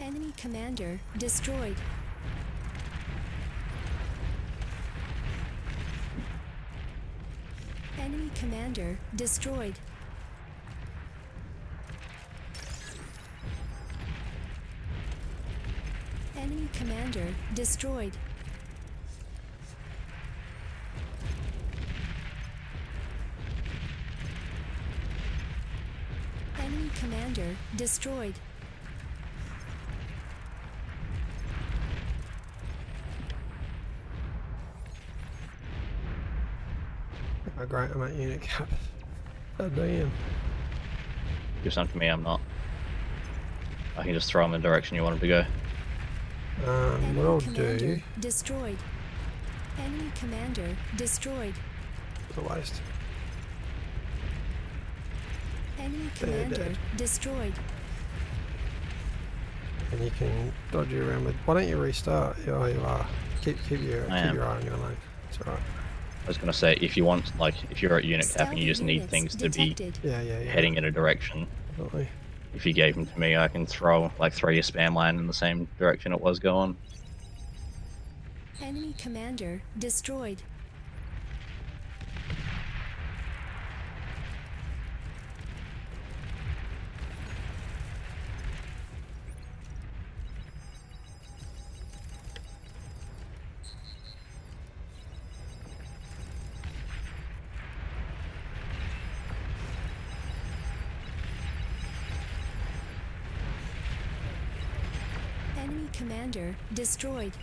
G: Enemy commander destroyed. Enemy commander destroyed. Enemy commander destroyed. Enemy commander destroyed.
D: Oh, great, I'm at unit cap. Oh, damn.
C: Give some to me, I'm not. I can just throw them in the direction you want them to go.
D: What I'll
G: commander
D: do...
G: destroyed. Enemy commander destroyed.
D: It's a waste.
G: Enemy
D: They're
G: commander
D: dead.
G: destroyed.
D: And you can dodge you around with... Why don't you restart? Oh, you are. Keep your
C: I am.
D: eye on your lane. It's alright.
C: I was gonna say, if you want, like, if you're at unit cap and you
G: Stealthy
C: just need
G: units
C: things to be
G: detected.
D: Yeah.
C: heading in a direction,
D: Definitely.
C: if you gave them to me, I can throw your spam line in the same direction it was going.
G: Enemy commander destroyed. Enemy commander destroyed.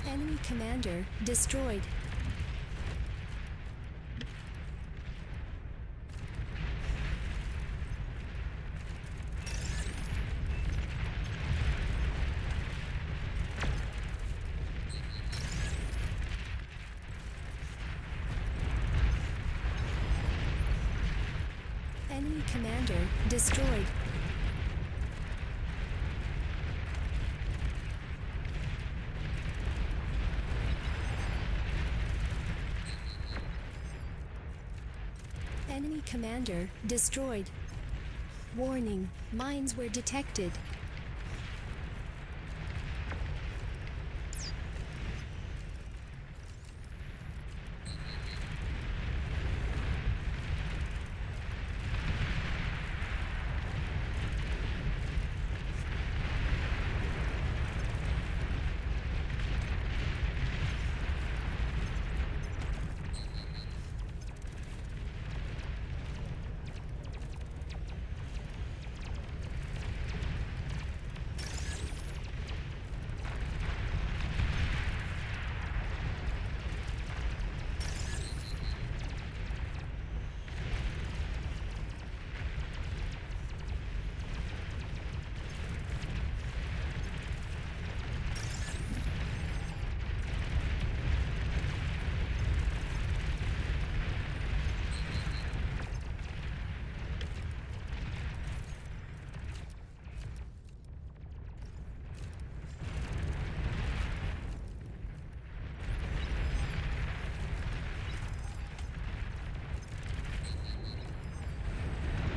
G: Enemy commander destroyed. Enemy commander destroyed. Enemy commander destroyed. Warning, mines were detected.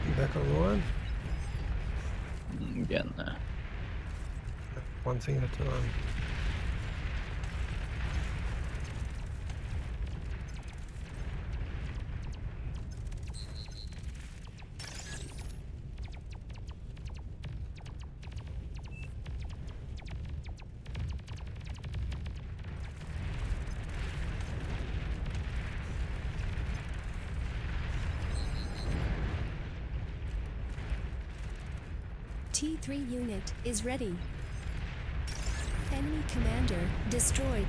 D: You back online?
C: I'm getting there.
D: One thing at a time.
G: T3 unit is ready. Enemy commander destroyed.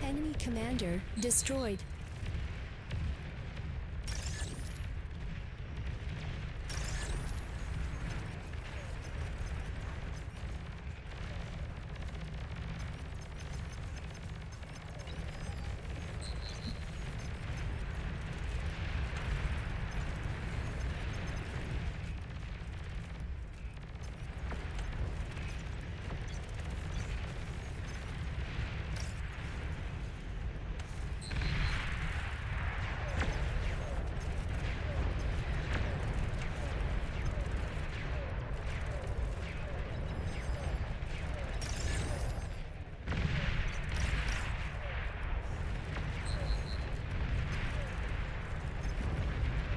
G: Enemy commander destroyed.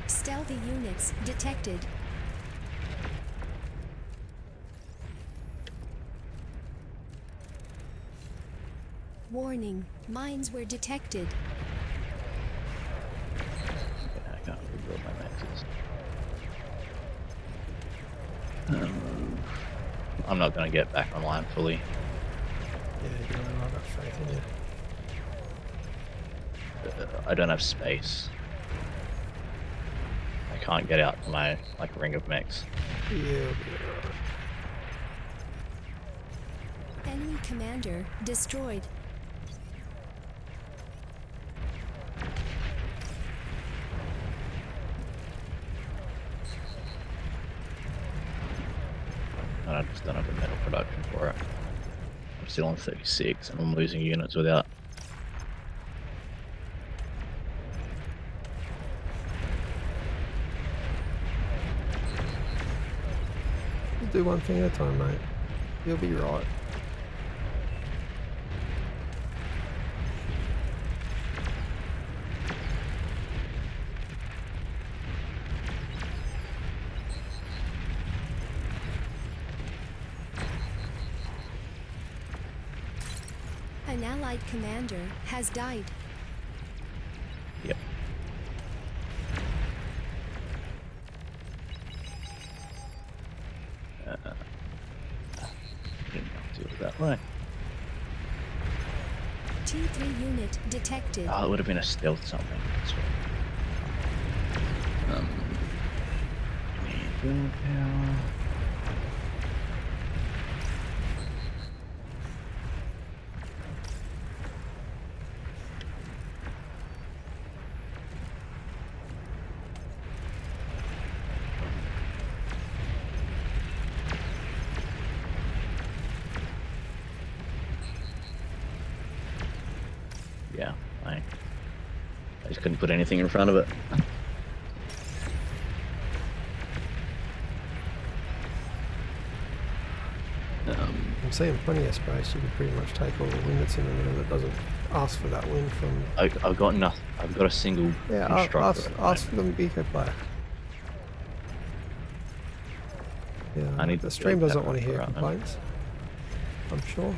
G: Stealthy units detected. Warning, mines were detected.
C: Yeah, I can't rebuild my maxes. I'm not going to get back online fully.
D: Yeah, you know, I've got faith in you.
C: I don't have space. I can't get out to my ring of mechs.
D: Yeah, it'll be alright.
G: Enemy commander destroyed.
C: And I just don't have the metal production for it. I'm still on 36 and I'm losing units without.
D: Just do one thing at a time, mate. You'll be right.
G: An allied commander has died.
C: Yep. Didn't have to do it that way.
G: T3 unit detected.
C: Oh, it would have been a stealth something. That's right. Build power. Yeah, I just couldn't put anything in front of it.
D: I'm seeing plenty of space. You can pretty much take all the wind that's in the middle that doesn't ask for that wind from...
C: I've got nothing. I've got a single
D: Yeah,
C: constructor.
D: ask for the eco player.
C: I
D: Yeah,
C: need
D: the
C: to
D: stream
C: build
D: doesn't
C: that
D: want to hear
C: right now.
D: complaints, I'm sure.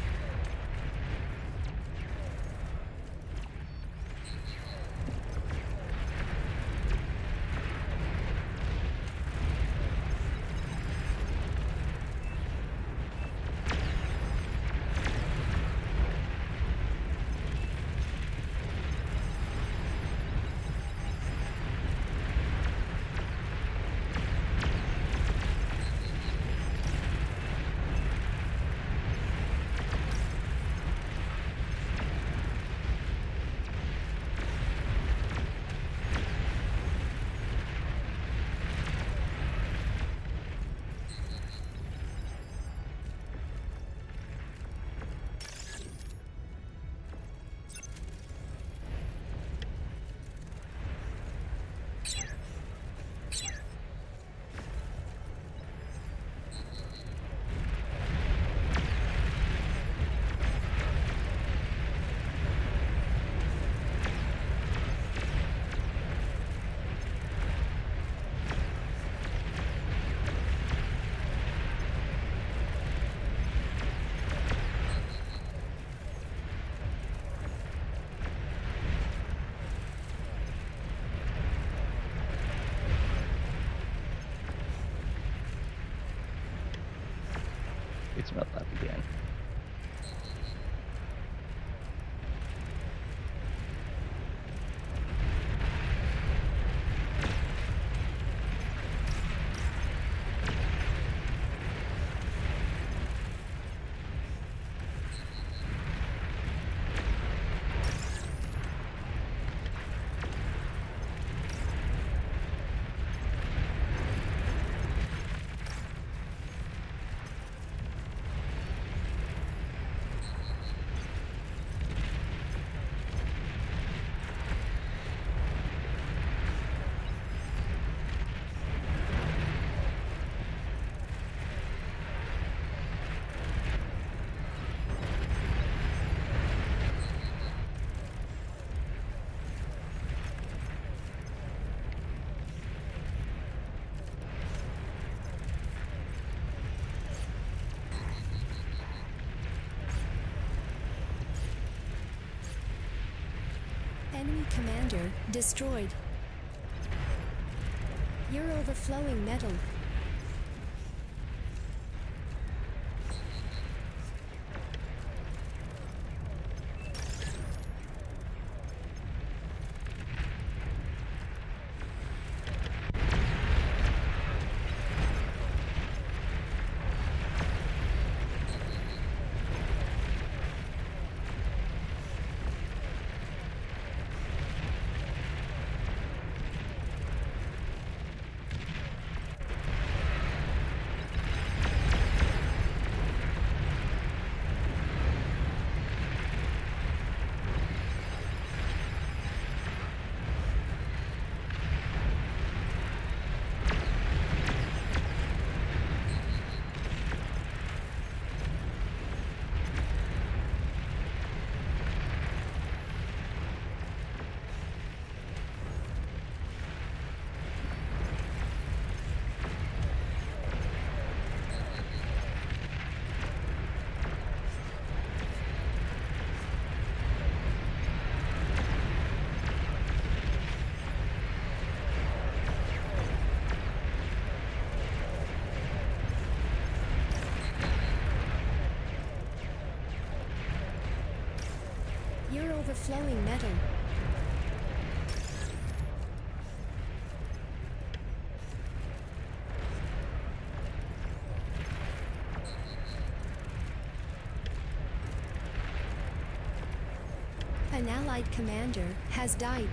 C: It's about that again.
G: Enemy commander destroyed. You're overflowing metal. You're overflowing metal. An allied commander has died.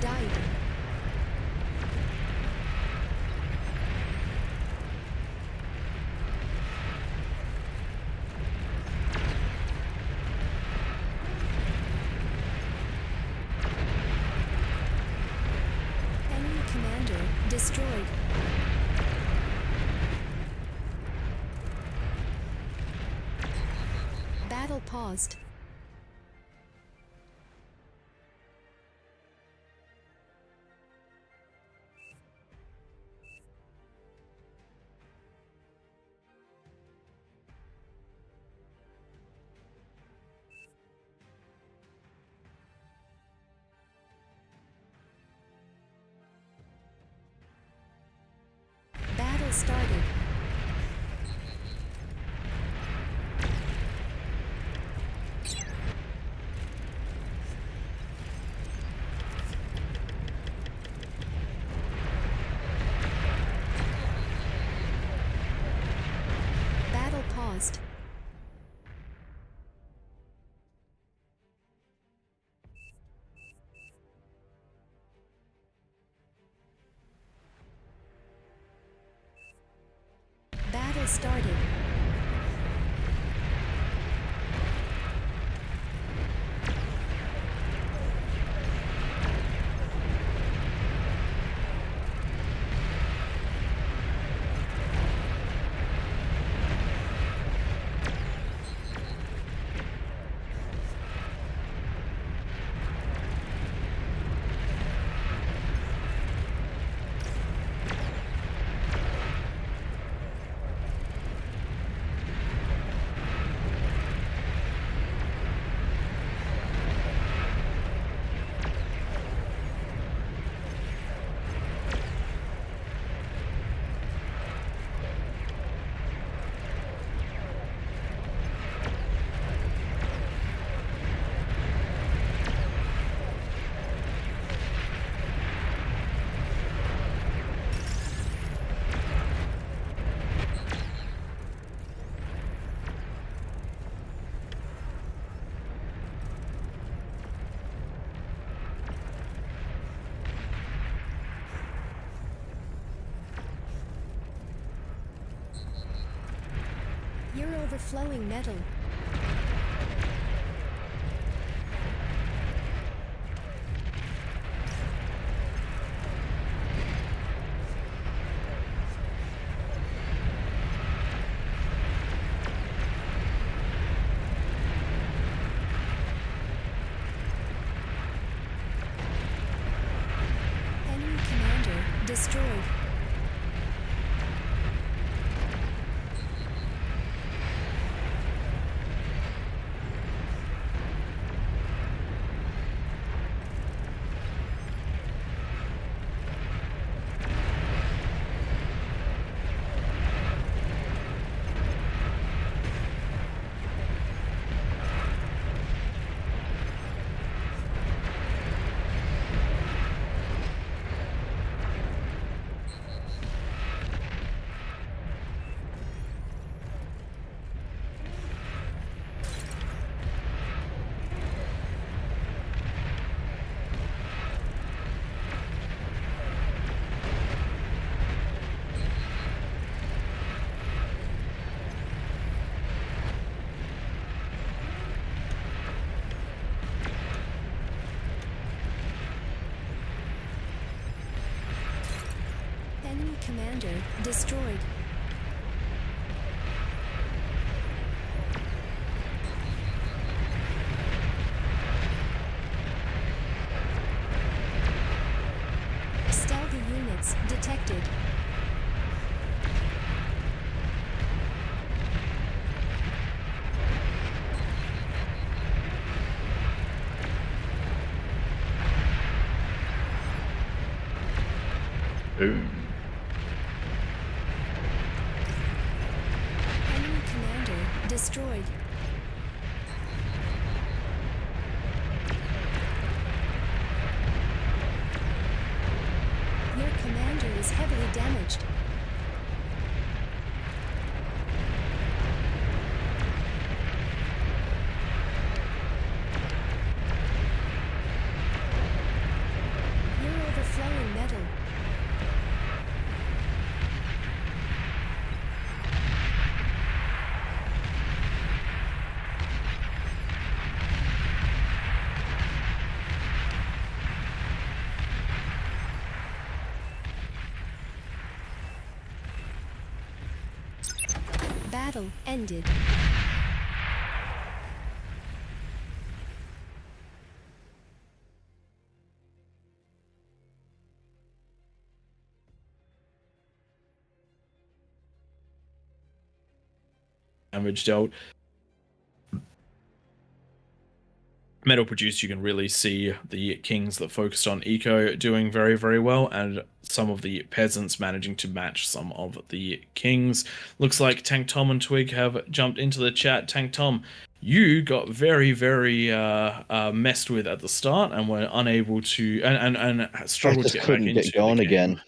G: died. Enemy commander destroyed. Battle paused. Battle started. Battle paused. Battle started. You're overflowing metal. Enemy commander destroyed. Enemy commander destroyed. Stealthy units detected.
C: Boom.
G: Enemy commander destroyed. Your commander is heavily damaged. Flowing metal. Battle ended.
B: Damage dealt. Metal produced, you can really see the kings that focused on eco doing very, very well, and some of the peasants managing to match some of the kings. Looks like Tank Tom and Twig have jumped into the chat. Tank Tom, you got very, very messed with at the start and were unable to, and struggled to get back into
C: get going
B: the game.
C: again.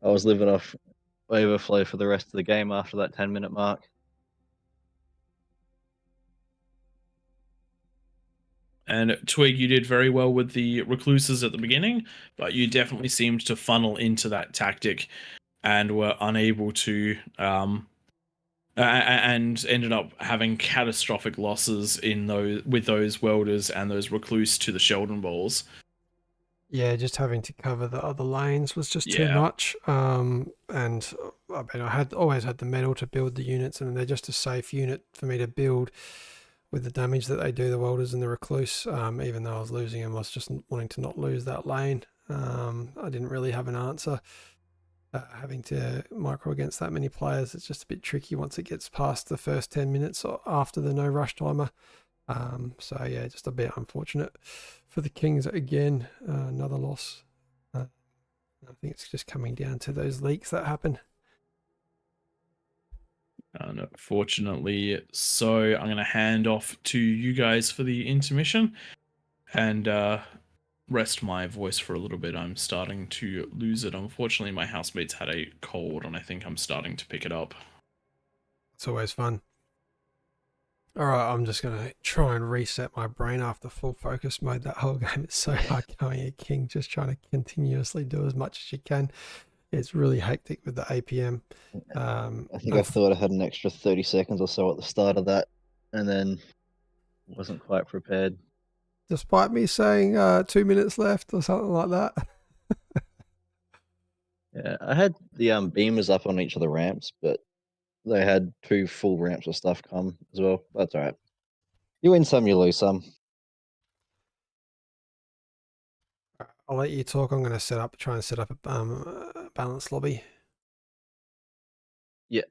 C: I was living off overflow for the rest of the game after that 10-minute mark.
B: And Twig, you did very well with the recluses at the beginning, but you definitely seemed to funnel into that tactic and were unable to, and ended up having catastrophic losses in those welders and those recluse to the Sheldon balls.
D: Yeah, just having to cover the other lanes was just too
B: Yeah.
D: much. And I mean, I had always had the metal to build the units, and they're just a safe unit for me to build with the damage that they do, the welders and the recluse. Even though I was losing them, I was just wanting to not lose that lane. I didn't really have an answer. Having to micro against that many players, it's just a bit tricky once it gets past the first 10 minutes or after the no rush timer. So yeah, just a bit unfortunate for the Kings again. Another loss. I think it's just coming down to those leaks that happen.
B: Unfortunately, so I'm going to hand off to you guys for the intermission and rest my voice for a little bit. I'm starting to lose it. Unfortunately, my housemates had a cold, and I think I'm starting to pick it up.
D: It's always fun. All right, I'm just going to try and reset my brain after full focus mode. That whole game is so hard going a King, just trying to continuously do as much as you can. It's really hectic with the APM.
C: I think I thought I had an extra 30 seconds or so at the start of that, and then wasn't quite prepared.
D: Despite me saying 2 minutes left or something like that.
C: Yeah, I had the beamers up on each of the ramps, but they had 2 full ramps of stuff come as well. That's all right. You win some, you lose some.
D: I'll let you talk. I'm going to try and set up a balanced lobby.
C: Yeah.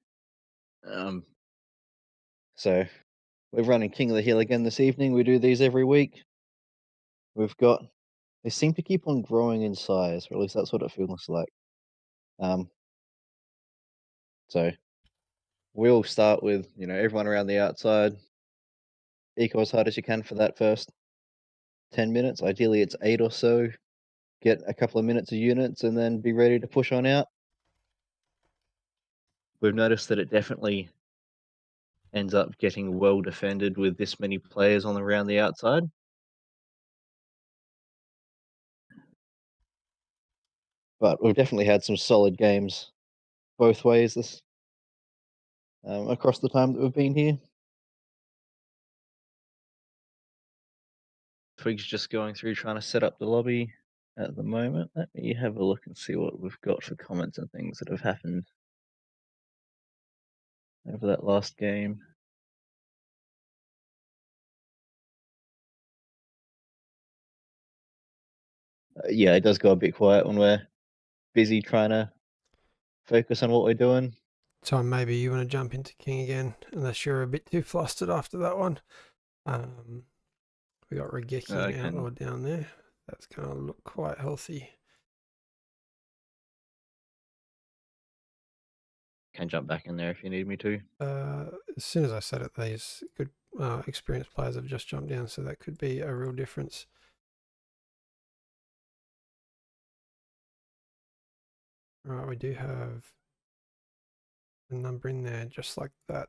C: So we're running King of the Hill again this evening. We do these every week. They seem to keep on growing in size, or at least that's what it feels like. So we'll start with, everyone around the outside. Eco as hard as you can for that first 10 minutes. Ideally, it's 8 or so. Get a couple of minutes of units and then be ready to push on out. We've noticed that it definitely ends up getting well defended with this many players on around the outside. But we've definitely had some solid games both ways this across the time that we've been here. Twig's just going through trying to set up the lobby at the moment. Let me have a look and see what we've got for comments and things that have happened over that last game. Yeah, it does go a bit quiet when we're busy trying to focus on what we're doing.
D: Tom, maybe you want to jump into King again, unless you're a bit too flustered after that one. We got Regeki and Outlaw down there. That's going to look quite healthy.
C: Can jump back in there if you need me to.
D: As soon as I said it, these good experienced players have just jumped down, so that could be a real difference. All right, we do have a number in there just like that.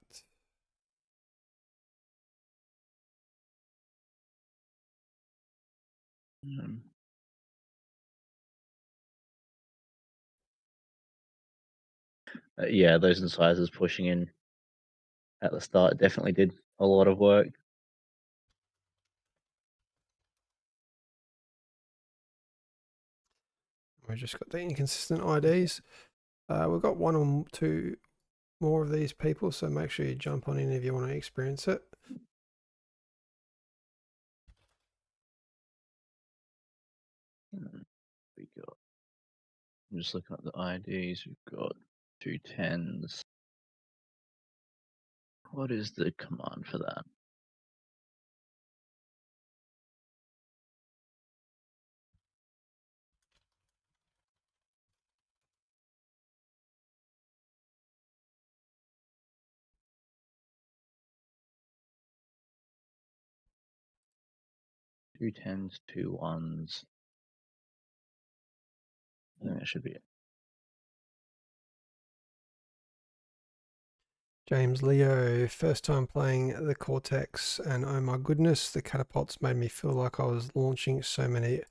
C: Yeah, those incisors pushing in at the start definitely did a lot of work.
D: We've just got the inconsistent IDs. We've got one or two more of these people, so make sure you jump on in if you want to experience it.
C: We got. I'm just looking at the IDs. We've got 2 10s. What is the command for that? Two 10s, 2 1s. I think that should be it.
D: James Leo, first time playing the Cortex, and oh my goodness, the catapults made me feel like I was launching so many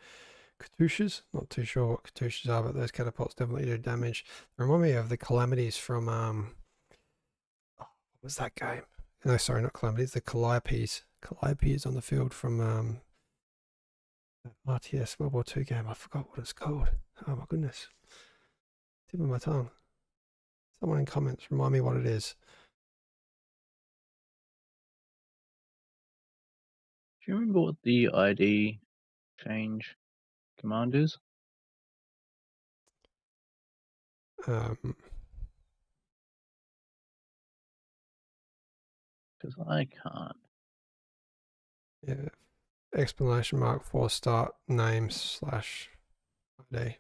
D: Katyushas. Not too sure what Katyushas are, but those catapults definitely do damage. They remind me of the Calamities from, what was that game? No, sorry, not Calamities, the Calliopes. Calliopes on the field from RTS World War II game. I forgot what it's called. Oh my goodness. Tip of my tongue. Someone in comments, remind me what it is.
C: Do you remember what the ID change command is?
D: Um,
C: Because I can't.
D: yeah. Explanation mark for start name / ID.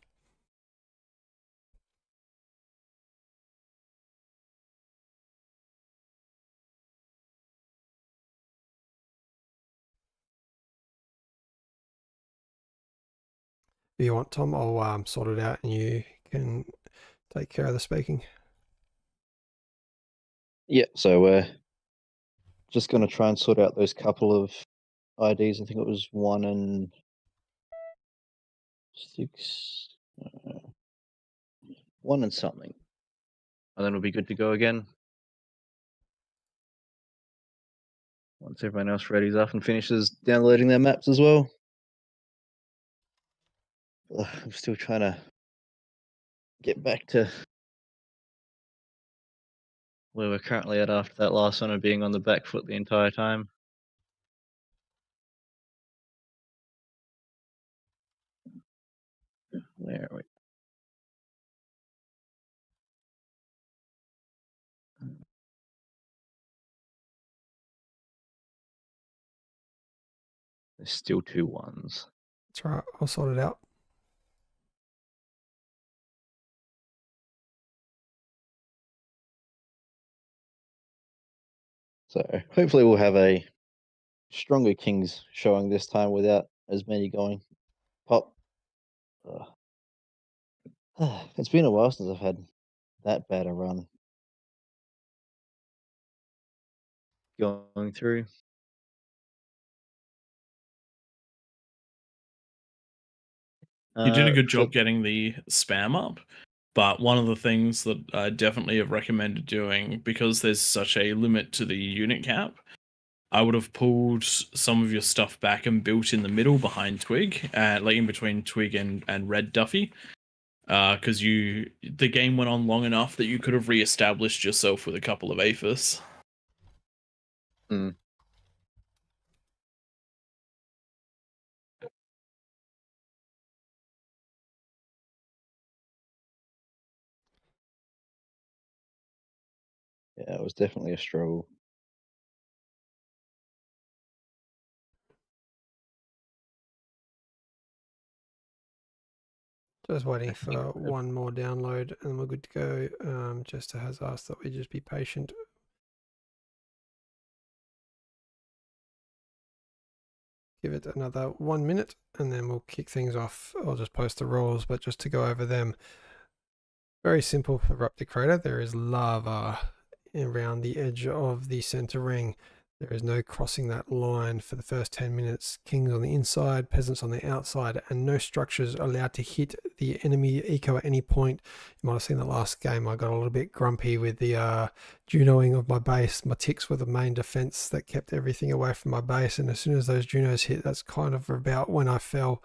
D: If you want, Tom, I'll sort it out and you can take care of the speaking.
C: Yeah, so we're just going to try and sort out those couple of IDs. I think it was 1 and 6. 1 and something. And then we'll be good to go again. Once everyone else readies up and finishes downloading their maps as well. I'm still trying to get back to where we're currently at after that last one of being on the back foot the entire time. Where are we? There's still 2 1s.
D: That's right, I'll sort it out.
C: So hopefully we'll have a stronger Kings showing this time without as many going pop. It's been a while since I've had that bad a run going through.
B: You did a good
C: So-
B: job getting the spam up, but one of the things that I definitely have recommended doing, because there's such a limit to the unit cap, I would have pulled some of your stuff back and built in the middle behind Twig, like in between Twig and Red Duffy, because the game went on long enough that you could have re-established yourself with a couple of APHIS.
C: Mm. Yeah, it was definitely a struggle.
D: Just waiting for one more download and we're good to go. Jester has asked that we just be patient. Give it another 1 minute and then we'll kick things off. I'll just post the rules, but just to go over them. Very simple for Eruptive Crater. There is lava around the edge of the center ring. There is no crossing that line for the first 10 minutes. Kings on the inside, peasants on the outside, and no structures allowed to hit the enemy eco at any point. You might have seen the last game, I got a little bit grumpy with the Junoing of my base. My ticks were the main defense that kept everything away from my base, and as soon as those Junos hit, that's kind of about when I fell.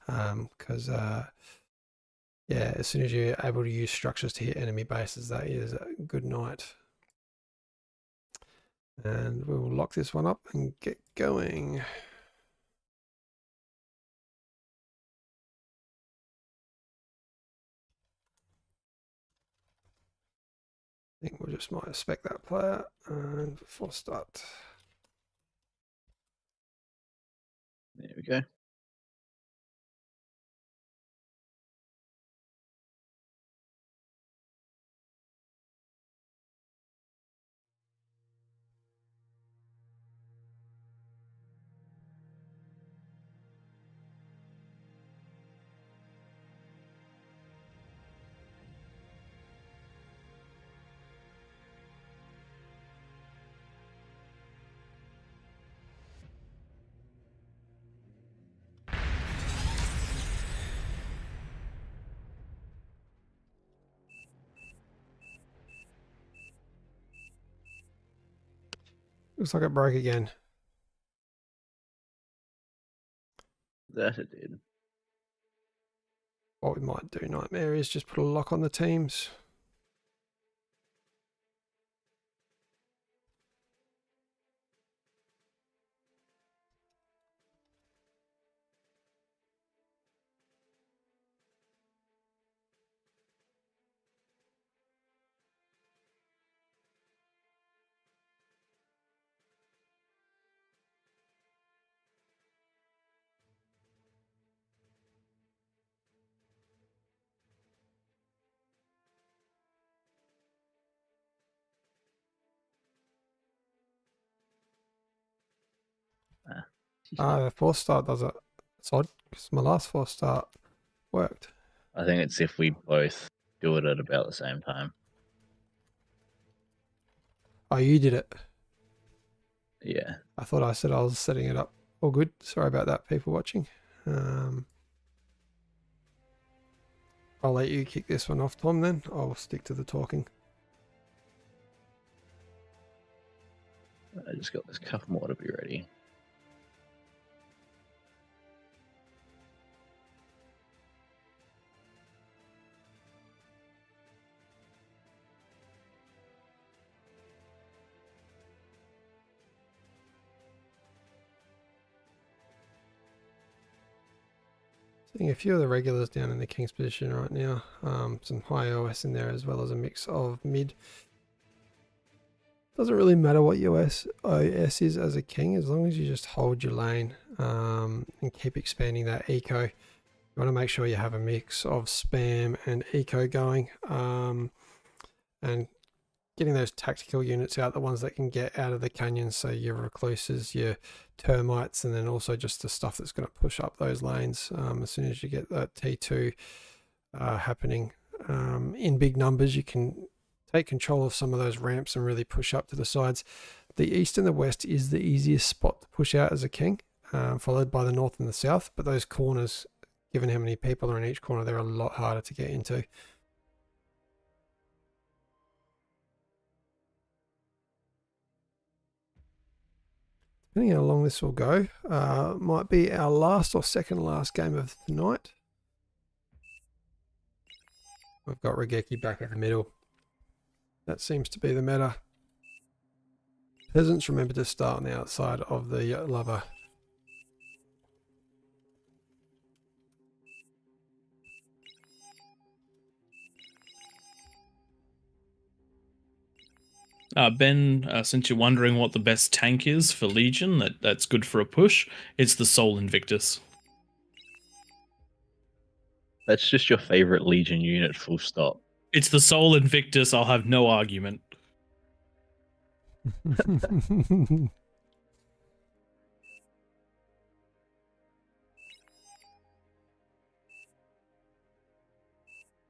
D: Because yeah, as soon as you're able to use structures to hit enemy bases, that is a good night. And we will lock this one up and get going. I think we'll just might spec that player and before start.
C: There we go.
D: Looks like it broke again.
C: That it did.
D: What we might do, Nightmare, is just put a lock on the teams. The force start does it. It's odd because my last force start worked.
C: I think it's if we both do it at about the same time.
D: Oh, you did it.
C: Yeah.
D: I thought I said I was setting it up. All good. Sorry about that, people watching. I'll let you kick this one off, Tom, then. I'll stick to the talking.
C: I just got this cup more to be ready.
D: Seeing a few of the regulars down in the king's position right now. Some high OS in there as well as a mix of mid. Doesn't really matter what your OS is as a king, as long as you just hold your lane and keep expanding that eco. You want to make sure you have a mix of spam and eco going, and getting those tactical units out, the ones that can get out of the canyon, so your recluses, your termites, and then also just the stuff that's going to push up those lanes as soon as you get that T2 happening in big numbers. You can take control of some of those ramps and really push up to the sides. The east and the west is the easiest spot to push out as a king, followed by the north and the south, but those corners, given how many people are in each corner, they're a lot harder to get into. Depending on how long this will go, might be our last or second last game of the night. We've got Regeki back in the middle. That seems to be the meta. Peasants, remember to start on the outside of the lover.
B: Ben, since you're wondering what the best tank is for Legion, that's good for a push, it's the Soul Invictus.
C: That's just your favorite Legion unit, full stop.
B: It's the Soul Invictus, I'll have no argument.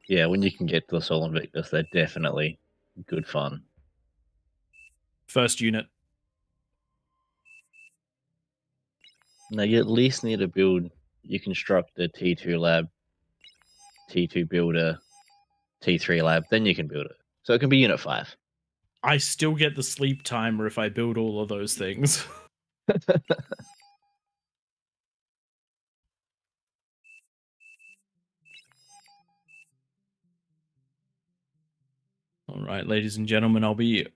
C: Yeah, when you can get to the Soul Invictus, they're definitely good fun.
B: First unit.
C: No, you at least need to build. You construct a T2 lab, T2 builder, T3 lab, then you can build it. So it can be Unit 5.
B: I still get the sleep timer if I build all of those things. All right, ladies and gentlemen, I'll be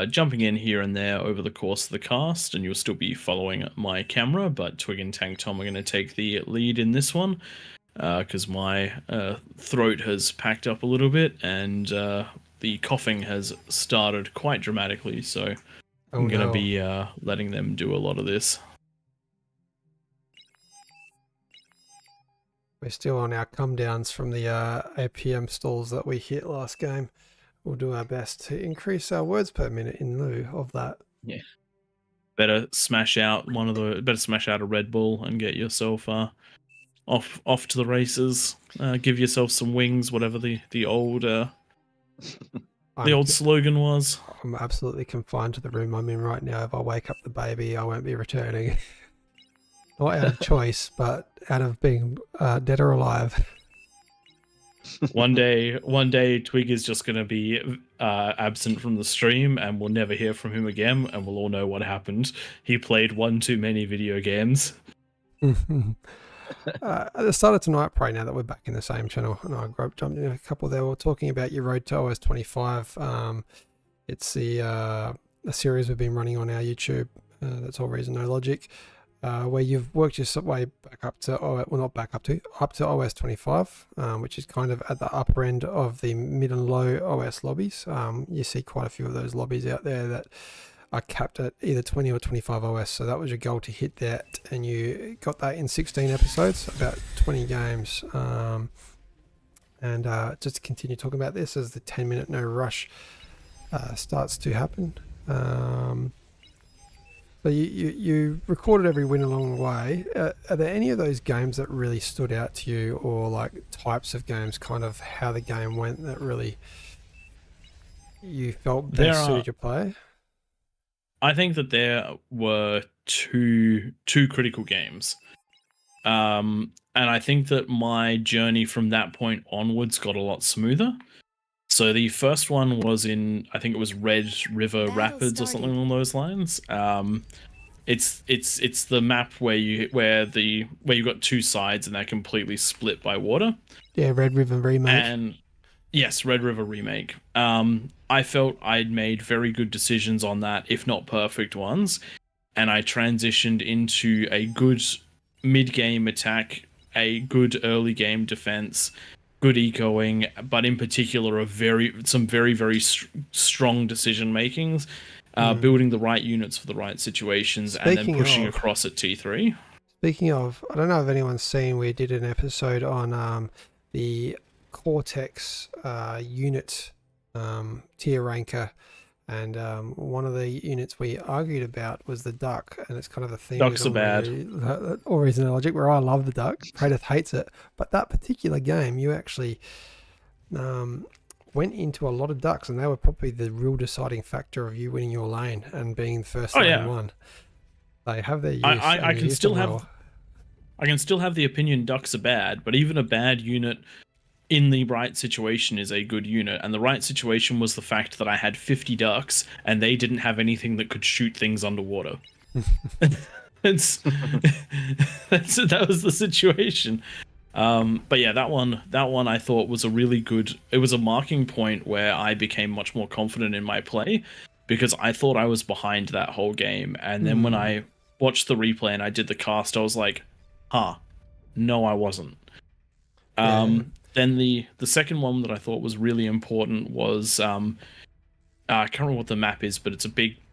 B: jumping in here and there over the course of the cast, and you'll still be following my camera, but Twig and Tank Tom are going to take the lead in this one, because my throat has packed up a little bit, and the coughing has started quite dramatically, so I'm going to be letting them do a lot of this.
D: We're still on our come downs from the APM stalls that we hit last game. We'll do our best to increase our words per minute in lieu of that.
B: Yeah. Better smash out a Red Bull and get yourself off to the races. Give yourself some wings, whatever the old slogan was.
D: I'm absolutely confined to the room I'm in right now. If I wake up the baby, I won't be returning. Not out of choice, but out of being dead or alive.
B: One day, Twig is just going to be absent from the stream, and we'll never hear from him again, and we'll all know what happened. He played one too many video games.
D: At the start of tonight, pray now that we're back in the same channel, and I jumped in a couple there. We're talking about your road to OS 25. It's the series we've been running on our YouTube. That's AllReasonNoLogic. Where you've worked your way back up to, up to OS 25, which is kind of at the upper end of the mid and low OS lobbies. You see quite a few of those lobbies out there that are capped at either 20 or 25 OS. So that was your goal, to hit that, and you got that in 16 episodes, about 20 games. And just to continue talking about this as the 10-minute no rush starts to happen. So you recorded every win along the way. Are there any of those games that really stood out to you, or like types of games, kind of how the game went, that really you felt best suited your play?
B: I think that there were two critical games. And I think that my journey from that point onwards got a lot smoother. So the first one was in, I think it was Red River Rapids or something along those lines. It's the map where you've got two sides and they're completely split by water.
D: Yeah, Red River Remake.
B: And yes, Red River Remake. I felt I'd made very good decisions on that, if not perfect ones, and I transitioned into a good mid-game attack, a good early game defense, good ecoing, but in particular some very strong decision makings, building the right units for the right situations, and then pushing across at T3.
D: Speaking of, I don't know if anyone's seen, we did an episode on the Cortex unit tier ranker, and one of the units we argued about was the duck, and it's kind of a theme.
B: Ducks are bad.
D: AllReasonNoLogic, where I love the duck, Pradith hates it, but that particular game, you actually went into a lot of ducks, and they were probably the real deciding factor of you winning your lane and being the first lane one. They have their use.
B: I can still have the opinion ducks are bad, but even a bad unit in the right situation is a good unit, and the right situation was the fact that I had 50 ducks and they didn't have anything that could shoot things underwater. That was the situation. But yeah, that one I thought was a really good. It was a marking point where I became much more confident in my play, because I thought I was behind that whole game, and then when I watched the replay and I did the cast, I was like, no, I wasn't. Then the second one that I thought was really important was I can't remember what the map is, but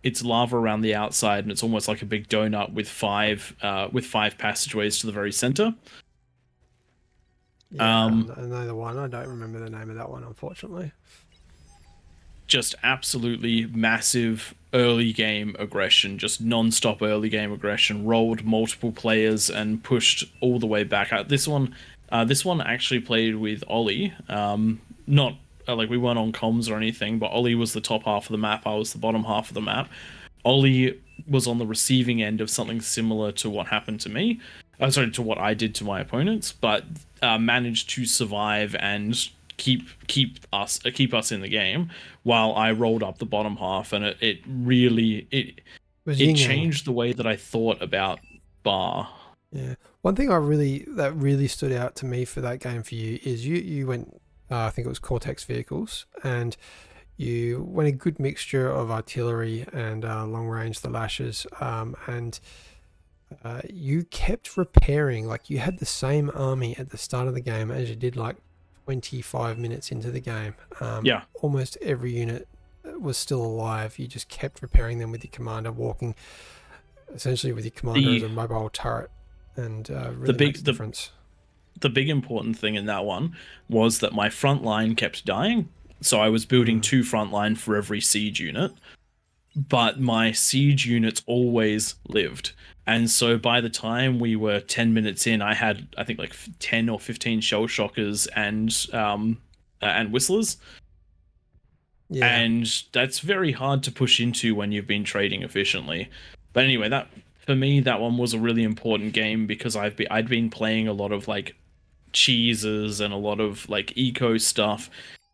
B: it's lava around the outside, and it's almost like a big donut with five passageways to the very center.
D: Yeah, I know the one. I don't remember the name of that one, unfortunately.
B: Just absolutely massive early game aggression, just non-stop early game aggression, rolled multiple players and pushed all the way back. This one actually played with Ollie. Not like we weren't on comms or anything, but Ollie was the top half of the map. I was the bottom half of the map. Ollie was on the receiving end of something similar to what happened to me. To what I did to my opponents, but managed to survive and keep us in the game while I rolled up the bottom half, and it really changed the way that I thought about bar.
D: Yeah, one thing that really stood out to me for that game for you is you went I think it was Cortex vehicles, and you went a good mixture of artillery and long range, the lashes, and you kept repairing. Like, you had the same army at the start of the game as you did like 25 minutes into the game.
B: Yeah.
D: Almost every unit was still alive. You just kept repairing them with your commander, walking essentially with your commander as a mobile turret, and really makes a difference.
B: The big important thing in that one was that my front line kept dying. So I was building 2 front line for every siege unit, but my siege units always lived. And so by the time we were 10 minutes in, I had, I think, like 10 or 15 shell shockers and whistlers. Yeah. And that's very hard to push into when you've been trading efficiently. But anyway, that for me, that one was a really important game because I'd been playing a lot of like cheeses and a lot of like eco stuff.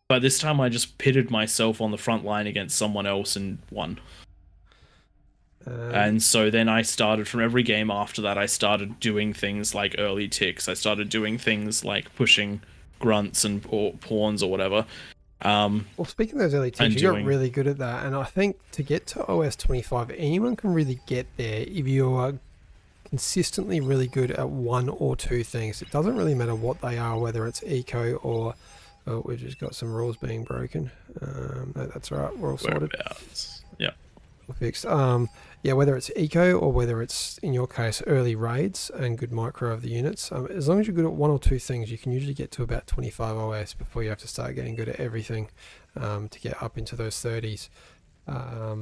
B: But this time I just pitted myself on the front line against someone else and won. And so then I started, from every game after that, I started doing things like early ticks. I started doing things like pushing grunts or pawns or whatever.
D: Well, speaking of those early ticks, you got really good at that. And I think to get to OS 25, anyone can really get there if you are consistently really good at 1 or 2 things. It doesn't really matter what they are, whether it's eco or... Oh, we've just got some rules being broken. No, that's all right. We're all sorted.
B: Yeah.
D: We're fixed. Yeah, whether it's eco or whether it's, in your case, early raids and good micro of the units, as long as you're good at 1 or 2 things, you can usually get to about 25 OS before you have to start getting good at everything to get up into those 30s.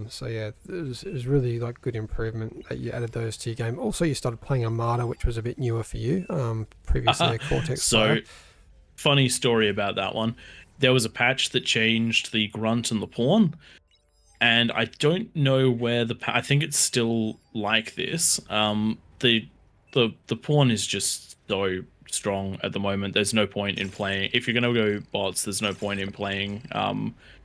D: So yeah, it was really like good improvement that you added those to your game. Also, you started playing Armada, which was a bit newer for you. Previously a Cortex player.
B: Funny story about that one. There was a patch that changed the grunt and the pawn, and I don't know where I think it's still like this. The pawn is just so strong at the moment. There's no point in playing, if you're gonna go bots, there's no point in playing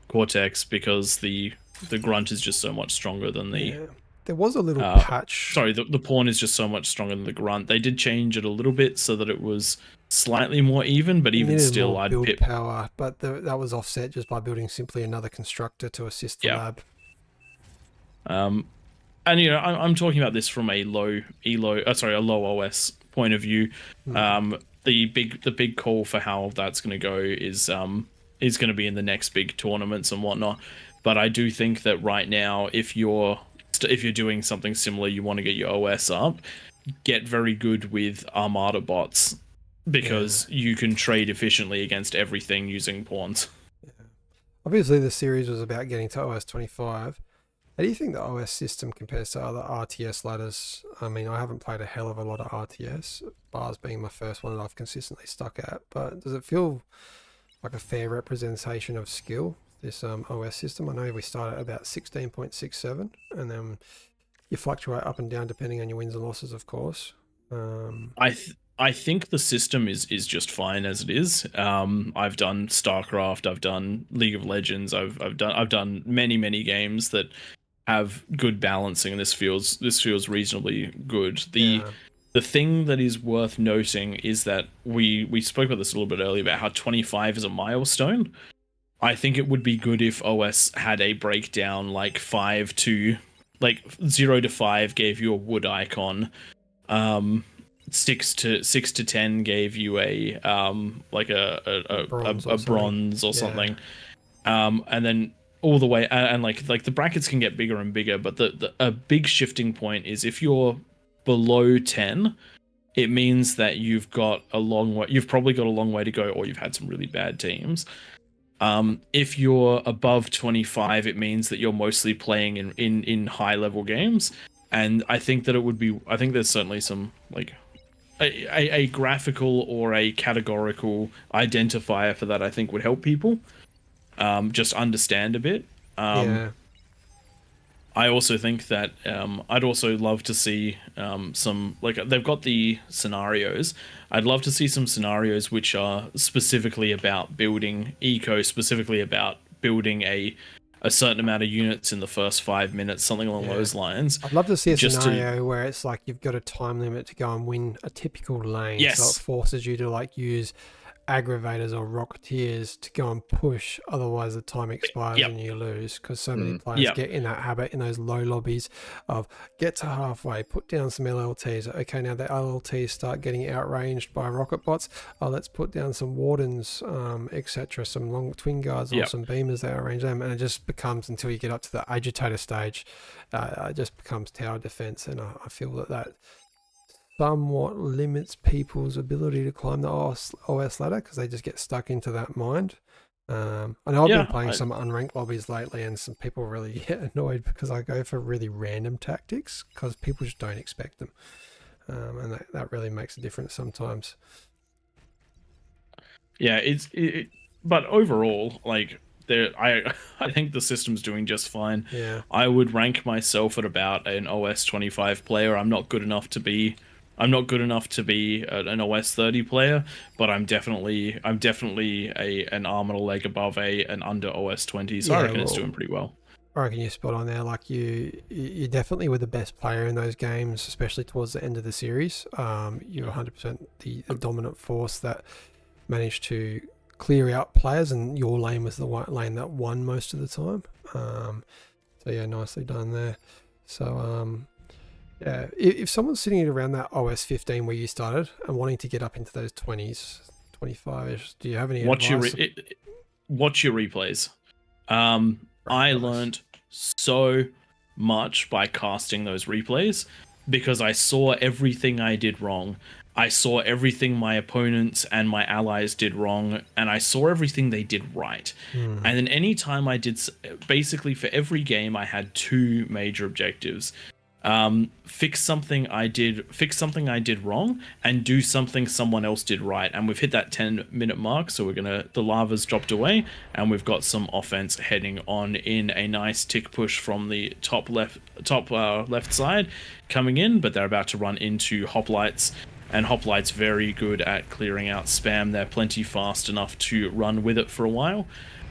B: Cortex, because the grunt is just so much stronger than the...
D: Yeah. There was a little patch.
B: Sorry, the pawn is just so much stronger than the grunt. They did change it a little bit so that it was slightly more even, but even still, I'd
D: build power. But that was offset just by building simply another constructor to assist the lab.
B: And you know, I'm talking about this from a low OS point of view. The big call for how that's going to go is going to be in the next big tournaments and whatnot. But I do think that right now, if you're doing something similar, you want to get your OS up, get very good with Armada bots, because you can trade efficiently against everything using pawns.
D: Yeah. Obviously, the series was about getting to OS 25. How do you think the OS system compares to other RTS ladders? I mean, I haven't played a hell of a lot of RTS, bars being my first one that I've consistently stuck at, but does it feel like a fair representation of skill, this OS system? I know we start at about 16.67, and then you fluctuate up and down depending on your wins and losses, of course.
B: I think the system is just fine as it is. I've done StarCraft, I've done League of Legends, I've done many games that have good balancing, and this feels reasonably good. The thing that is worth noting is that we spoke about this a little bit earlier about how 25 is a milestone. I think it would be good if OS had a breakdown like 0 to 5 gave you a wood icon. 6 to 10 gave you a bronze or something. And then all the way, and like the brackets can get bigger and bigger, but a big shifting point is if you're below 10, it means that you've probably got a long way to go, or you've had some really bad teams. If you're above 25, it means that you're mostly playing in high level games. And I think that I think there's certainly some like a graphical or a categorical identifier for that. I think would help people just understand a bit. I also think that I'd also love to see some, like, they've got the scenarios. I'd love to see some scenarios which are specifically about building eco, specifically about building a certain amount of units in the first 5 minutes, something along those lines.
D: I'd love to see a
B: just
D: scenario where it's like you've got a time limit to go and win a typical lane. So it
B: Yes.
D: forces you to like use aggravators or rocketeers to go and push, otherwise the time expires
B: Yep.
D: and you lose, because so many players
B: Yep.
D: get in that habit in those low lobbies of get to halfway, put down some LLTs. Okay, now the LLTs start getting outranged by rocket bots. Oh, let's put down some wardens, etc., some long twin guards or
B: Yep.
D: some beamers that outrange them, and it just becomes, until you get up to the agitator stage, it just becomes tower defense. And I feel that somewhat limits people's ability to climb the OS ladder, because they just get stuck into that mind. I know I've been playing some unranked lobbies lately, and some people really get annoyed because I go for really random tactics because people just don't expect them, and that really makes a difference sometimes.
B: Yeah, but overall, like, I think the system's doing just fine.
D: Yeah,
B: I would rank myself at about an OS 25 player. I'm not good enough to be an OS 30 player, but I'm definitely an arm and a leg above an under OS 20. So I reckon it's doing pretty well.
D: I reckon you're spot on there. Like you definitely were the best player in those games, especially towards the end of the series. You're 100% the dominant force that managed to clear out players, and your lane was the lane that won most of the time. So yeah, nicely done there. So yeah, if someone's sitting at around that OS 15 where you started and wanting to get up into those 20s, 25ish, do you have any advice?
B: Watch your replays. I learned so much by casting those replays, because I saw everything I did wrong. I saw everything my opponents and my allies did wrong, and I saw everything they did right. And then anytime I did, basically for every game, I had two major objectives. Fix something I did wrong, and do something someone else did right. And we've hit that 10-minute mark, so the lava's dropped away, and we've got some offense heading on in a nice tick push from the top left side coming in, but they're about to run into hoplites. And Hoplite's very good at clearing out spam. They're plenty fast enough to run with it for a while,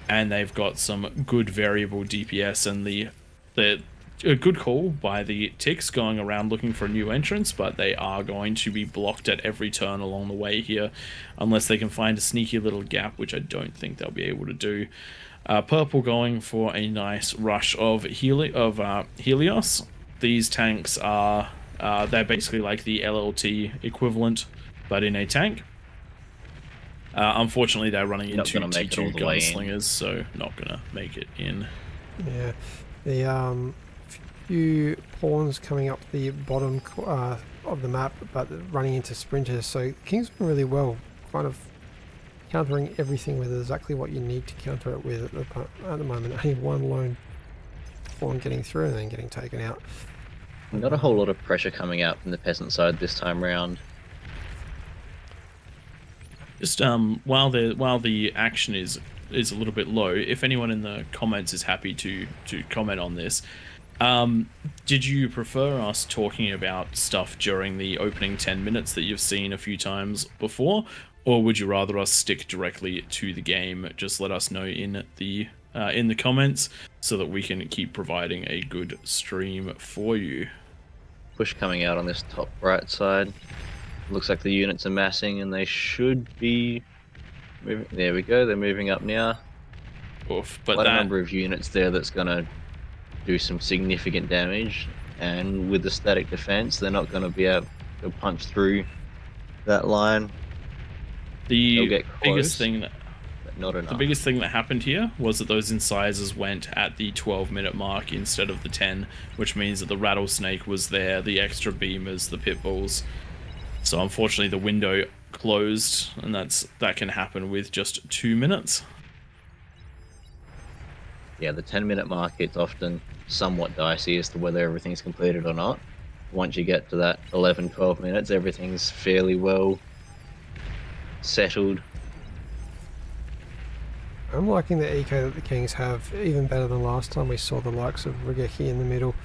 B: and they've got some good variable DPS, and a good call by the ticks going around looking for a new entrance, but they are going to be blocked at every turn along the way here, unless they can find a sneaky little gap, which I don't think they'll be able to do. Purple going for a nice rush of Helios. These tanks are they're basically like the LLT equivalent, but in a tank. Unfortunately, they're running into T2 gunslingers, so not gonna make it in.
D: Yeah, the few pawns coming up the bottom of the map, but running into sprinters. So King's doing really well, kind of countering everything with exactly what you need to counter it with at the moment. Only one lone pawn getting through and then getting taken out.
C: Not a whole lot of pressure coming out from the peasant side this time round.
B: Just while the action is a little bit low, if anyone in the comments is happy to comment on this, did you prefer us talking about stuff during the opening 10 minutes that you've seen a few times before, or would you rather us stick directly to the game? Just let us know in the comments so that we can keep providing a good stream for you.
C: Push coming out on this top right side. Looks like the units are massing, and they should be moving. There we go, they're moving up now.
B: Oof, but
C: Quite a number of units there that's going to do some significant damage, and with the static defense, they're not going to be able to punch through that line.
B: The biggest thing that
C: not enough.
B: The biggest thing that happened here was that those incisors went at the 12-minute mark instead of the 10, which means that the rattlesnake was there, the extra beamers, the pit bulls. So unfortunately the window closed, and that can happen with just 2 minutes.
C: Yeah, the 10-minute mark, it's often somewhat dicey as to whether everything's completed or not. Once you get to that 11-12 minutes, everything's fairly well settled.
D: I'm liking the eco that the Kings have, even better than last time we saw the likes of Regeki in the middle.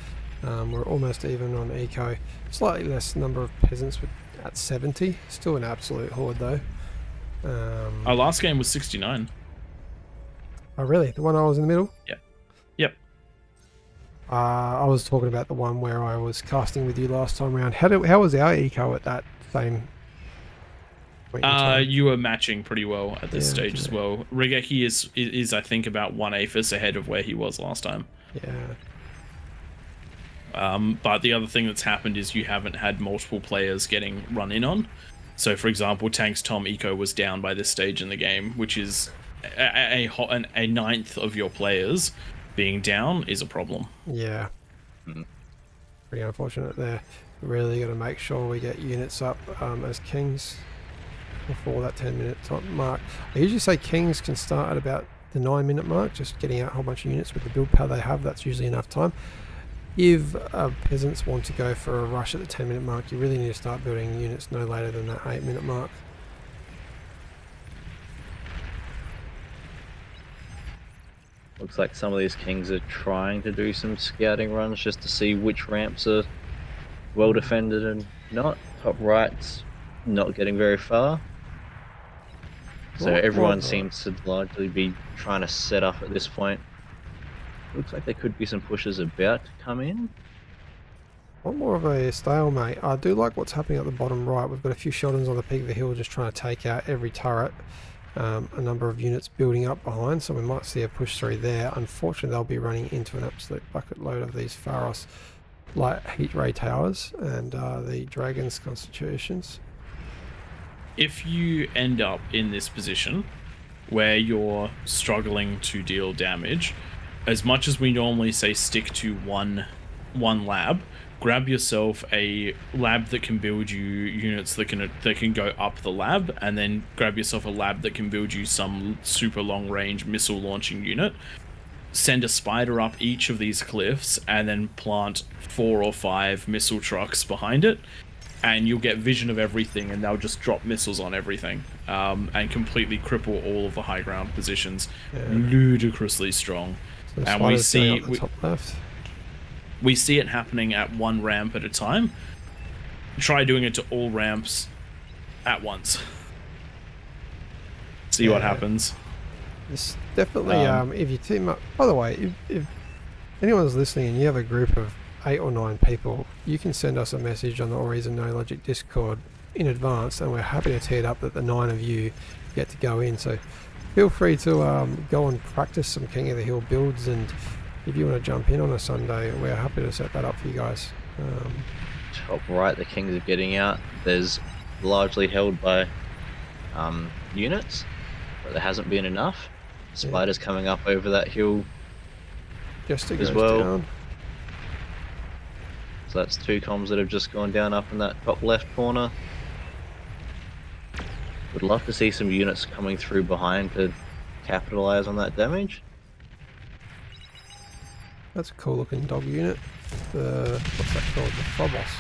D: We're almost even on eco. Slightly less number of peasants at 70. Still an absolute horde though.
B: Our last game was 69.
D: Oh really? The one I was in the middle?
B: Yeah. Yep.
D: I was talking about the one where I was casting with you last time around. How was our eco at that same point in time?
B: You were matching pretty well at this
D: Yeah,
B: stage as
D: okay.
B: well. Regeki is I think about 1 APHIS ahead of where he was last time.
D: Yeah.
B: But the other thing that's happened is you haven't had multiple players getting run in on. So, for example, Tank's Tom Eco was down by this stage in the game, which is a ninth of your players being down is a problem.
D: Yeah. Pretty unfortunate there. Really got to make sure we get units up as Kings before that 10-minute mark. I usually say Kings can start at about the 9-minute mark, just getting out a whole bunch of units with the build power they have. That's usually enough time. If peasants want to go for a rush at the 10-minute mark, you really need to start building units no later than that 8-minute mark.
C: Looks like some of these Kings are trying to do some scouting runs just to see which ramps are well defended and not. Top right's not getting very far. So everyone seems to largely be trying to set up at this point. Looks like there could be some pushes about to come in.
D: One more of a stalemate. I do like what's happening at the bottom right. We've got a few Sheldons on the peak of the hill just trying to take out every turret. A number of units building up behind, so we might see a push through there. Unfortunately, they'll be running into an absolute bucket load of these Pharos light heat ray towers and the Dragon's Constitutions.
B: If you end up in this position where you're struggling to deal damage, as much as we normally say stick to one lab, grab yourself a lab that can build you units that can go up the lab, and then grab yourself a lab that can build you some super long range missile launching unit. Send a spider up each of these cliffs and then plant 4 or 5 missile trucks behind it, and you'll get vision of everything, and they'll just drop missiles on everything, and completely cripple all of the high ground positions.
D: Yeah.
B: Ludicrously strong.
D: So
B: And we
D: spiders going
B: see
D: up the top left.
B: we see it happening at one ramp at a time. Try doing it to all ramps at once. See what happens.
D: It's definitely, if you team up, by the way, if anyone's listening and you have a group of 8 or 9 people, you can send us a message on the AllReasonNoLogic Discord in advance, and we're happy to tee it up that the 9 of you get to go in. So feel free to go and practice some King of the Hill builds, and if you want to jump in on a Sunday, we're happy to set that up for you guys.
C: Top right, the Kings are getting out. There's largely held by units, but there hasn't been enough. Spiders coming up over that hill
D: Just
C: as well. Down. So that's 2 comms that have just gone down up in that top left corner. Would love to see some units coming through behind to capitalize on that damage.
D: That's a cool looking dog unit. What's that called? The Phobos.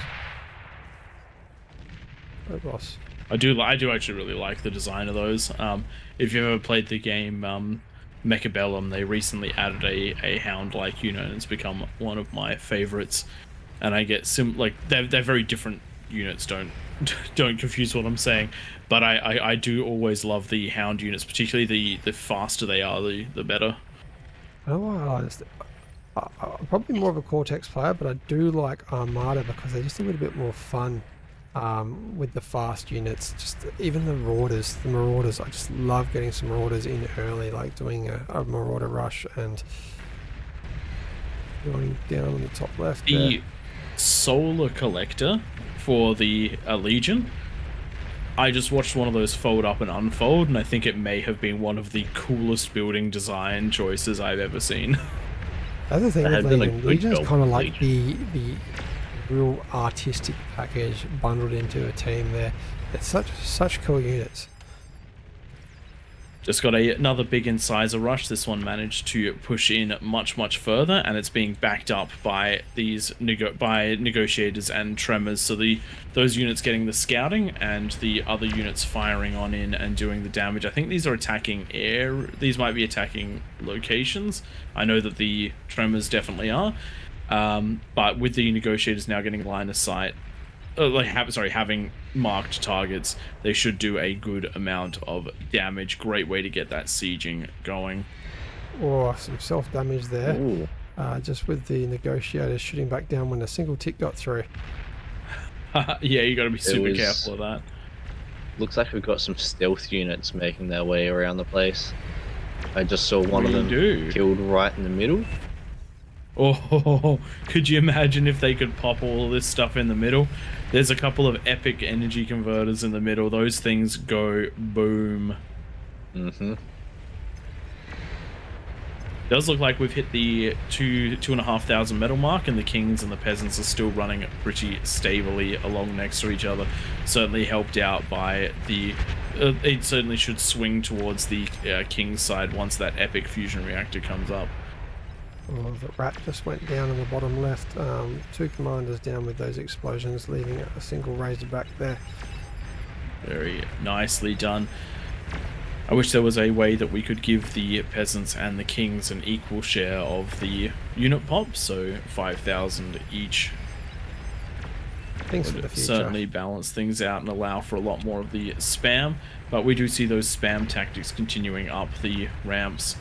D: Phobos.
B: I do actually really like the design of those. If you've ever played the game Mechabellum, they recently added a hound-like unit, and it's become one of my favorites. And I get they're very different units. Don't confuse what I'm saying, but I do always love the hound units, particularly the faster they are, the better.
D: I don't know why I like this. I'm probably more of a Cortex player, but I do like Armada because they're just a little bit more fun with the fast units. Just even the Marauders, I just love getting some Marauders in early, like doing a Marauder rush and going down on the top left.
B: The Solar Collector for the Legion, I just watched one of those fold up and unfold, and I think it may have been one of the coolest building design choices I've ever seen.
D: The other thing with Legion's kind of like the real artistic package bundled into a team there. It's such cool units.
B: Just got another big incisor rush. This one managed to push in much further, and it's being backed up by these negotiators and tremors. So those units getting the scouting and the other units firing on in and doing the damage. I think these are attacking air. These might be attacking locations. I know that the tremors definitely are, but with the negotiators now getting line of sight, having marked targets, they should do a good amount of damage. Great way to get that sieging going.
D: Oh, some self-damage there.
C: Ooh.
D: Just with the negotiators shooting back down when a single tick got through.
B: Yeah, you got to be super careful of that.
C: Looks like we've got some stealth units making their way around the place. I just saw one of them killed right in the middle.
B: Oh, could you imagine if they could pop all of this stuff in the middle? There's a couple of epic energy converters in the middle. Those things go boom.
C: Mm-hmm.
B: Does look like we've hit the 2,500 metal mark, and the kings and the peasants are still running pretty stably along next to each other. Certainly helped out by the... it certainly should swing towards the king's side once that epic fusion reactor comes up.
D: Oh, the rat just went down in the bottom left. 2 commanders down with those explosions, leaving a single razorback there.
B: Very nicely done. I wish there was a way that we could give the peasants and the kings an equal share of the unit pop, so 5,000 each.
D: Things for the future.
B: Certainly balance things out and allow for a lot more of the spam, but we do see those spam tactics continuing up the ramps.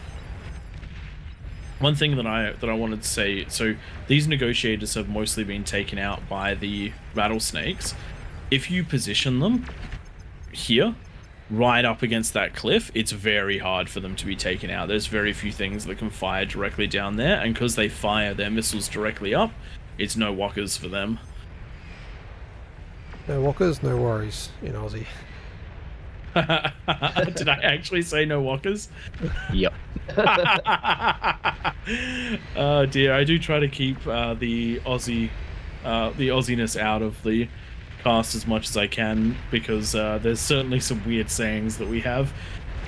B: One thing that I wanted to say, so these negotiators have mostly been taken out by the rattlesnakes. If you position them here, right up against that cliff, it's very hard for them to be taken out. There's very few things that can fire directly down there, and because they fire their missiles directly up, it's no walkers for them.
D: No walkers, no worries in Aussie.
B: Did I actually say no walkers?
C: Yep.
B: Oh dear, I do try to keep the Aussiness out of the cast as much as I can, because there's certainly some weird sayings that we have,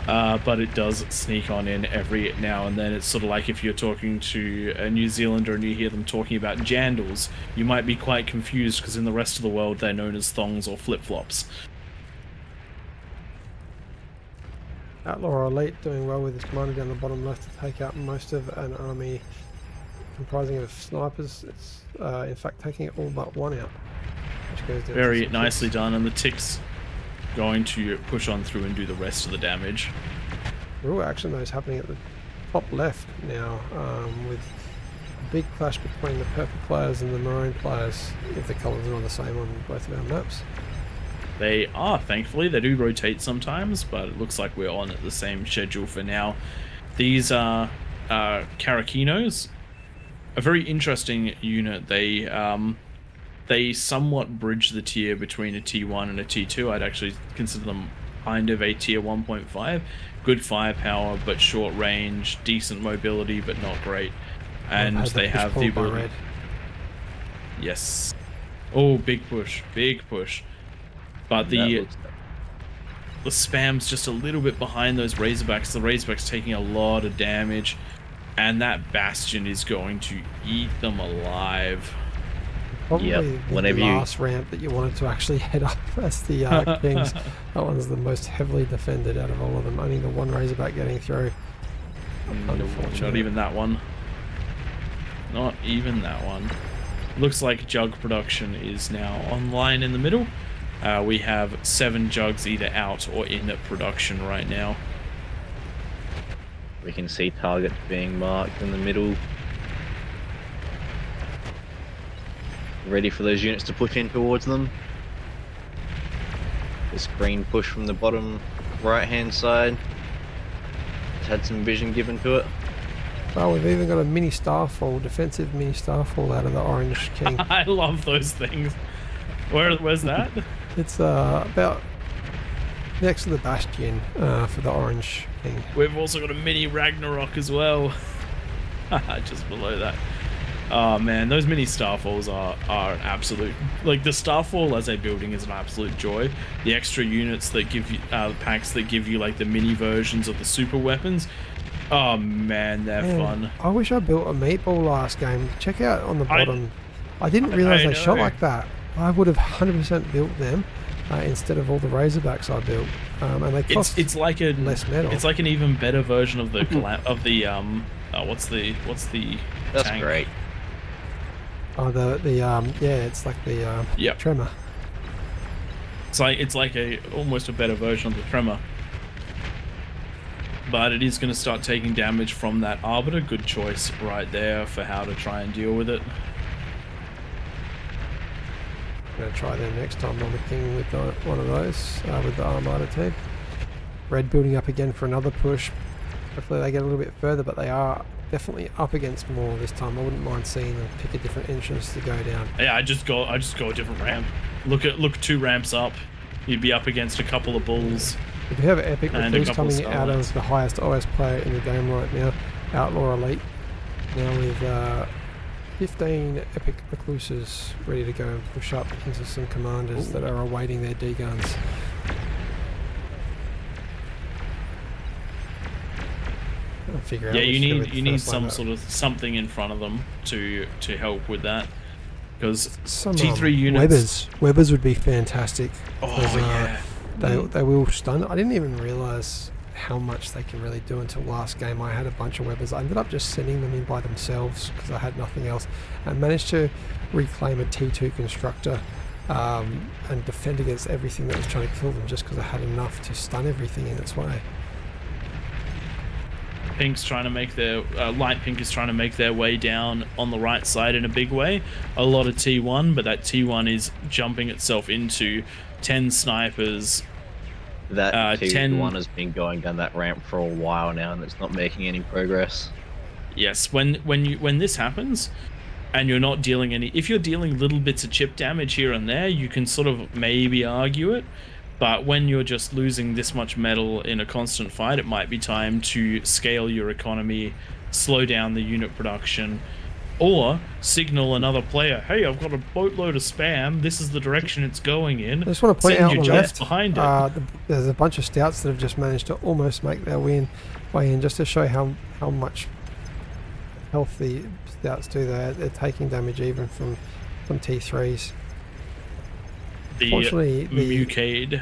B: but it does sneak on in every now and then. It's sort of like if you're talking to a New Zealander and you hear them talking about jandals, you might be quite confused because in the rest of the world they're known as thongs or flip-flops.
D: Outlaw Elite doing well with his commander down the bottom left to take out most of an army comprising of snipers. It's in fact taking all but one out. Which goes down
B: very nicely done, and the ticks going to push on through and do the rest of the damage.
D: Real action though is happening at the top left now, with a big clash between the purple players and the maroon players, if the colours are the same on both of our maps.
B: They are, thankfully. They do rotate sometimes, but it looks like we're on at the same schedule for now. These are Karakinos, a very interesting unit. They somewhat bridge the tier between a T1 and a T2. I'd actually consider them kind of a tier 1.5. Good firepower, but short range, decent mobility, but not great. And they have the ability... Yes. Oh, big push, big push. But the spam's just a little bit behind those Razorbacks. The Razorback's taking a lot of damage, and that Bastion is going to eat them alive.
D: Probably the last ramp that you wanted to actually head up as the Kings. That one's the most heavily defended out of all of them. Only the one Razorback getting through.
B: Not even that one. Not even that one. Looks like Jug production is now online in the middle. We have 7 jugs either out or in production right now.
C: We can see targets being marked in the middle. Ready for those units to push in towards them. This green push from the bottom right hand side. It's had some vision given to it.
D: Oh, we've even got a mini starfall, defensive mini starfall out of the Orange King.
B: I love those things. Where's that?
D: It's about next to the Bastion for the Orange King.
B: We've also got a mini Ragnarok as well. Just below that. Oh man, those mini starfalls are an absolute, like the starfall as a building is an absolute joy. The extra units that give you packs that give you like the mini versions of the super weapons. Oh man, they're fun.
D: I wish I built a meatball last game. Check out on the bottom. I didn't realize they shot like that. I would have 100% built them instead of all the Razorbacks I built. And they cost
B: it's like a
D: less metal.
B: It's like an even better version of the what's the
C: That's
B: tank?
C: great.
D: Oh, it's like the
B: Yep.
D: Tremor.
B: It's like a almost a better version of the Tremor. But it is going to start taking damage from that Arbiter. Good choice right there for how to try and deal with it.
D: I'm going to try them next time on the King with one of those, with the Armada team. Red building up again for another push. Hopefully they get a little bit further, but they are definitely up against more this time. I wouldn't mind seeing them pick a different entrance to go down.
B: Yeah, I just go a different ramp. Look 2 ramps up. You'd be up against a couple of bulls.
D: We do have Epic
B: And a
D: Recluse
B: couple of
D: coming out of
B: Starlights.
D: the highest OS player in the game right now, Outlaw Elite. Now with 15 Epic Recluses ready to go and push up into some commanders that are awaiting their D-guns. I'll figure out
B: Yeah,
D: which
B: you
D: is gonna be
B: need
D: the
B: you need
D: first
B: some
D: line
B: sort of something in front of them to help with that. Because
D: Some
B: T3 units.
D: Webbers would be fantastic.
B: Oh
D: 'cause,
B: yeah.
D: They will stun. I didn't even realise how much they can really do until last game. I had a bunch of Webbers. I ended up just sending them in by themselves because I had nothing else, and managed to reclaim a T2 constructor and defend against everything that was trying to kill them just because I had enough to stun everything in its way.
B: Pink's trying to make their light pink is trying to make their way down on the right side in a big way. A lot of T1, but that T1 is jumping itself into 10 snipers.
C: That
B: T1
C: T1 has been going down that ramp for a while now, and it's not making any progress.
B: Yes, when this happens, and you're not dealing any, if you're dealing little bits of chip damage here and there, you can sort of maybe argue it. But when you're just losing this much metal in a constant fight, it might be time to scale your economy, slow down the unit production, or signal another player, hey, I've got a boatload of spam, this is the direction it's going in.
D: I just want to point
B: Send
D: out
B: your
D: on the
B: jets
D: left,
B: behind it.
D: there's a bunch of stouts that have just managed to almost make their way in, just to show how much health the stouts do there. They're taking damage even from T3s. Fortunately, the
B: Mucade.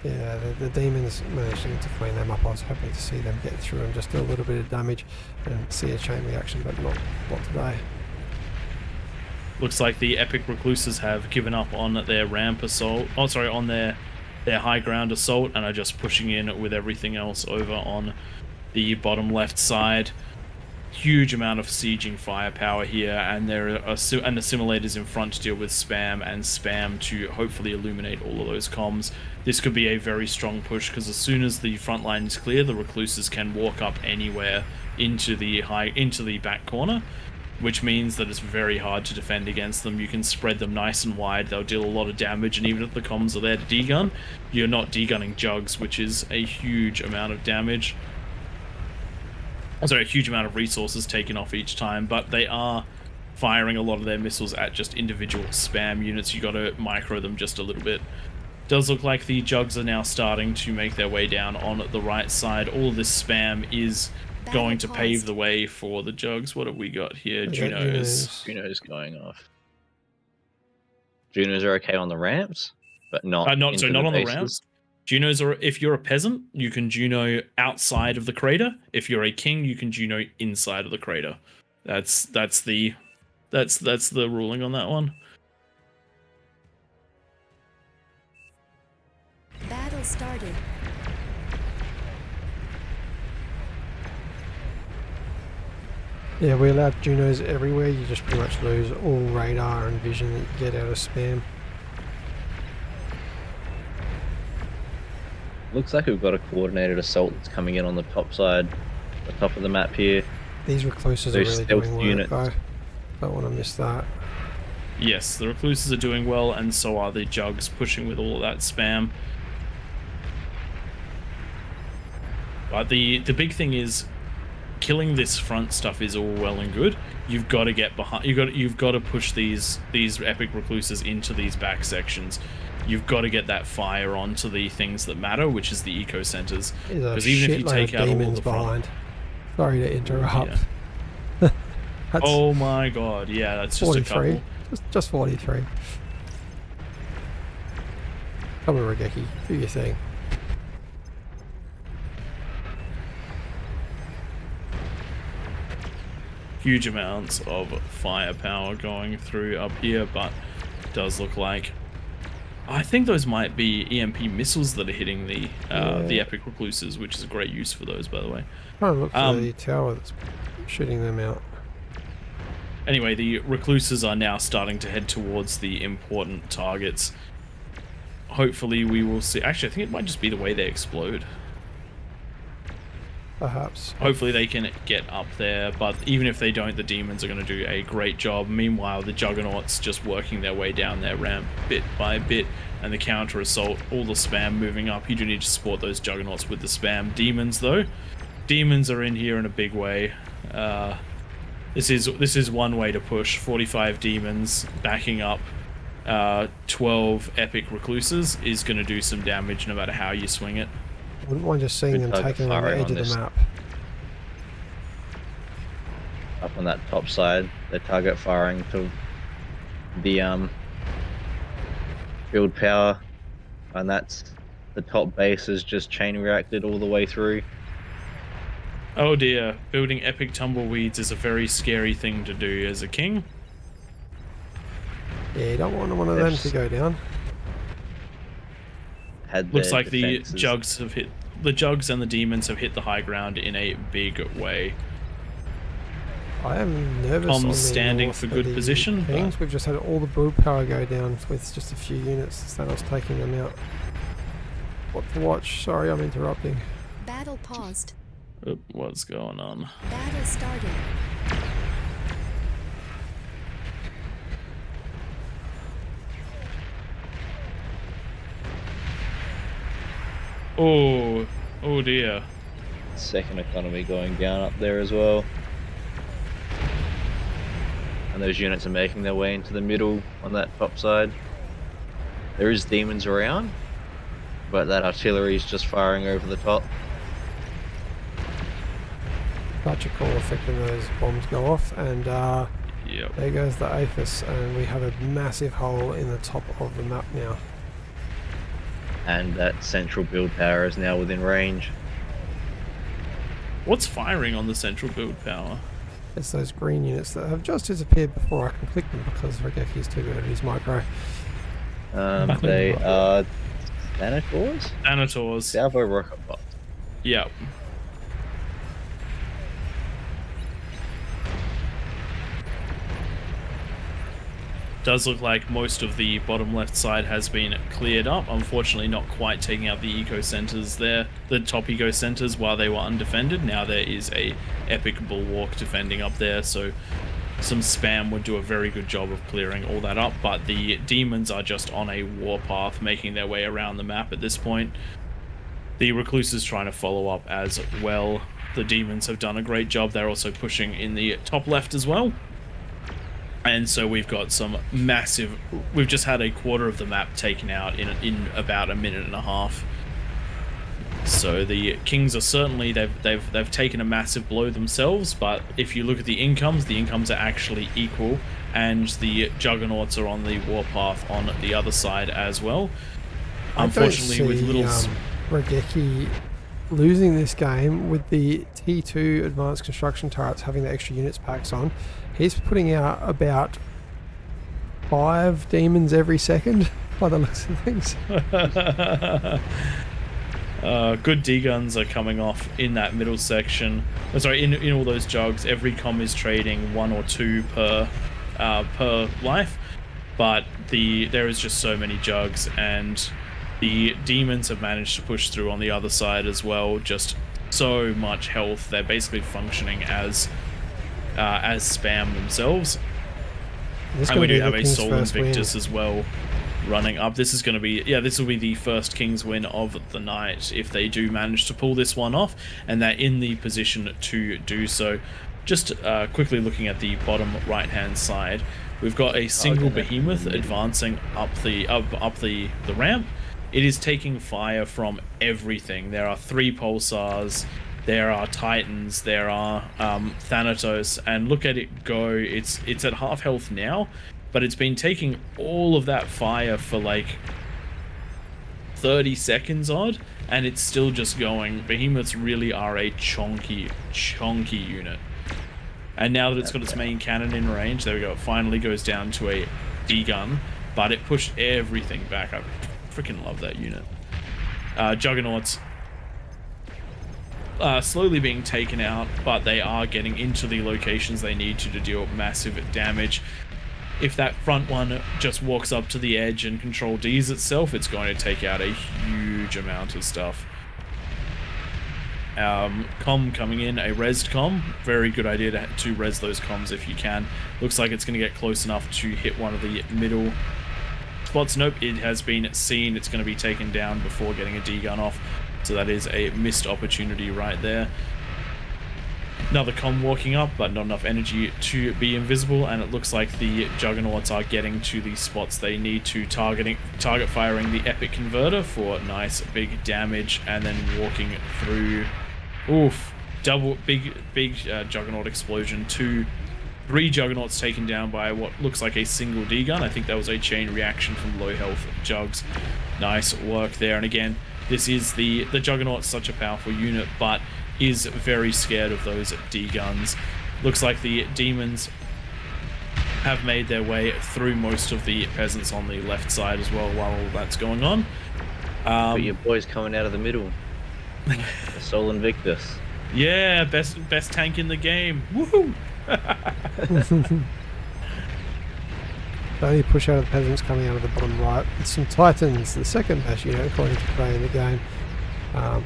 D: the demons managing to clean them up. I was hoping to see them get through and just do a little bit of damage and see a chain reaction, but not today.
B: Looks like the epic recluses have given up on their ramp assault. Oh, sorry, on their high ground assault, and are just pushing in with everything else over on the bottom left side. Huge amount of sieging firepower here, and there are and the simulators in front to deal with spam and spam to hopefully illuminate all of those comms. This could be a very strong push because as soon as the front line is clear, the recluses can walk up anywhere into the back corner, which means that it's very hard to defend against them. You can spread them nice and wide, they'll deal a lot of damage, and even if the comms are there to degun, you're not degunning jugs, which is a huge amount of damage. Sorry, a huge amount of resources taken off each time, but they are firing a lot of their missiles at just individual spam units. You got to micro them just a little bit. Does look like the jugs are now starting to make their way down on the right side. All of this spam is going to pave the way for the jugs. What have we got here? Junos.
C: Juno's going off. Junos are okay on the ramps, but not
B: not on the
C: bases.
B: ramps. Junos are, if you're a peasant, you can Juno outside of the crater. If you're a king, you can Juno inside of the crater. That's the ruling on that one.
G: Battle started.
D: Yeah, we allowed Junos everywhere. You just pretty much lose all radar and vision that you get out of spam.
C: Looks like we've got a coordinated assault that's coming in on the top side, the top of the map here.
D: These recluses are
C: Those
D: really
C: stealth
D: doing work,
C: units.
D: though. Don't want to miss that.
B: Yes, the recluses are doing well, and so are the jugs, pushing with all of that spam. But the big thing is killing this front stuff is all well and good. You've got to get behind. You've got to push these epic recluses into these back sections. You've got to get that fire onto the things that matter, which is the eco centers.
D: Because even if you take out all the behind. Sorry to interrupt.
B: Yeah. Oh my god! Yeah, that's just
D: 43.
B: a couple.
D: Just 43. Come on, Regeki, do your thing.
B: Huge amounts of firepower going through up here, but it does look like, I think those might be EMP missiles that are hitting the epic recluses, which is a great use for those, by the way.
D: Trying to look for the tower that's shooting them out.
B: Anyway, the recluses are now starting to head towards the important targets. Hopefully we will see. Actually, I think it might just be the way they explode.
D: Perhaps.
B: Hopefully they can get up there, but even if they don't, the demons are going to do a great job. Meanwhile, the juggernauts just working their way down their ramp bit by bit, and the counter assault, all the spam moving up. You do need to support those juggernauts with the spam. Demons, though, demons are in here in a big way. This is one way to push. 45 demons backing up 12 epic recluses is going to do some damage no matter how you swing it.
D: Wouldn't mind just seeing them taking on the edge of the map.
C: Up on that top side, they're target firing to the build power, and that's the top base is just chain reacted all the way through.
B: Oh dear, building epic tumbleweeds is a very scary thing to do as a king.
D: Yeah, you don't want one of them to go down.
B: Looks like the jugs have hit. The jugs and the demons have hit the high ground in a big way.
D: I am nervous.
B: Tom's standing for good position.
D: Kings. We've just had all the build power go down with just a few units. Thanos taking them out. What to watch? Sorry, I'm interrupting.
G: Battle paused.
B: What's going on?
G: Battle started.
B: Oh dear.
C: Second economy going down up there as well. And those units are making their way into the middle on that top side. There is demons around, but that artillery is just firing over the top.
D: Such a cool effect when those bombs go off, and
B: yep.
D: There goes the APHIS, and we have a massive hole in the top of the map now.
C: And that central build power is now within range.
B: What's firing on the central build power?
D: It's those green units that have just disappeared before I can click them because Regeki's too good at his micro.
C: They are Thanators?
B: Thanators.
C: Salvo rocket bots.
B: Yep. Does look like most of the bottom left side has been cleared up. Unfortunately, not quite taking out the eco centers there, the top eco centers while they were undefended. Now there is a epic bulwark defending up there, so some spam would do a very good job of clearing all that up. But the demons are just on a warpath, making their way around the map at this point. The recluses trying to follow up as well. The demons have done a great job. They're also pushing in the top left as well. And so we've got some massive. We've just had a quarter of the map taken out in about a minute and a half. So the Kings are certainly they've taken a massive blow themselves. But if you look at the incomes are actually equal, and the Juggernauts are on the warpath on the other side as well. Unfortunately, with little
D: Regeki losing this game with the T2 advanced construction turrets having the extra units packs on. He's putting out about 5 demons every second by the looks of things.
B: Good D-guns are coming off in that middle section. Oh, sorry, in all those jugs. Every com is trading 1 or 2 per life, but there is just so many jugs, and the demons have managed to push through on the other side as well. Just so much health. They're basically functioning as spam themselves. And we do have a Sol Invictus as well. running up. This is going to be, this will be the first Kings win of the night if they do manage to pull this one off, and they're in the position to do so. Just quickly looking at the bottom right-hand side, we've got a single behemoth advancing up the ramp. It is taking fire from everything. There are 3 pulsars, there are titans, there are Thanatos, and look at it go. It's at half health now, but it's been taking all of that fire for like 30 seconds odd, and it's still just going. Behemoths really are a chonky unit. And now that it's got its main cannon in range, there we go, it finally goes down to a D-gun, but it pushed everything back. I freaking love that unit. Juggernauts slowly being taken out, but they are getting into the locations they need to deal massive damage. If that front one just walks up to the edge and Control Ds itself, it's going to take out a huge amount of stuff. Comm coming in, a resed comm. Very good idea to res those comms if you can. Looks like it's going to get close enough to hit one of the middle spots. Nope, it has been seen. It's going to be taken down before getting a D-gun off. So that is a missed opportunity right there. Another comm walking up, but not enough energy to be invisible, and it looks like the Juggernauts are getting to the spots they need to, target firing the Epic Converter for nice big damage, and then walking through. Oof, double big Juggernaut explosion. 3 Juggernauts taken down by what looks like a single D-gun. I think that was a chain reaction from low health Jugs. Nice work there, and again, this is the Juggernaut's such a powerful unit, but is very scared of those D-guns. Looks like the demons have made their way through most of the peasants on the left side as well while all that's going on.
C: But your boy's coming out of the middle. Sol Invictus.
B: Yeah, best tank in the game. Woohoo!
D: Only push out of the peasants coming out of the bottom right. With some Titans, the second best unit according to play in the game.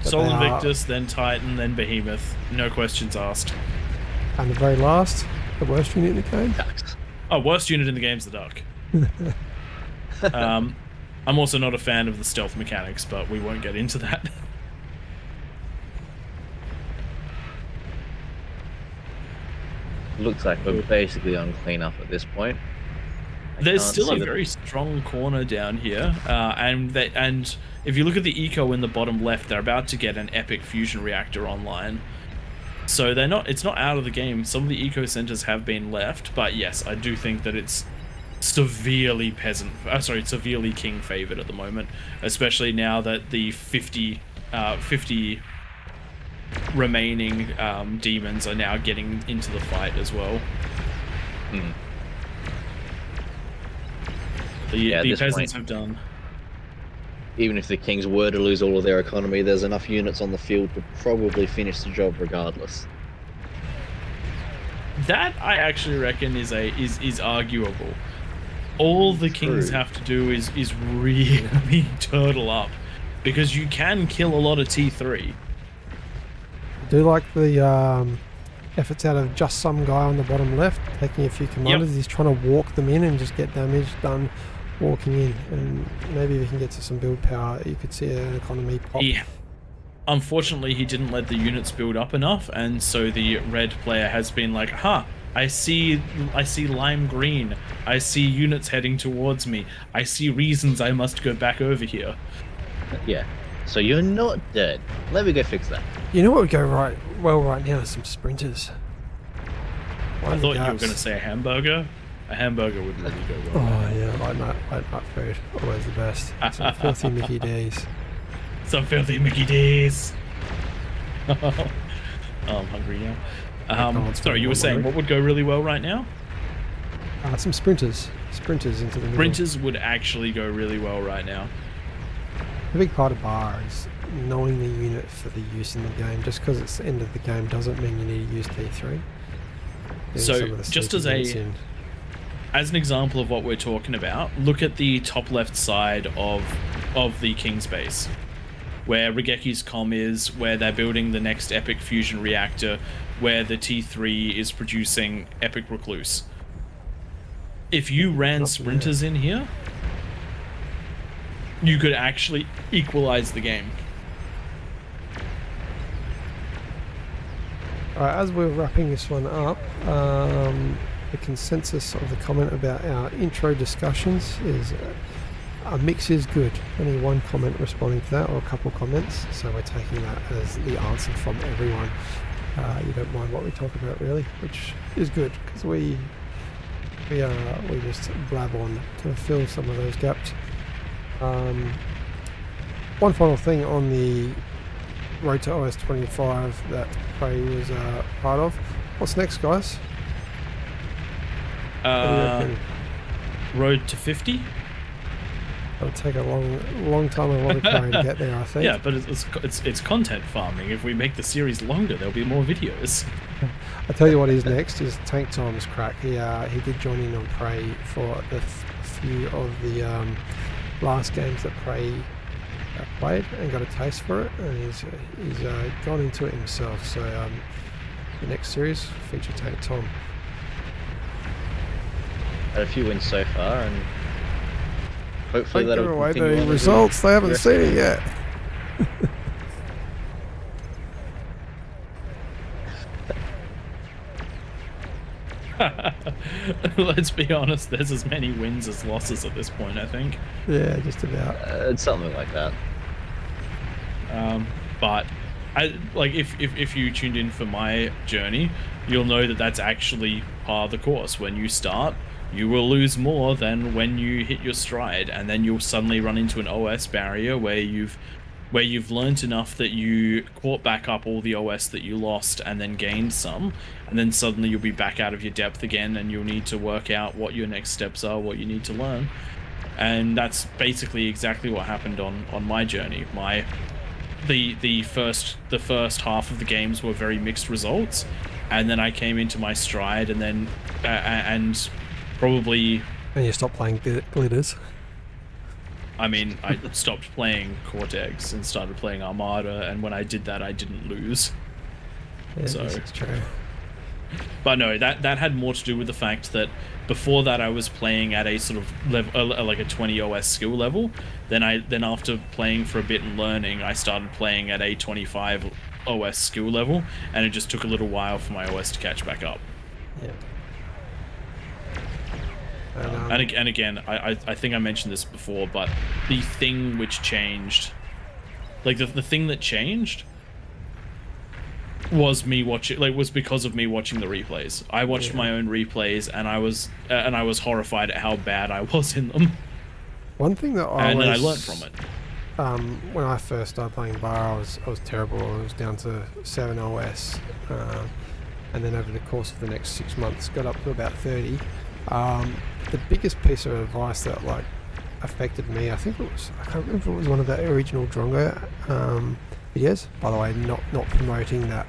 B: Sol Invictus, then Titan, then Behemoth. No questions asked.
D: And the very last, the worst unit in the game?
C: Ducks.
B: Oh, worst unit in the game's the Duck. I'm also not a fan of the stealth mechanics, but we won't get into that.
C: Looks like we're basically on cleanup at this point.
B: There's still a very strong corner down here, and if you look at the eco in the bottom left, they're about to get an epic fusion reactor online. So it's not out of the game. Some of the eco centers have been left, but yes, I do think that it's severely king favored at the moment, especially now that the 50 remaining demons are now getting into the fight as well. The peasants have done.
C: Even if the Kings were to lose all of their economy, there's enough units on the field to probably finish the job regardless.
B: That I actually reckon is arguable. All the Kings have to do is really turtle up, because you can kill a lot of T3.
D: I do like the efforts out of just some guy on the bottom left, taking a few commanders. He's trying to walk them in and just get damage done walking in, and maybe we can get to some build power. You could see an economy pop.
B: Unfortunately, he didn't let the units build up enough, and so the red player has been like, I see lime green. I see units heading towards me. I see reasons I must go back over here.
C: Yeah. So you're not dead. Let me go fix that.
D: You know what would go well right now is some sprinters.
B: I thought you were going to say a hamburger. A hamburger would really go well.
D: Oh yeah, light nut food, always the best. Some filthy Mickey D's.
B: Some filthy Mickey D's. Oh, I'm hungry now. Sorry, you were saying what would go really well right now?
D: Some sprinters. Sprinters into the middle.
B: Sprinters would actually go really well right now.
D: The big part of bar is knowing the unit for the use in the game. Just because it's the end of the game doesn't mean you need to use T3.
B: So just as an example of what we're talking about, look at the top left side of the King's base, where Rageki's comm is, where they're building the next epic fusion reactor, where the T3 is producing epic recluse. If you ran sprinters in here, you could actually equalize the game.
D: Alright, as we're wrapping this one up, the consensus of the comment about our intro discussions is a mix is good. Only one comment responding to that, or a couple comments, so we're taking that as the answer from everyone. You don't mind what we talk about, really, which is good, because we just blab on to fill some of those gaps. One final thing on the road to OS 25 that Prey was part of. What's next, guys? What do you reckon?
B: Road to 50.
D: It'll take a long time and a lot of trying to get there, I think.
B: Yeah, but it's content farming. If we make the series longer, there'll be more videos.
D: I tell you what is next is Tank Time's crack. He did join in on Prey for the few of the last games that Prey played and got a taste for it, and he's gone into it himself. So the next series feature Tank Tom.
C: Had a few wins so far, and hopefully
D: Don't
C: that'll
D: give away
C: continue
D: the
C: on
D: results. They haven't seen it yet.
B: Let's be honest, there's as many wins as losses at this point, I think.
D: Yeah, just about.
C: It's something like that.
B: But if you tuned in for my journey, you'll know that that's actually part of the course. When you start, you will lose more than when you hit your stride, and then you'll suddenly run into an OS barrier where you've learned enough that you caught back up all the OS that you lost and then gained some, and then suddenly you'll be back out of your depth again, and you'll need to work out what your next steps are, what you need to learn. And that's basically exactly what happened on my journey. The first half of the games were very mixed results, and then I came into my stride, and then and probably.
D: And you stopped playing glitters.
B: I mean, I stopped playing Cortex and started playing Armada, and when I did that, I didn't lose.
D: Yeah,
B: So
D: it's true.
B: But no, that had more to do with the fact that before that I was playing at a sort of level, like a 20 OS skill level. Then after playing for a bit and learning, I started playing at a 25 OS skill level, and it just took a little while for my OS to catch back up.
D: Yeah.
B: And again, I think I mentioned this before, but the thing which changed, like the thing that changed, was because of me watching the replays. I watched my own replays, and I was horrified at how bad I was in them.
D: One thing that
B: I learned from it.
D: When I first started playing Bar, I was terrible. I was down to 7 OS, and then over the course of the next 6 months, got up to about 30. The biggest piece of advice that affected me, I can't remember if it was one of the original Drongo videos. By the way, not promoting that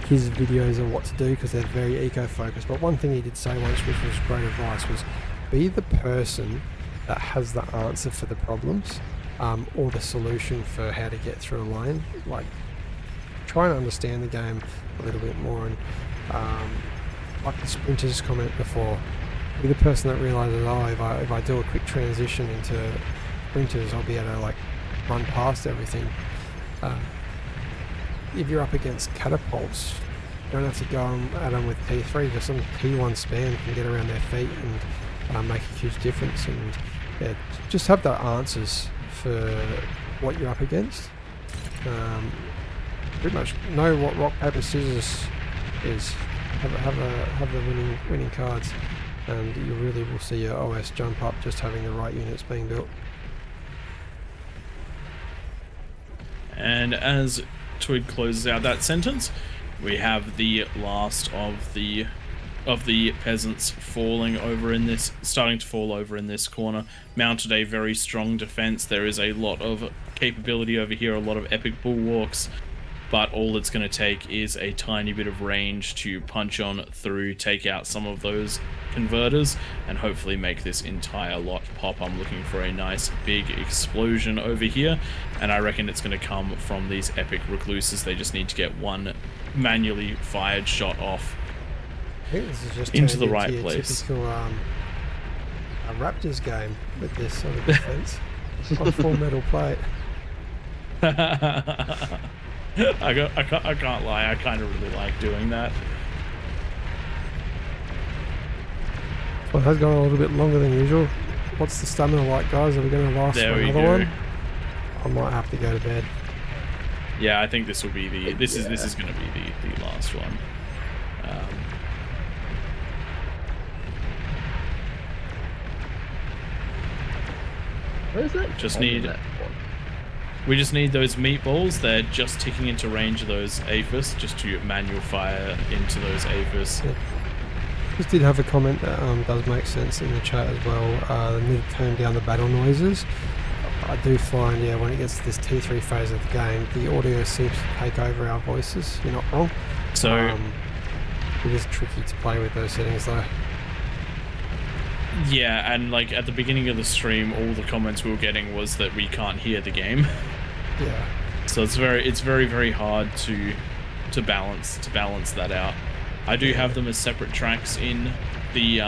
D: his videos are what to do, because they're very eco-focused. But one thing he did say once, which was great advice, was be the person that has the answer for the problems, or the solution for how to get through a lane. Try and understand the game a little bit more, and like the sprinters comment before, be the person that realizes, if I do a quick transition into sprinters, I'll be able to run past everything. If you're up against catapults, you don't have to go at them with P3. Just some P1 spam can get around their feet and make a huge difference. And yeah, just have the answers for what you're up against. Pretty much know what rock paper scissors is. Have the winning cards, and you really will see your OS jump up just having the right units being built.
B: And as Twig closes out that sentence, we have the last of the peasants starting to fall over in this corner. Mounted a very strong defense. There is a lot of capability over here, a lot of epic bulwarks, but all it's going to take is a tiny bit of range to punch on through, take out some of those converters, and hopefully make this entire lot pop. I'm looking for a nice big explosion over here, and I reckon it's going to come from these epic recluses. They just need to get one manually fired shot off
D: I think this is just
B: into the
D: turned
B: right
D: into your
B: place.
D: typical Raptors game with this sort of defense. on full metal plate.
B: I can't lie. I kind of really like doing that.
D: Well, it has gone a little bit longer than usual. What's the stamina like, guys? Are we going to last
B: There
D: for
B: we
D: another
B: go.
D: one? I might have to go to bed.
B: Yeah, I think this will be the. This is going to be the last one.
C: Where's that?
B: Just
C: on
B: need-
C: that one?
B: We just need those meatballs. They're just ticking into range of those APHIS, just to manual fire into those APHIS.
D: Just did have a comment that does make sense in the chat as well. They need to turn down the battle noises. I do find, yeah, when it gets to this T3 phase of the game, the audio seems to take over our voices. You're not wrong.
B: So
D: it is tricky to play with those settings though.
B: yeah, and like at the beginning of the stream, all the comments we were getting was that we can't hear the game.
D: Yeah.
B: So it's very hard to balance that out. I do have them as separate tracks in the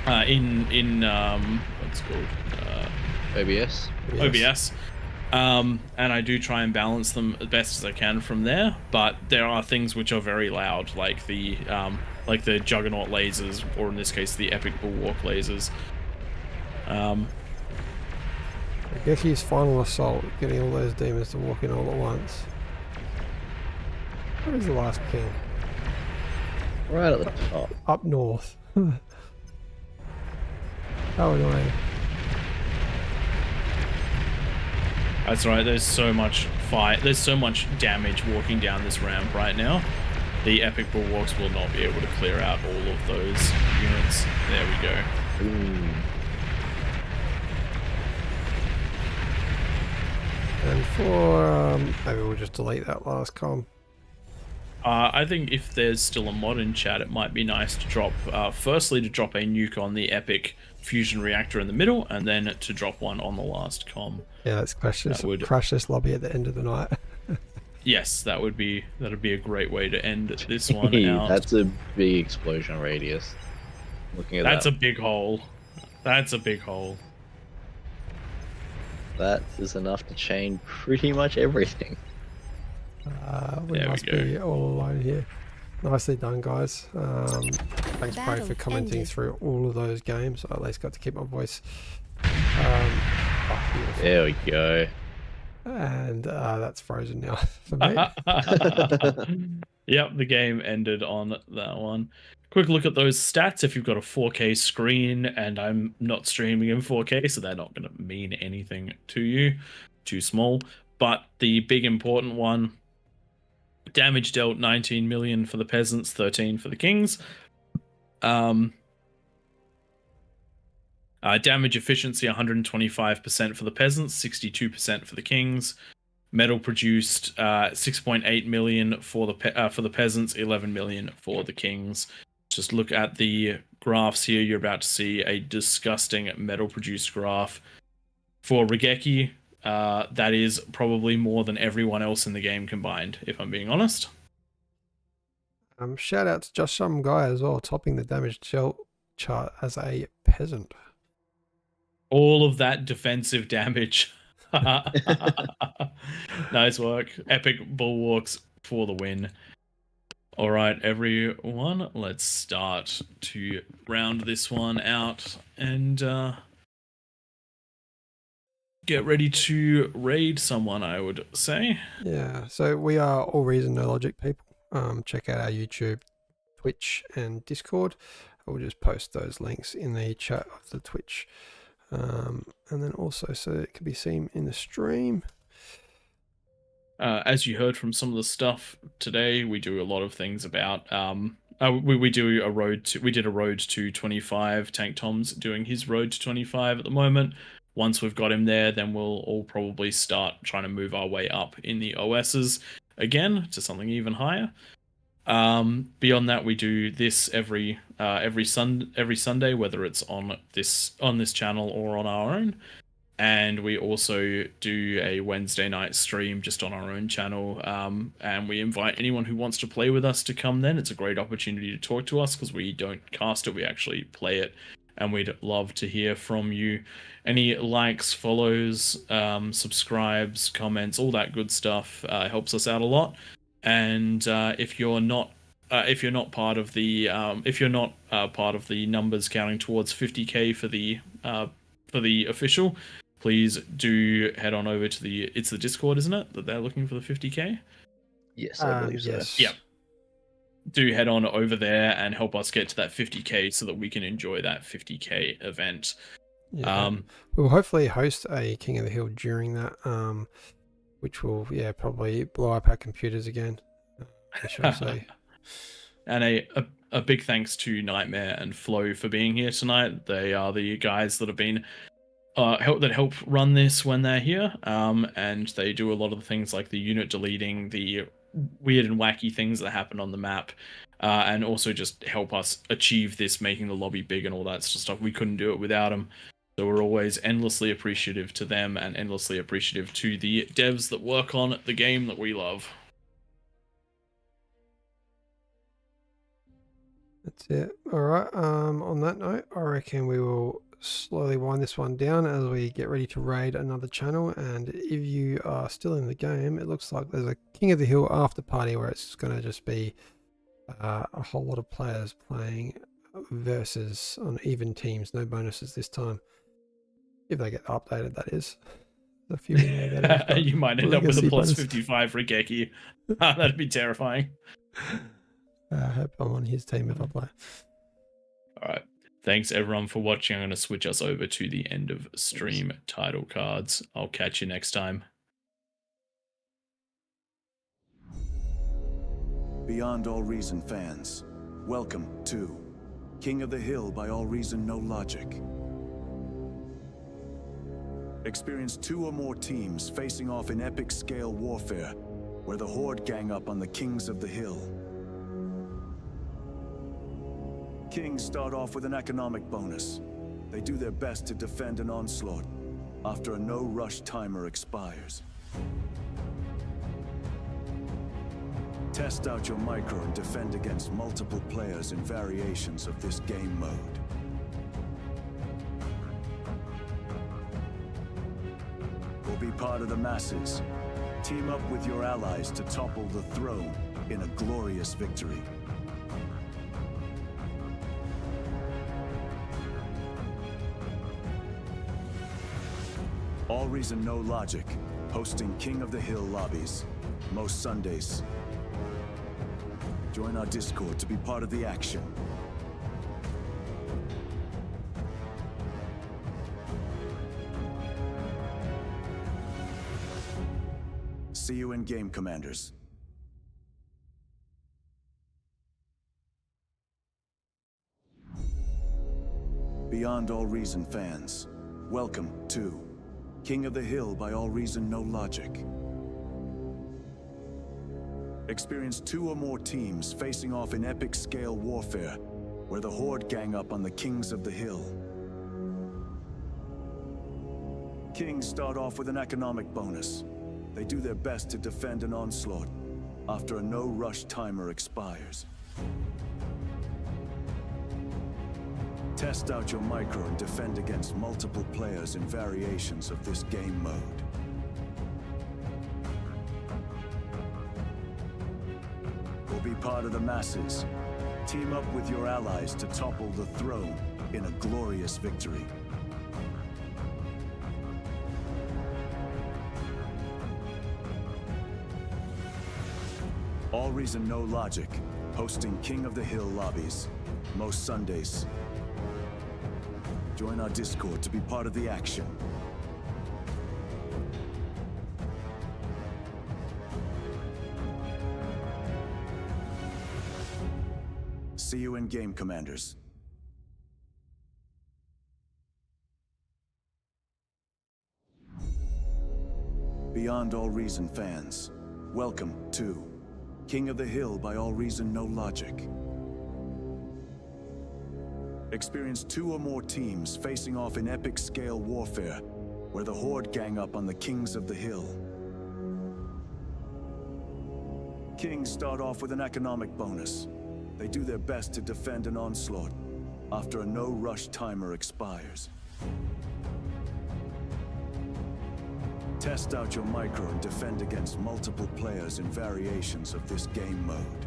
B: what's it called
C: OBS.
B: OBS. And I do try and balance them as best as I can from there, but there are things which are very loud, like the Juggernaut lasers, or in this case the Epic Bulwark lasers.
D: Geki's final assault, getting all those demons to walk in all at once. Where is the last king?
C: Right at the top.
D: Up north. How annoying.
B: That's right, there's so much fight, there's so much damage walking down this ramp right now. The Epic Bulwarks will not be able to clear out all of those units. There we go.
C: Ooh.
D: And for maybe we'll just delete that last com.
B: I think if there's still a mod in chat, it might be nice to drop, firstly to drop a nuke on the Epic fusion reactor in the middle, and then to drop one on the last com.
D: Yeah, let's crash this lobby at the end of the night.
B: Yes, that'd be a great way to end this one out.
C: That's a big explosion radius. Looking at
B: That's
C: that.
B: a big hole. That's a big hole.
C: That is enough to chain pretty much everything.
D: We
B: There we
D: must
B: go.
D: be all alone here. Nicely done, guys. Thanks, Bray, for
G: Battle
D: commenting
G: ended.
D: through all of those games. I at least got to keep my voice. Beautiful.
C: There we go.
D: And that's frozen now for me.
B: Yep, the game ended on that one. Quick look at those stats. If you've got a 4K screen, and I'm not streaming in 4K, so they're not going to mean anything to you. Too small. But the big important one, damage dealt 19 million for the peasants, 13 for the kings. Damage efficiency 125% for the peasants, 62% for the kings. Metal produced 6.8 million for the peasants, 11 million for the kings. Just look at the graphs here. You're about to see a disgusting metal produced graph for Regeki. That is probably more than everyone else in the game combined, if I'm being honest.
D: Shout out to just some guy as well, topping the damage dealt chart as a peasant.
B: All of that defensive damage. Nice work. Epic Bulwarks for the win. All right, everyone, let's start to round this one out and get ready to raid someone, I would say.
D: Yeah, so we are All Reason No Logic people. Check out our YouTube, Twitch, and Discord. I will just post those links in the chat of the Twitch. And then also so it can be seen in the stream.
B: As you heard from some of the stuff today, we do a lot of things about we did a road to 25. Tank Tom's doing his road to 25 at the moment. Once we've got him there, then we'll all probably start trying to move our way up in the OSs again to something even higher. Beyond that, we do this every Sunday, whether it's on this channel or on our own. And we also do a Wednesday night stream just on our own channel. And we invite anyone who wants to play with us to come then. It's a great opportunity to talk to us because we don't cast it, we actually play it and we'd love to hear from you. Any likes, follows, subscribes, comments, all that good stuff helps us out a lot. And if you're not part of the part of the numbers counting towards 50k for the official, please do head on over to the Discord, isn't it, that they're looking for the 50k?
C: Yes, I believe so.
D: Yes.
B: Yeah. Do head on over there and help us get to that 50k so that we can enjoy that 50k event.
D: Yeah. We'll hopefully host a King of the Hill during that, which will probably blow up our computers again. I shall say.
B: And a big thanks to Nightmare and Flo for being here tonight. They are the guys that have been help run this when they're here, and they do a lot of the things like the unit deleting, the weird and wacky things that happen on the map, and also just help us achieve this, making the lobby big and all that sort of stuff. We couldn't do it without them. So we're always endlessly appreciative to them and endlessly appreciative to the devs that work on the game that we love.
D: That's it. All right. On that note, I reckon we will slowly wind this one down as we get ready to raid another channel. And if you are still in the game, it looks like there's a King of the Hill after party where it's going to just be a whole lot of players playing versus on even teams, no bonuses this time. If they get updated, that is. A few in there, that is,
B: you might end up with a plus
D: bonus.
B: 55 for Geki. That'd be terrifying.
D: I hope I'm on his team if I play.
B: All right. Thanks everyone for watching. I'm going to switch us over to the end of stream title cards. I'll catch you next time.
A: Beyond All Reason fans, welcome to King of the Hill by AllReasonNoLogic. Experience 2 or more teams facing off in epic scale warfare, where the Horde gang up on the Kings of the Hill. Kings start off with an economic bonus. They do their best to defend an onslaught after a no-rush timer expires. Test out your micro and defend against multiple players in variations of this game mode. Or be part of the masses. Team up with your allies to topple the throne in a glorious victory. AllReasonNoLogic, hosting King of the Hill lobbies, most Sundays. Join our Discord to be part of the action. See you in game, Commanders. Beyond All Reason fans, welcome to King of the Hill by AllReasonNoLogic. Experience 2 or more teams facing off in epic scale warfare, where the Horde gang up on the Kings of the Hill. Kings start off with an economic bonus. They do their best to defend an onslaught after a no-rush timer expires. Test out your micro and defend against multiple players in variations of this game mode. Or be part of the masses. Team up with your allies to topple the throne in a glorious victory. AllReasonNoLogic, hosting King of the Hill lobbies, most Sundays. Join our Discord to be part of the action. See you in game, Commanders. Beyond All Reason fans, welcome to King of the Hill by AllReasonNoLogic. Experience 2 or more teams facing off in epic scale warfare, where the Horde gang up on the Kings of the Hill. Kings start off with an economic bonus. They do their best to defend an onslaught after a no-rush timer expires. Test out your micro and defend against multiple players in variations of this game mode.